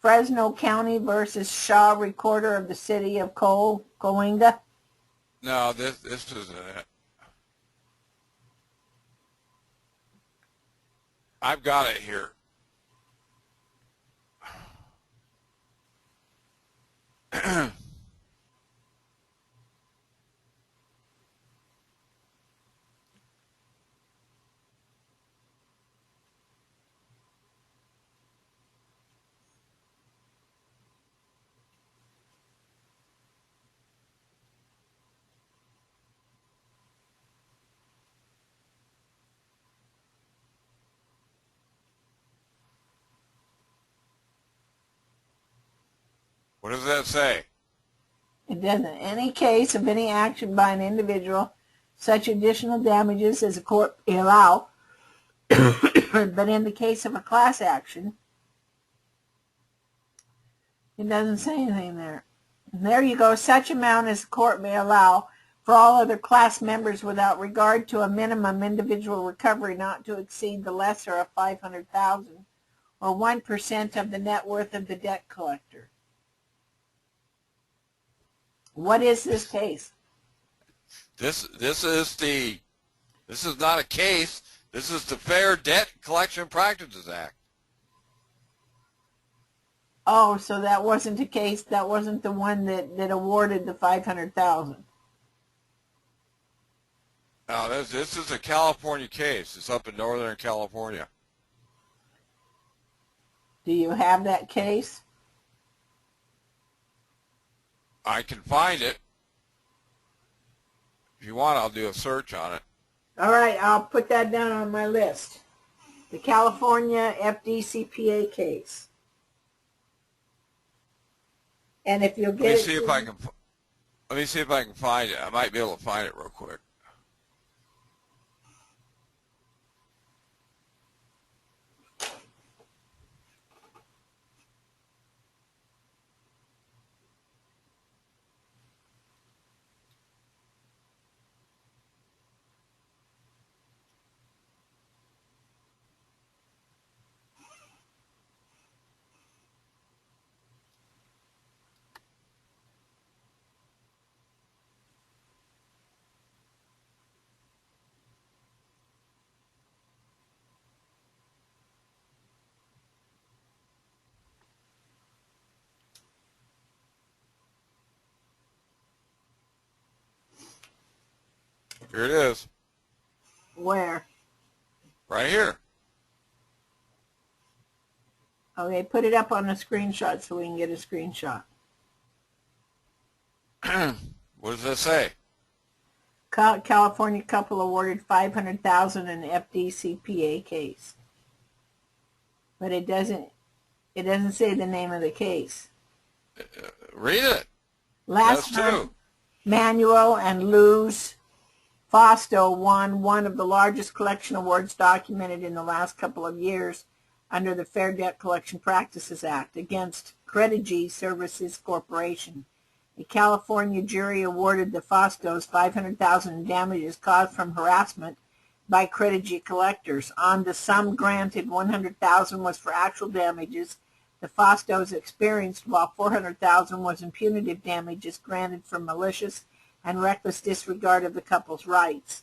Speaker 2: Fresno County versus Shaw, Recorder of the City of Coalinga.
Speaker 1: No, this isn't it. I've got it here. What does that say?
Speaker 2: It doesn't. Any case of any action by an individual, such additional damages as a court may allow, but in the case of a class action, it doesn't say anything there. And there you go. Such amount as the court may allow for all other class members without regard to a minimum individual recovery not to exceed the lesser of $500,000 or 1% of the net worth of the debt collector. What is this case?
Speaker 1: This is not a case. This is the Fair Debt Collection Practices Act.
Speaker 2: Oh, so that wasn't a case. That wasn't the one that awarded the $500,000.
Speaker 1: No, this is a California case. It's up in Northern California.
Speaker 2: Do you have that case?
Speaker 1: I can find it. If you want, I'll do a search on it.
Speaker 2: All right, I'll put that down on my list. The California FDCPA case. And if you'll
Speaker 1: Let
Speaker 2: get
Speaker 1: me
Speaker 2: it
Speaker 1: see if I can. Let me see if I can find it. I might be able to find it real quick. Here it is,
Speaker 2: where?
Speaker 1: right here.
Speaker 2: Okay, put it up on a screenshot so we can get a screenshot.
Speaker 1: What does it say?
Speaker 2: California couple awarded $500,000 in FDCPA case. But it doesn't say the name of the case.
Speaker 1: Read it.
Speaker 2: Last
Speaker 1: That's true.
Speaker 2: month, Manuel and Luz Fausto won one of the largest collection awards documented in the last couple of years under the Fair Debt Collection Practices Act against Credigy Services Corporation. A California jury awarded the Faustos $500,000 in damages caused from harassment by Credigy collectors. On the sum granted, $100,000 was for actual damages the Faustos experienced, while $400,000 was in punitive damages granted for malicious and reckless disregard of the couple's rights.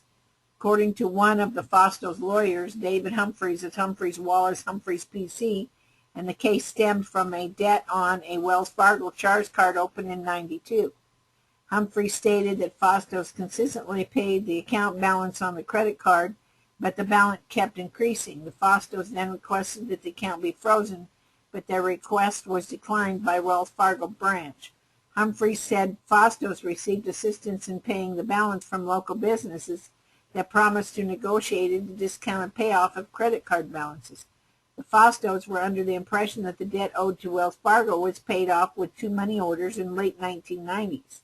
Speaker 2: According to one of the Faustos' lawyers, David Humphreys at Humphreys Wallace Humphreys PC, and the case stemmed from a debt on a Wells Fargo charge card opened in '92. Humphreys stated that Faustos consistently paid the account balance on the credit card, but the balance kept increasing. The Faustos then requested that the account be frozen, but their request was declined by Wells Fargo branch. Humphreys said Faustos received assistance in paying the balance from local businesses that promised to negotiate a discounted payoff of credit card balances. The Faustos were under the impression that the debt owed to Wells Fargo was paid off with two money orders in late 1990s.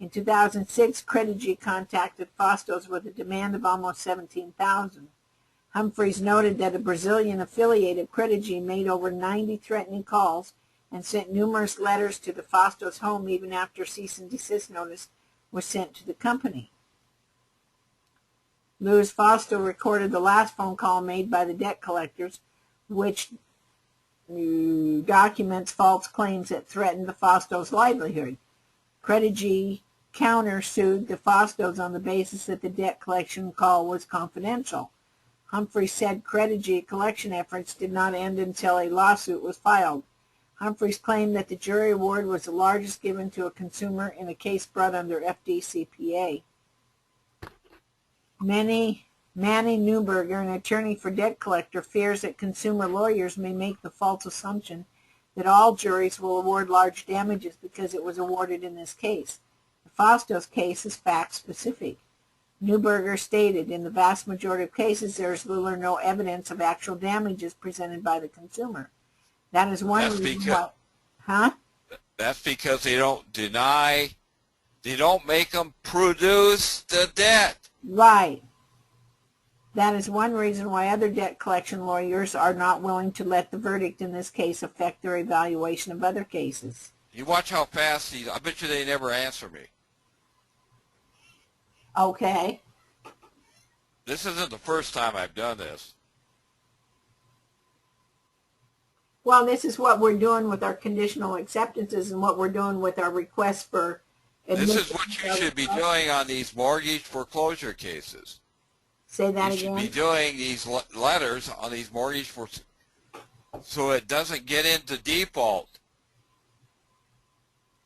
Speaker 2: In 2006, Credigy contacted Faustos with a demand of almost $17,000. Humphreys noted that a Brazilian affiliate of Credigy made over 90 threatening calls and sent numerous letters to the Faustos' home even after cease and desist notice was sent to the company. Luz Fausto recorded the last phone call made by the debt collectors, which documents false claims that threatened the Faustos' livelihood. Credigy countersued the Faustos on the basis that the debt collection call was confidential. Humphrey said Credigy collection efforts did not end until a lawsuit was filed. Humphreys claimed that the jury award was the largest given to a consumer in a case brought under FDCPA. Manny Neuberger, an attorney for debt collector, fears that consumer lawyers may make the false assumption that all juries will award large damages because it was awarded in this case. The Faustos case is fact-specific. Neuberger stated, in the vast majority of cases, there is little or no evidence of actual damages presented by the consumer. That is one reason why. Huh?
Speaker 1: That's because they don't deny, they don't make them produce the debt.
Speaker 2: Right. That is one reason why other debt collection lawyers are not willing to let the verdict in this case affect their evaluation of other cases.
Speaker 1: You watch how fast these, I bet you they never answer me.
Speaker 2: Okay.
Speaker 1: This isn't the first time I've done this.
Speaker 2: Well, this is what we're doing with our conditional acceptances and what we're doing with our requests for
Speaker 1: This is what you should be doing on these mortgage foreclosure cases.
Speaker 2: Say that
Speaker 1: again. You should
Speaker 2: again.
Speaker 1: be doing these letters on these mortgage so it doesn't get into default.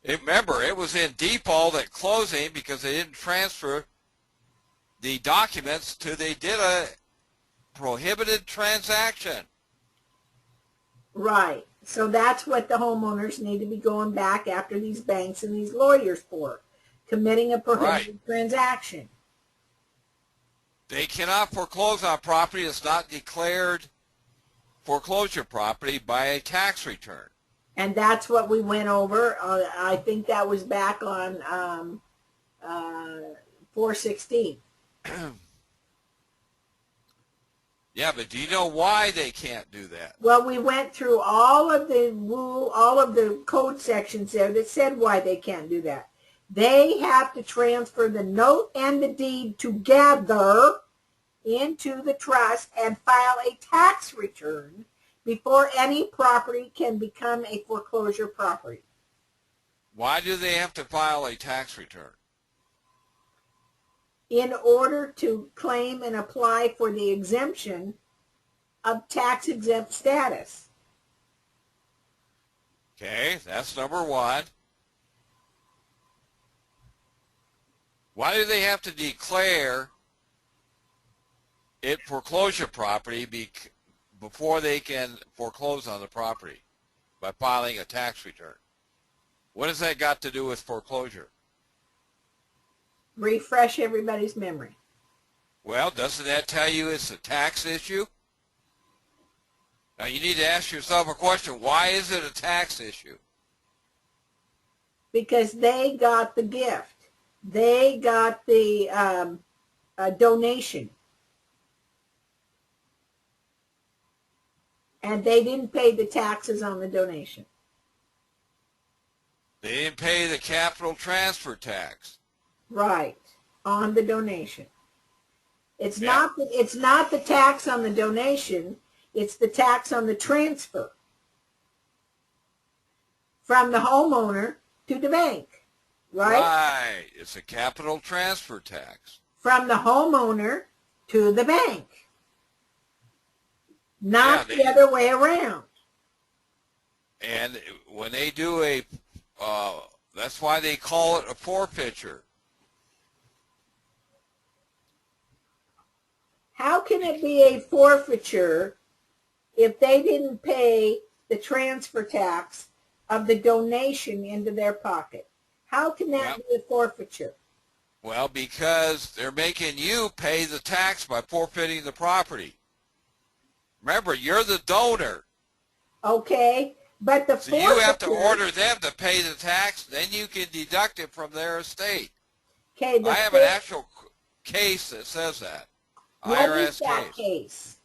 Speaker 1: Remember, it was in default at closing because they didn't transfer the documents till they did a prohibited transaction.
Speaker 2: Right. So that's what the homeowners need to be going back after these banks and these lawyers for, committing a prohibited transaction.
Speaker 1: They cannot foreclose on property that's not declared foreclosure property by a tax return.
Speaker 2: And that's what we went over. I think that was back on 416.
Speaker 1: Yeah, but do you know why they can't do that?
Speaker 2: Well, we went through all of the code sections there that said why they can't do that. They have to transfer the note and the deed together into the trust and file a tax return before any property can become a foreclosure property.
Speaker 1: Why do they have to file a tax return?
Speaker 2: In order to claim and apply for the exemption of tax-exempt status.
Speaker 1: Okay, that's number one. Why do they have to declare it foreclosure property before they can foreclose on the property by filing a tax return? What has that got to do with foreclosure?
Speaker 2: Refresh everybody's memory.
Speaker 1: Well, doesn't that tell you it's a tax issue? Now you need to ask yourself a question. Why is it a tax issue?
Speaker 2: Because they got the gift. They got the donation. And they didn't pay the taxes on the donation.
Speaker 1: They didn't pay the capital transfer tax.
Speaker 2: Right, on the donation. It's not the tax on the donation, it's the tax on the transfer from the homeowner to the bank, right?
Speaker 1: Right, it's a capital transfer tax.
Speaker 2: From the homeowner to the bank. Not the other way around.
Speaker 1: And when they do that's why they call it a forfeiture.
Speaker 2: How can it be a forfeiture if they didn't pay the transfer tax of the donation into their pocket? How can that be a forfeiture?
Speaker 1: Well, because they're making you pay the tax by forfeiting the property. Remember, you're the donor.
Speaker 2: Okay, but the
Speaker 1: So you have to order them to pay the tax, then you can deduct it from their estate.
Speaker 2: Okay,
Speaker 1: I have an actual case that says that.
Speaker 2: What
Speaker 1: IRS
Speaker 2: is that case?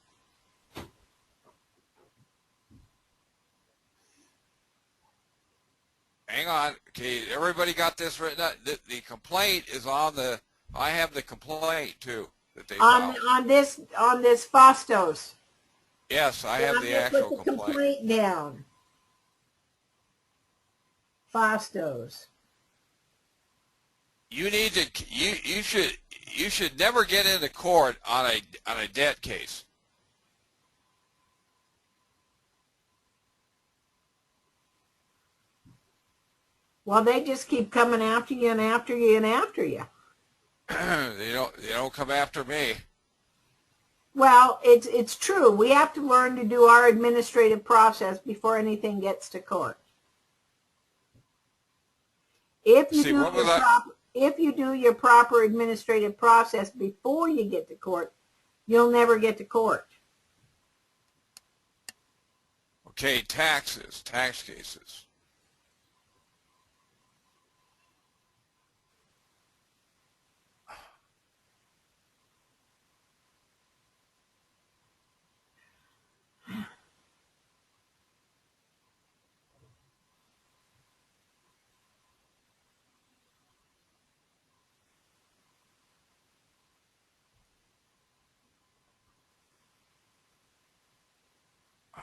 Speaker 1: Hang on. Okay, everybody got this written up? The complaint is on the, I have the complaint too that they filed.
Speaker 2: On this Fastos.
Speaker 1: Yes, I have the actual
Speaker 2: put the complaint down. Fastos.
Speaker 1: You need to, you should never get into court on a debt case.
Speaker 2: Well, they just keep coming after you and after you and after you.
Speaker 1: They don't come after me.
Speaker 2: Well, it's true. We have to learn to do our administrative process before anything gets to court. If you do your proper administrative process before you get to court, you'll never get to court.
Speaker 1: Okay, tax cases.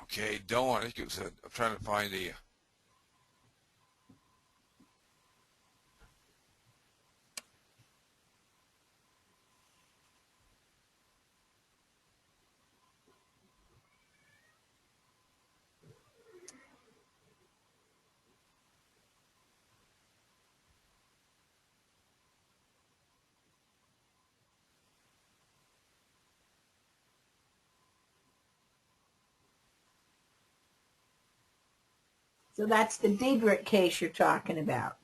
Speaker 1: Okay, I think it was I'm trying to find the.
Speaker 2: So that's the Diedrich case you're talking about.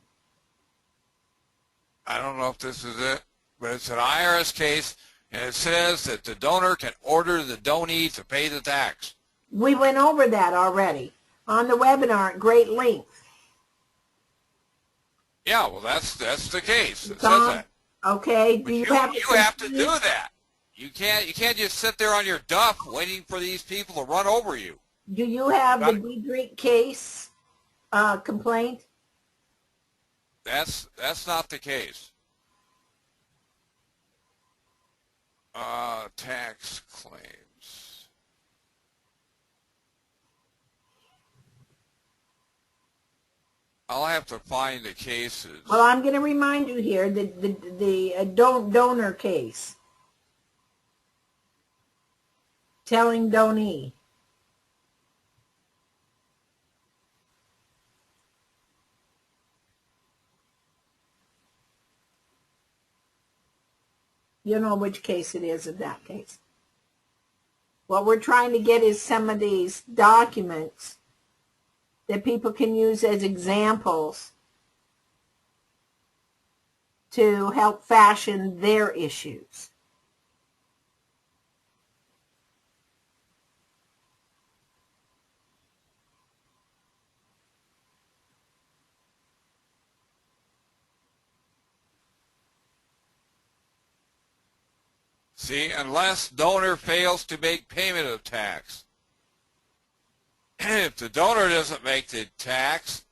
Speaker 1: I don't know if this is it, but it's an IRS case. And it says that the donor can order the donee to pay the tax.
Speaker 2: We went over that already on the webinar at great length.
Speaker 1: Yeah, well, that's the case. It says
Speaker 2: Tom,
Speaker 1: that.
Speaker 2: okay, do
Speaker 1: But
Speaker 2: you
Speaker 1: you have to
Speaker 2: continue?
Speaker 1: do that. You can't just sit there on your duff waiting for these people to run over you.
Speaker 2: Do you have the Diedrich case complaint?
Speaker 1: That's not the case. Tax claims. I'll have to find the cases.
Speaker 2: Well, I'm going to remind you here that the donor case. Telling donee. You know which case it is in that case. What we're trying to get is some of these documents that people can use as examples to help fashion their issues.
Speaker 1: See, unless donor fails to make payment of tax. If the donor doesn't make the tax,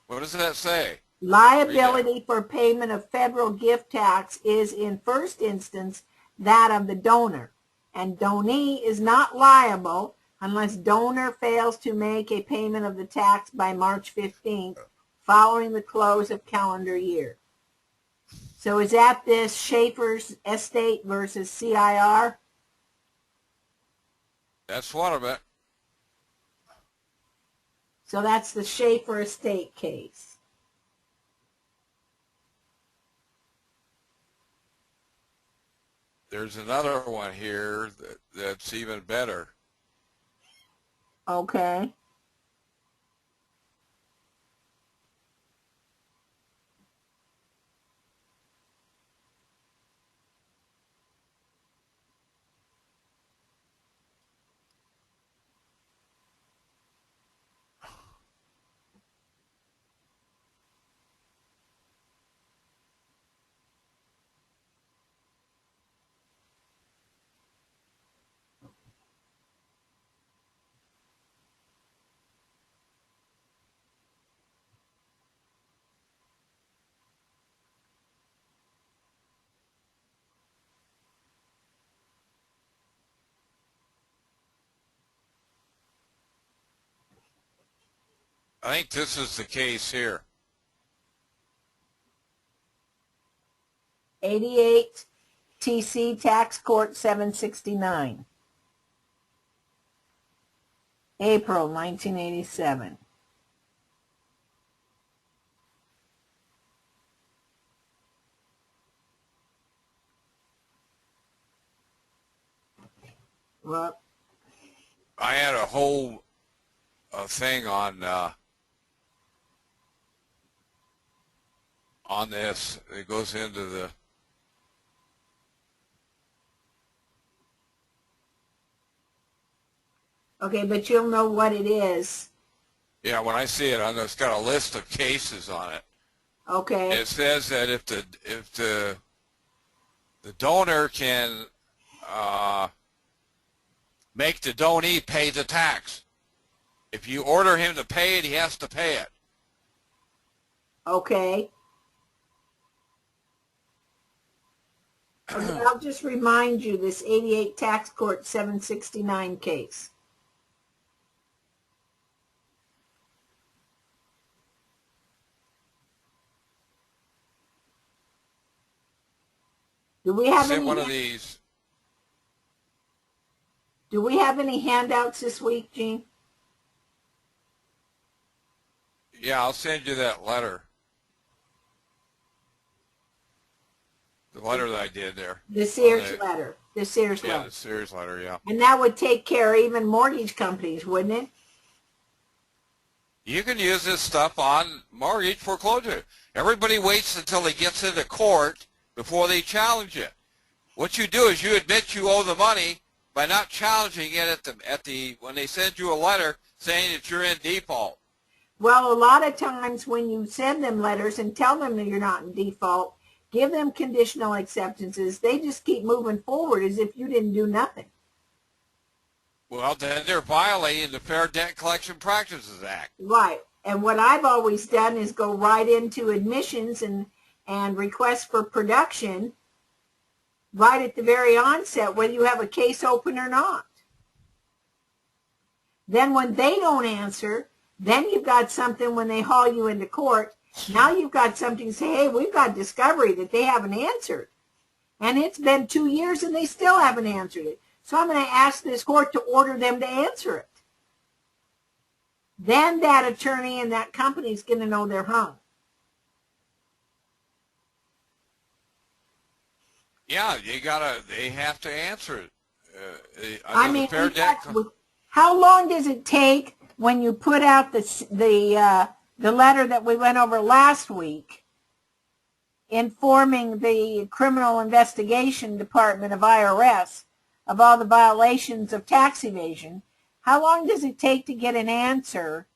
Speaker 1: what does that say?
Speaker 2: Liability for payment of federal gift tax is in first instance that of the donor, and donee is not liable unless donor fails to make a payment of the tax by March 15th following the close of calendar year. So is that this Schaefer's Estate versus CIR?
Speaker 1: That's one of it.
Speaker 2: So that's the Schaefer Estate case.
Speaker 1: There's another one here that's even better.
Speaker 2: Okay.
Speaker 1: I think this is the case here.
Speaker 2: 88 TC Tax Court 769. April 1987. Well,
Speaker 1: I had a whole thing on this. It goes into the
Speaker 2: okay, but you'll know what it is.
Speaker 1: yeah. When I see it, it's got a list of cases on it.
Speaker 2: Okay.
Speaker 1: It says that if the donor can make the donee pay the tax. If you order him to pay it, he has to pay it.
Speaker 2: Okay. Okay, I'll just remind you this 88 Tax Court 769 case. Do we have
Speaker 1: Send
Speaker 2: any
Speaker 1: one of these.
Speaker 2: Do we have any handouts this week, Gene?
Speaker 1: Yeah, I'll send you that letter. The letter that I did there.
Speaker 2: The Sears letter. The Sears
Speaker 1: Yeah,
Speaker 2: letter.
Speaker 1: the Sears letter, yeah.
Speaker 2: And that would take care of even mortgage companies, wouldn't it?
Speaker 1: You can use this stuff on mortgage foreclosure. Everybody waits until it gets into court before they challenge it. What you do is you admit you owe the money by not challenging it at the when they send you a letter saying that you're in default.
Speaker 2: Well, a lot of times when you send them letters and tell them that you're not in default, give them conditional acceptances, they just keep moving forward as if you didn't do nothing.
Speaker 1: Well, then they're violating the Fair Debt Collection Practices Act.
Speaker 2: Right. And what I've always done is go right into admissions and requests for production right at the very onset, whether you have a case open or not. Then when they don't answer, then you've got something when they haul you into court. Now you've got something to say, hey, we've got discovery that they haven't answered. And it's been 2 years and they still haven't answered it. So I'm going to ask this court to order them to answer it. Then that attorney and that company is going to know they're hung.
Speaker 1: Yeah, they have to answer it.
Speaker 2: I mean, how long does it take when you put out the letter that we went over last week informing the Criminal Investigation Department of IRS of all the violations of tax evasion? How long does it take to get an answer?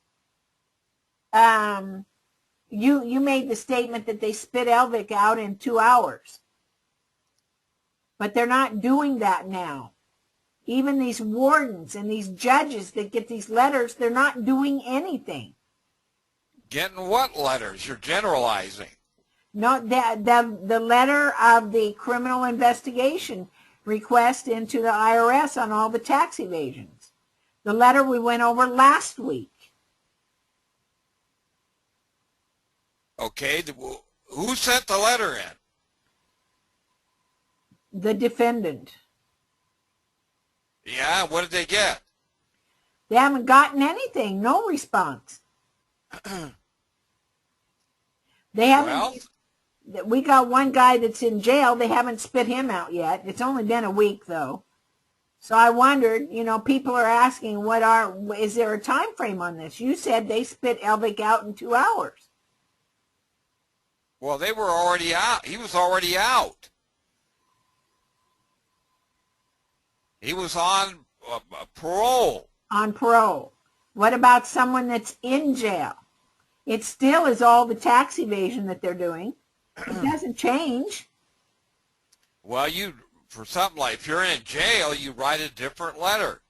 Speaker 2: You made the statement that they spit Elvick out in 2 hours. But they're not doing that now. Even these wardens and these judges that get these letters, they're not doing anything.
Speaker 1: Getting what letters? You're generalizing.
Speaker 2: No, the letter of the criminal investigation request into the IRS on all the tax evasions. The letter we went over last week.
Speaker 1: Okay, who sent the letter in?
Speaker 2: The defendant.
Speaker 1: Yeah, what did they get?
Speaker 2: They haven't gotten anything. No response. They haven't. Well, we got one guy that's in jail. They haven't spit him out yet. It's only been a week, though. So I wondered, people are asking, is there a time frame on this? You said they spit Elvick out in 2 hours.
Speaker 1: Well, they were already out. He was already out. He was on parole.
Speaker 2: On parole. What about someone that's in jail? It still is all the tax evasion that they're doing. It doesn't change.
Speaker 1: Well, for something like, if you're in jail, you write a different letter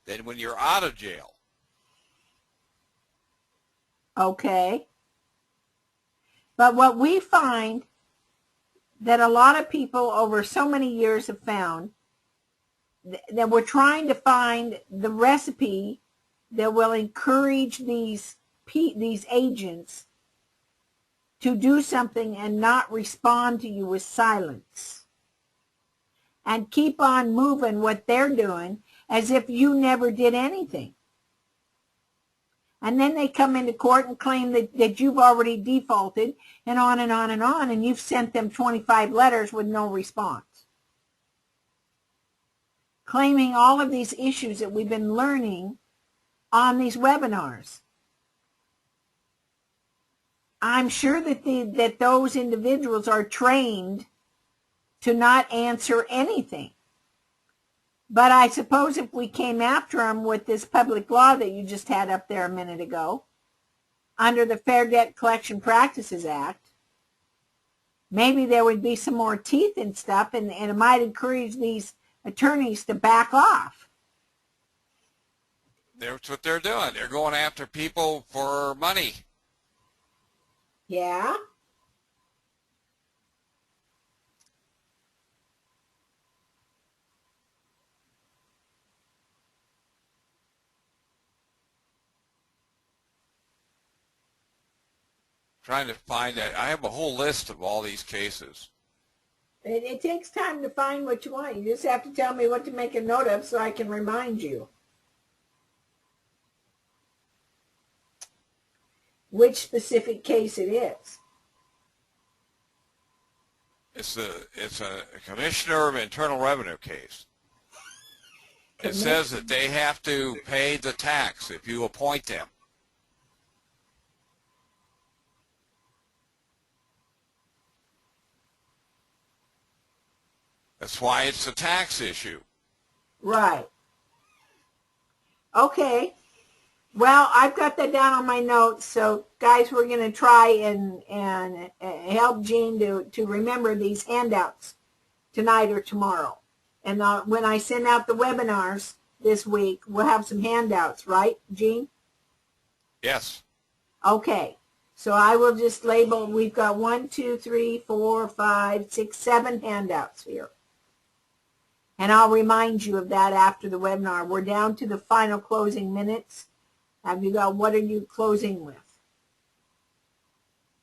Speaker 1: than when you're out of jail.
Speaker 2: Okay. But what we find that a lot of people over so many years have found that we're trying to find the recipe that will encourage these agents to do something and not respond to you with silence and keep on moving what they're doing as if you never did anything. And then they come into court and claim that you've already defaulted and on and on and on, and you've sent them 25 letters with no response, claiming all of these issues that we've been learning on these webinars. I'm sure that those individuals are trained to not answer anything. But I suppose if we came after them with this public law that you just had up there a minute ago, under the Fair Debt Collection Practices Act, maybe there would be some more teeth and stuff, and it might encourage these attorneys to back off.
Speaker 1: That's what they're doing. They're going after people for money.
Speaker 2: Yeah?
Speaker 1: Trying to find that. I have a whole list of all these cases.
Speaker 2: It takes time to find what you want. You just have to tell me what to make a note of so I can remind you. Which specific case it is.
Speaker 1: It's a Commissioner of Internal Revenue case. It says that they have to pay the tax if you appoint them. That's why it's a tax issue.
Speaker 2: Right. Okay. Well, I've got that down on my notes. So, guys, we're going to try and help Jean to remember these handouts tonight or tomorrow. And when I send out the webinars this week, we'll have some handouts, right, Jean?
Speaker 1: Yes.
Speaker 2: Okay. So I will just label, we've got 1, 2, 3, 4, 5, 6, 7 handouts here. And I'll remind you of that after the webinar. We're down to the final closing minutes. Have you got, what are you closing with?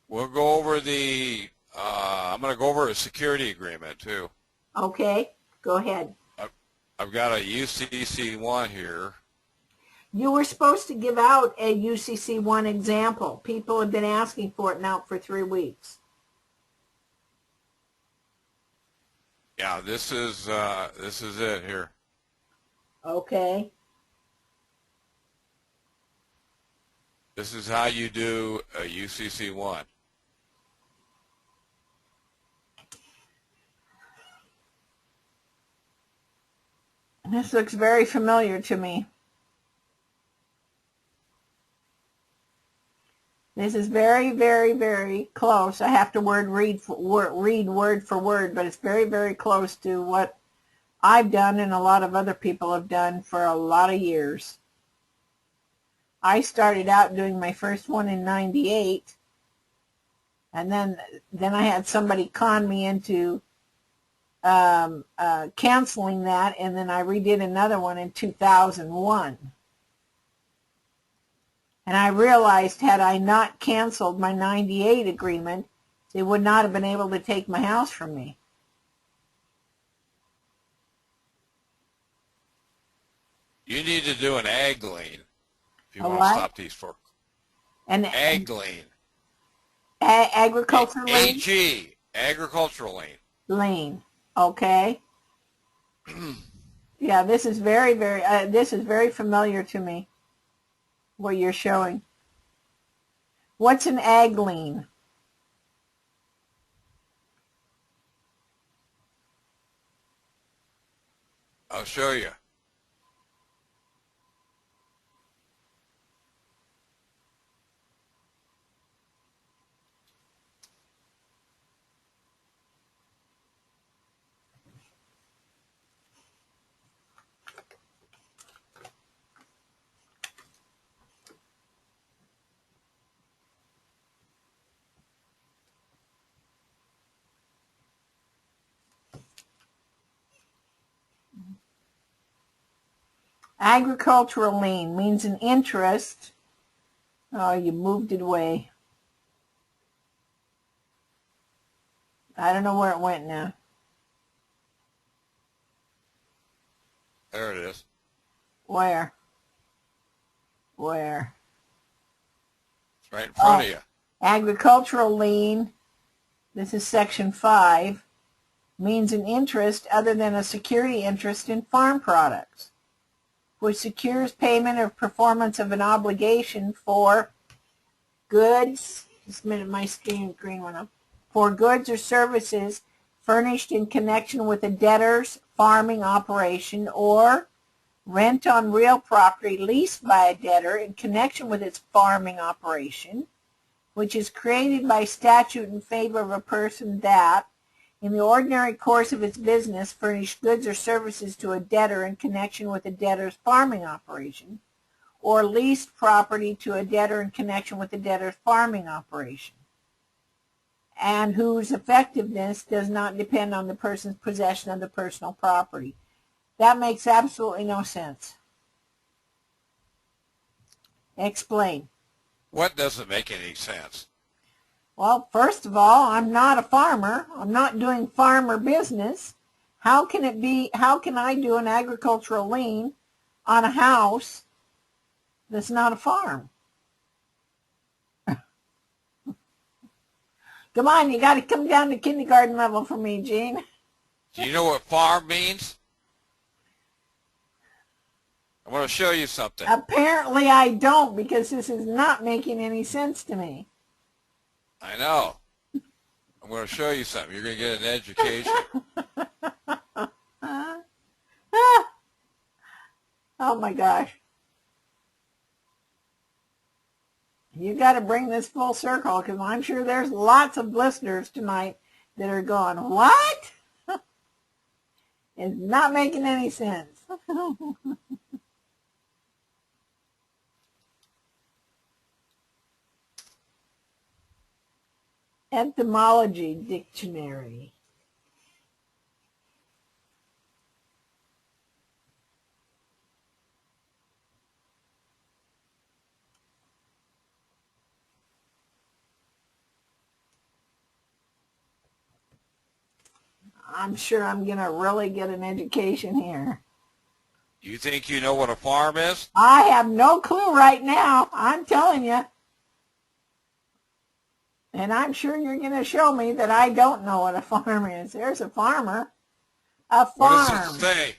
Speaker 1: We'll go over the, I'm going to go over a security agreement too.
Speaker 2: Okay, go ahead.
Speaker 1: I've got a UCC1 here.
Speaker 2: You were supposed to give out a UCC1 example. People have been asking for it now for 3 weeks.
Speaker 1: Yeah, this is it here.
Speaker 2: Okay.
Speaker 1: This is how you do a UCC1.
Speaker 2: This looks very familiar to me. This is very, very, very close. I have to read word for word, but it's very, very close to what I've done and a lot of other people have done for a lot of years. I started out doing my first one in 98, and then I had somebody con me into canceling that, and then I redid another one in 2001. And I realized had I not canceled my 98 agreement, they would not have been able to take my house from me.
Speaker 1: You need to do an ag lien if you
Speaker 2: A
Speaker 1: want
Speaker 2: what?
Speaker 1: to stop these for
Speaker 2: An
Speaker 1: ag lien.
Speaker 2: agricultural lien?
Speaker 1: AG, agricultural lien.
Speaker 2: Lien. Okay. Yeah, this is very, very familiar to me, what you're showing. What's an ag lien?
Speaker 1: I'll show you.
Speaker 2: Agricultural lien means an interest. Oh, you moved it away. I don't know where it went now.
Speaker 1: There it is.
Speaker 2: Where? Where?
Speaker 1: It's right in front of you.
Speaker 2: Agricultural lien, this is section 5, means an interest other than a security interest in farm products, which secures payment or performance of an obligation for goods, just a minute, my screen green went up, for goods or services furnished in connection with a debtor's farming operation, or rent on real property leased by a debtor in connection with its farming operation, which is created by statute in favor of a person that, in the ordinary course of its business, furnished goods or services to a debtor in connection with a debtor's farming operation, or leased property to a debtor in connection with the debtor's farming operation, and whose effectiveness does not depend on the person's possession of the personal property. That makes absolutely no sense. Explain.
Speaker 1: What doesn't make any sense?
Speaker 2: Well, first of all, I'm not a farmer. I'm not doing farmer business. How can I do an agricultural lien on a house that's not a farm? Come on, you got to come down to kindergarten level for me, Jean.
Speaker 1: Do you know what farm means? I want to show you something.
Speaker 2: Apparently I don't, because this is not making any sense to me.
Speaker 1: I know. I'm going to show you something. You're going to get an education.
Speaker 2: Oh my gosh. You got to bring this full circle, because I'm sure there's lots of listeners tonight that are going, what? It's not making any sense. Etymology dictionary. I'm sure I'm going to really get an education here.
Speaker 1: You think you know what a farm is?
Speaker 2: I have no clue right now. I'm telling you. And I'm sure you're going to show me that I don't know what a farm is. There's a farmer. A
Speaker 1: What does
Speaker 2: farm.
Speaker 1: it say?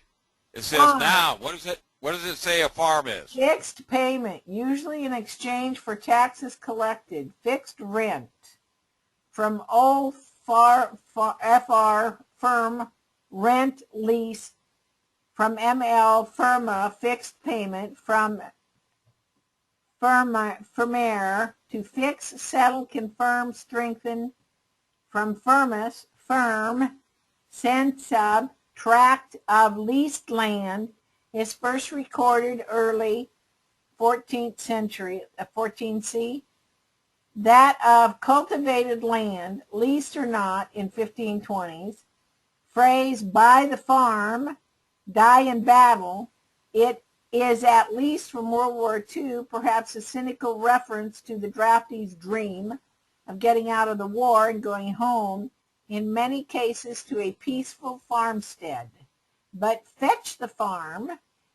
Speaker 1: It says
Speaker 2: Farm.
Speaker 1: now. What does it say a farm is?
Speaker 2: Fixed payment, usually in exchange for taxes collected. Fixed rent. From FR, firm, rent, lease. From ML, firma, fixed payment. From firmare, to fix, settle, confirm, strengthen. From firmus, firm. Censub, tract of leased land, is first recorded early 14th century, 14C. That of cultivated land, leased or not, in 1520s. Phrase, by the farm, die in battle. It is at least from World War II, perhaps a cynical reference to the draftee's dream of getting out of the war and going home, in many cases to a peaceful farmstead. But fetch the farm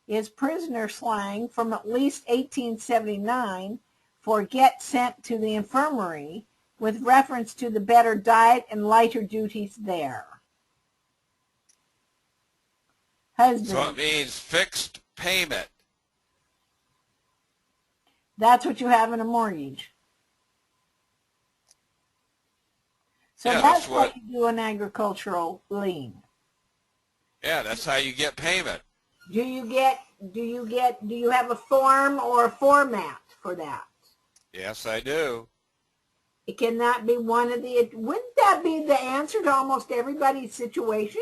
Speaker 2: is prisoner slang from at least 1879 for get sent to the infirmary, with reference to the better diet and lighter duties there. Husband.
Speaker 1: So it means fixed payment.
Speaker 2: That's what you have in a mortgage. So
Speaker 1: Yeah,
Speaker 2: that's
Speaker 1: that's
Speaker 2: what
Speaker 1: what.
Speaker 2: you do in agricultural lien.
Speaker 1: Yeah, that's how you get payment.
Speaker 2: Do you have a form or a format for that?
Speaker 1: Yes, I do.
Speaker 2: Can that be one of the, wouldn't that be the answer to almost everybody's situation?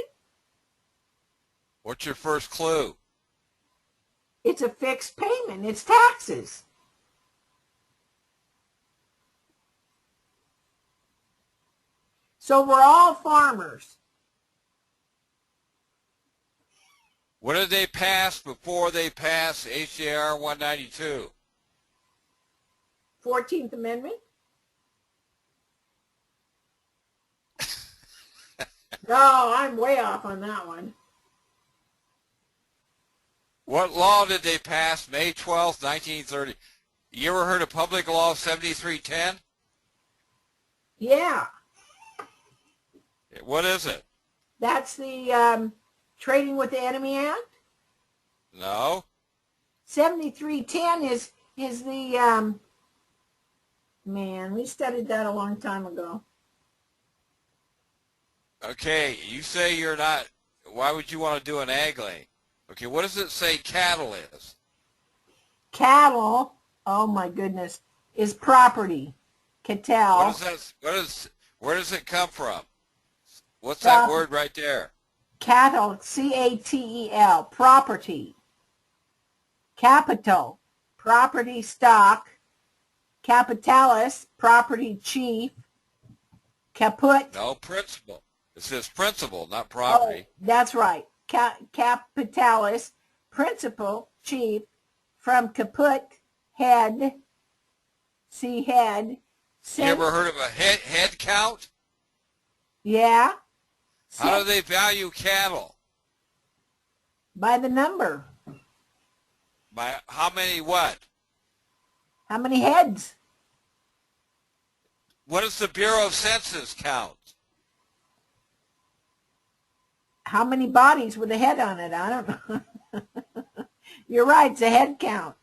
Speaker 1: What's your first clue?
Speaker 2: It's a fixed payment. It's taxes. So we're all farmers.
Speaker 1: What did they pass before they passed HJR 192?
Speaker 2: 14th Amendment? No, I'm way off on that one.
Speaker 1: What law did they pass May 12th, 1930? You ever heard of Public Law 7310?
Speaker 2: Yeah,
Speaker 1: What is it?
Speaker 2: that's the Trading with the Enemy Act.
Speaker 1: No?
Speaker 2: 7310 is the, man, we studied that a long time ago.
Speaker 1: Okay, you say you're not, why would you want to do an ag lane? Okay, what does it say cattle is?
Speaker 2: Cattle, oh my goodness, is property. Cattle.
Speaker 1: Where does it come from? What's that word right there?
Speaker 2: Cattle, C-A-T-E-L, property. Capital, property stock. Capitalis, property chief. Caput.
Speaker 1: No, principle. It says principle, not property.
Speaker 2: Oh, that's right. Capitalis, principal, chief. From caput, head. See head.
Speaker 1: You ever heard of a head count?
Speaker 2: Yeah.
Speaker 1: How do they value cattle?
Speaker 2: By the number.
Speaker 1: By how many what?
Speaker 2: How many heads?
Speaker 1: What does the Bureau of Census count?
Speaker 2: How many bodies with a head on it? I don't know. You're right. It's a head count.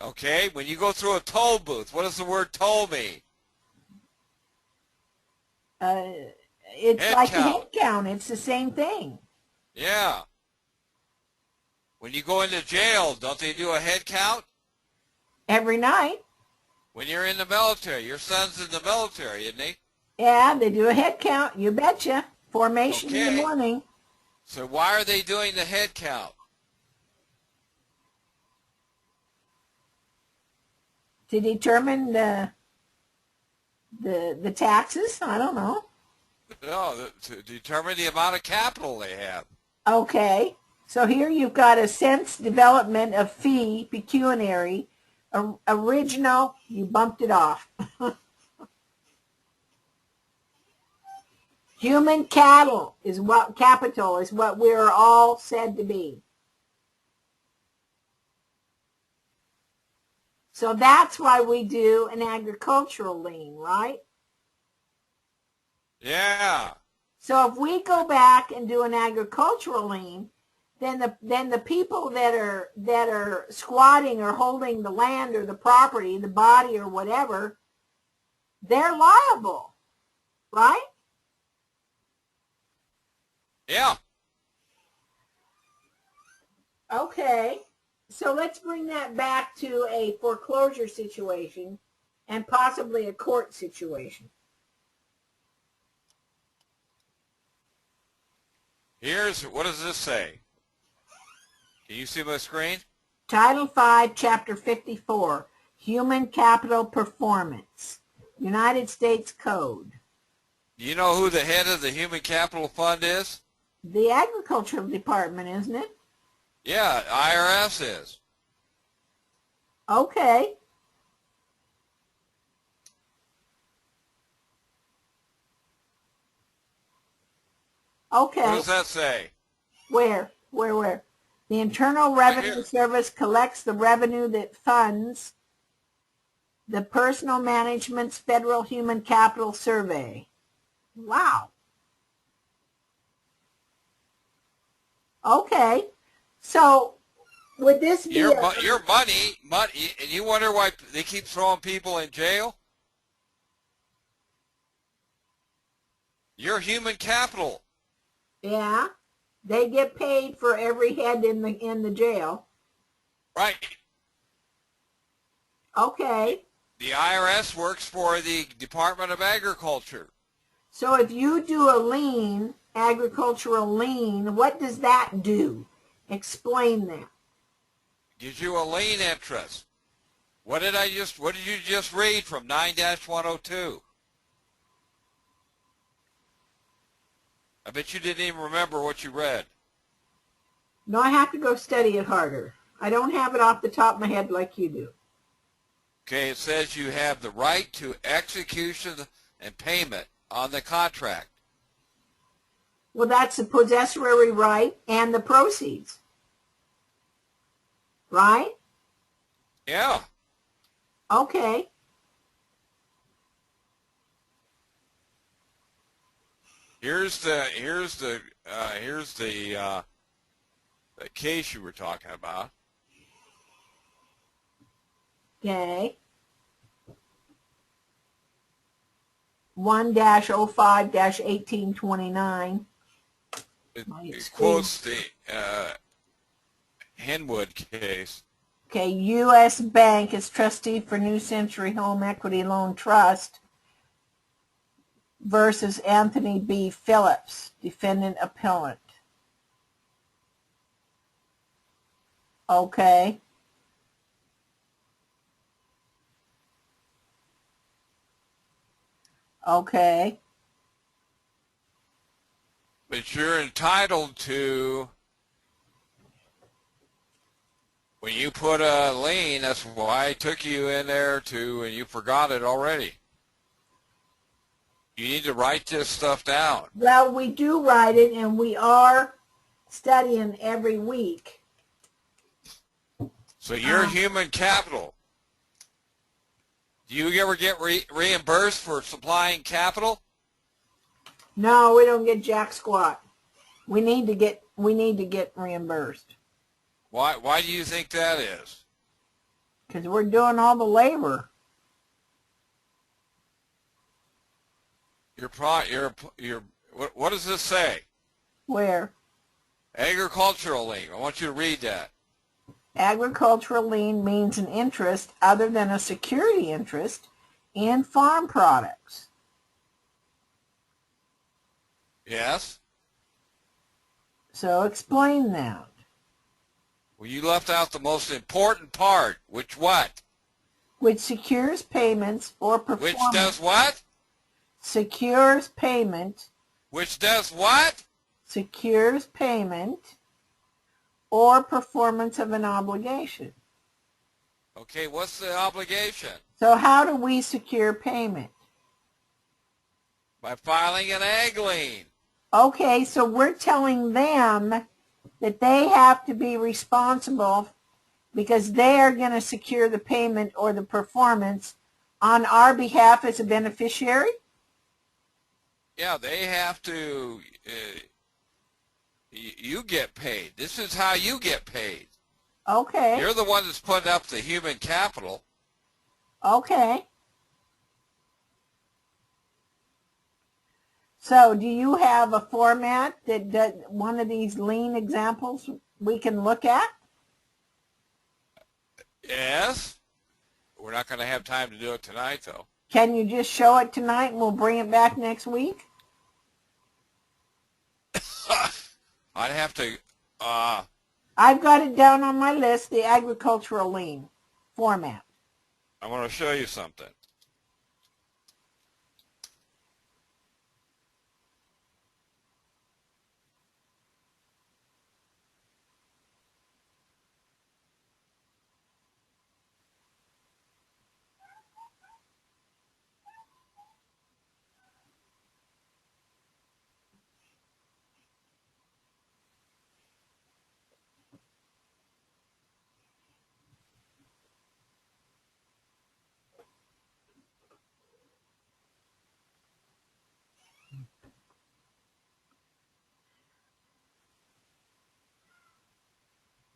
Speaker 1: Okay, when you go through a toll booth, what does the word toll mean?
Speaker 2: It's
Speaker 1: Head
Speaker 2: like
Speaker 1: count.
Speaker 2: a head count. It's the same thing.
Speaker 1: Yeah. When you go into jail, don't they do a head count?
Speaker 2: Every night.
Speaker 1: When you're in the military, your son's in the military, isn't he?
Speaker 2: Yeah, they do a head count. You betcha. Formation in the
Speaker 1: Okay.
Speaker 2: morning.
Speaker 1: So why are they doing the head count?
Speaker 2: To determine the taxes? I don't know.
Speaker 1: No, to determine the amount of capital they have.
Speaker 2: Okay. So here you've got a sense development of fee, pecuniary, original, you bumped it off. Human capital is what we're all said to be. So that's why we do an agricultural lien, right?
Speaker 1: Yeah.
Speaker 2: So if we go back and do an agricultural lien, then the people that are squatting or holding the land or the property, the body or whatever, they're liable, right?
Speaker 1: Yeah.
Speaker 2: Okay. So let's bring that back to a foreclosure situation and possibly a court situation.
Speaker 1: What does this say? Can you see my screen?
Speaker 2: Title 5, Chapter 54, Human Capital Performance, United States Code.
Speaker 1: Do you know who the head of the Human Capital Fund is?
Speaker 2: The Agricultural Department, isn't it?
Speaker 1: Yeah, IRS is.
Speaker 2: Okay. Okay.
Speaker 1: What does that say?
Speaker 2: Where? The Internal Revenue Service collects the revenue that funds the Personal Management's Federal Human Capital Survey. Wow. Okay. So would this be
Speaker 1: Your money, and you wonder why they keep throwing people in jail? Your human capital.
Speaker 2: Yeah. They get paid for every head in the jail.
Speaker 1: Right.
Speaker 2: Okay.
Speaker 1: The IRS works for the Department of Agriculture.
Speaker 2: So if you do a lien, agricultural lien, what does that do? Explain that.
Speaker 1: Gives you a lien interest. What did you just read from 9-102? I bet you didn't even remember what you read.
Speaker 2: No, I have to go study it harder. I don't have it off the top of my head like you do.
Speaker 1: Okay, it says you have the right to execution and payment on the contract.
Speaker 2: Well, that's the possessory right and the proceeds. Right?
Speaker 1: Yeah.
Speaker 2: Okay.
Speaker 1: Here's the case you were talking about.
Speaker 2: Okay. 1-05-1829.
Speaker 1: It quotes the Henwood case.
Speaker 2: Okay, U.S. Bank is trustee for New Century Home Equity Loan Trust versus Anthony B. Phillips, defendant appellant. Okay. Okay.
Speaker 1: But you're entitled to, when you put a lien, that's why I took you in there and you forgot it already. You need to write this stuff down.
Speaker 2: Well, we do write it, and we are studying every week.
Speaker 1: So your human capital, do you ever get reimbursed for supplying capital?
Speaker 2: No, we don't get jack squat. We need to get reimbursed.
Speaker 1: Why do you think that is?
Speaker 2: Because we're doing all the labor.
Speaker 1: What does this say?
Speaker 2: Where?
Speaker 1: Agricultural lien. I want you to read that.
Speaker 2: Agricultural lien means an interest other than a security interest in farm products.
Speaker 1: Yes?
Speaker 2: So explain that.
Speaker 1: Well, you left out the most important part. Which what?
Speaker 2: Which secures payments or
Speaker 1: Which
Speaker 2: performance.
Speaker 1: does what?
Speaker 2: Secures payment.
Speaker 1: Which does what?
Speaker 2: Secures payment or performance of an obligation.
Speaker 1: Okay, what's the obligation?
Speaker 2: So how do we secure payment?
Speaker 1: By filing an ag lien.
Speaker 2: Okay, so we're telling them that they have to be responsible because they are going to secure the payment or the performance on our behalf as a beneficiary?
Speaker 1: Yeah, they have to, you get paid. This is how you get paid.
Speaker 2: Okay.
Speaker 1: You're the one that's putting up the human capital.
Speaker 2: Okay. So do you have a format that one of these lien examples we can look at?
Speaker 1: Yes. We're not going to have time to do it tonight, though.
Speaker 2: Can you just show it tonight and we'll bring it back next week?
Speaker 1: I'd have to,
Speaker 2: I've got it down on my list, the agricultural lien format.
Speaker 1: I want to show you something.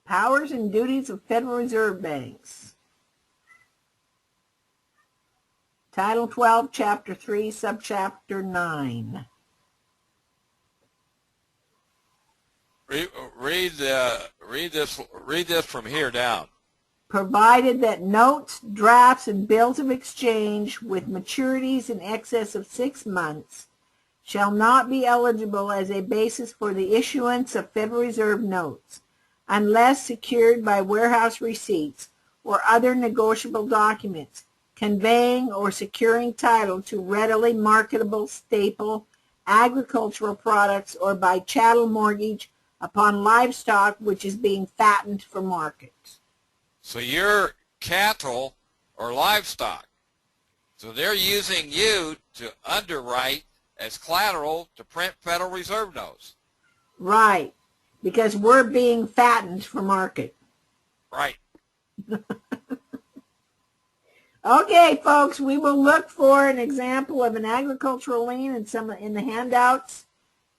Speaker 2: Powers and duties of Federal Reserve banks. Title 12, Chapter 3, Subchapter 9.
Speaker 1: Read this from here down.
Speaker 2: Provided that notes, drafts, and bills of exchange with maturities in excess of 6 months shall not be eligible as a basis for the issuance of Federal Reserve notes unless secured by warehouse receipts or other negotiable documents conveying or securing title to readily marketable staple agricultural products or by chattel mortgage upon livestock which is being fattened for market.
Speaker 1: So you're cattle or livestock. So they're using you to underwrite as collateral to print Federal Reserve notes.
Speaker 2: Right, because we're being fattened for market.
Speaker 1: Right.
Speaker 2: Okay, folks, we will look for an example of an agricultural lien in the handouts,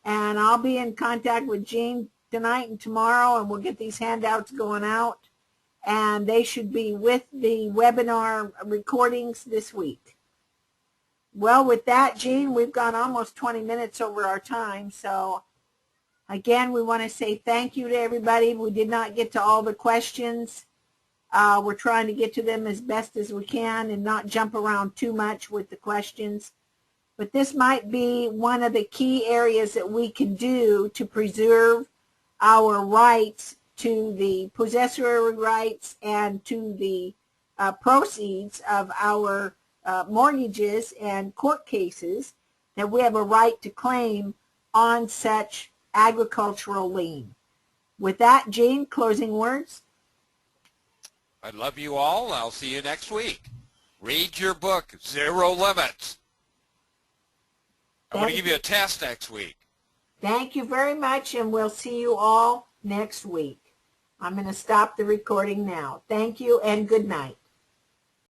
Speaker 2: and I'll be in contact with Jean tonight and tomorrow, and we'll get these handouts going out, and they should be with the webinar recordings this week. Well, with that, Jean, we've gone almost 20 minutes over our time, so again, we want to say thank you to everybody. We did not get to all the questions. We're trying to get to them as best as we can and not jump around too much with the questions. But this might be one of the key areas that we can do to preserve our rights to the possessory rights and to the proceeds of our mortgages and court cases, that we have a right to claim on such agricultural lien. With that, Jean, closing words?
Speaker 1: I love you all. I'll see you next week. Read your book, Zero Limits. I'm going to give you a test next week.
Speaker 2: Thank you very much, and we'll see you all next week. I'm going to stop the recording now. Thank you, and good night.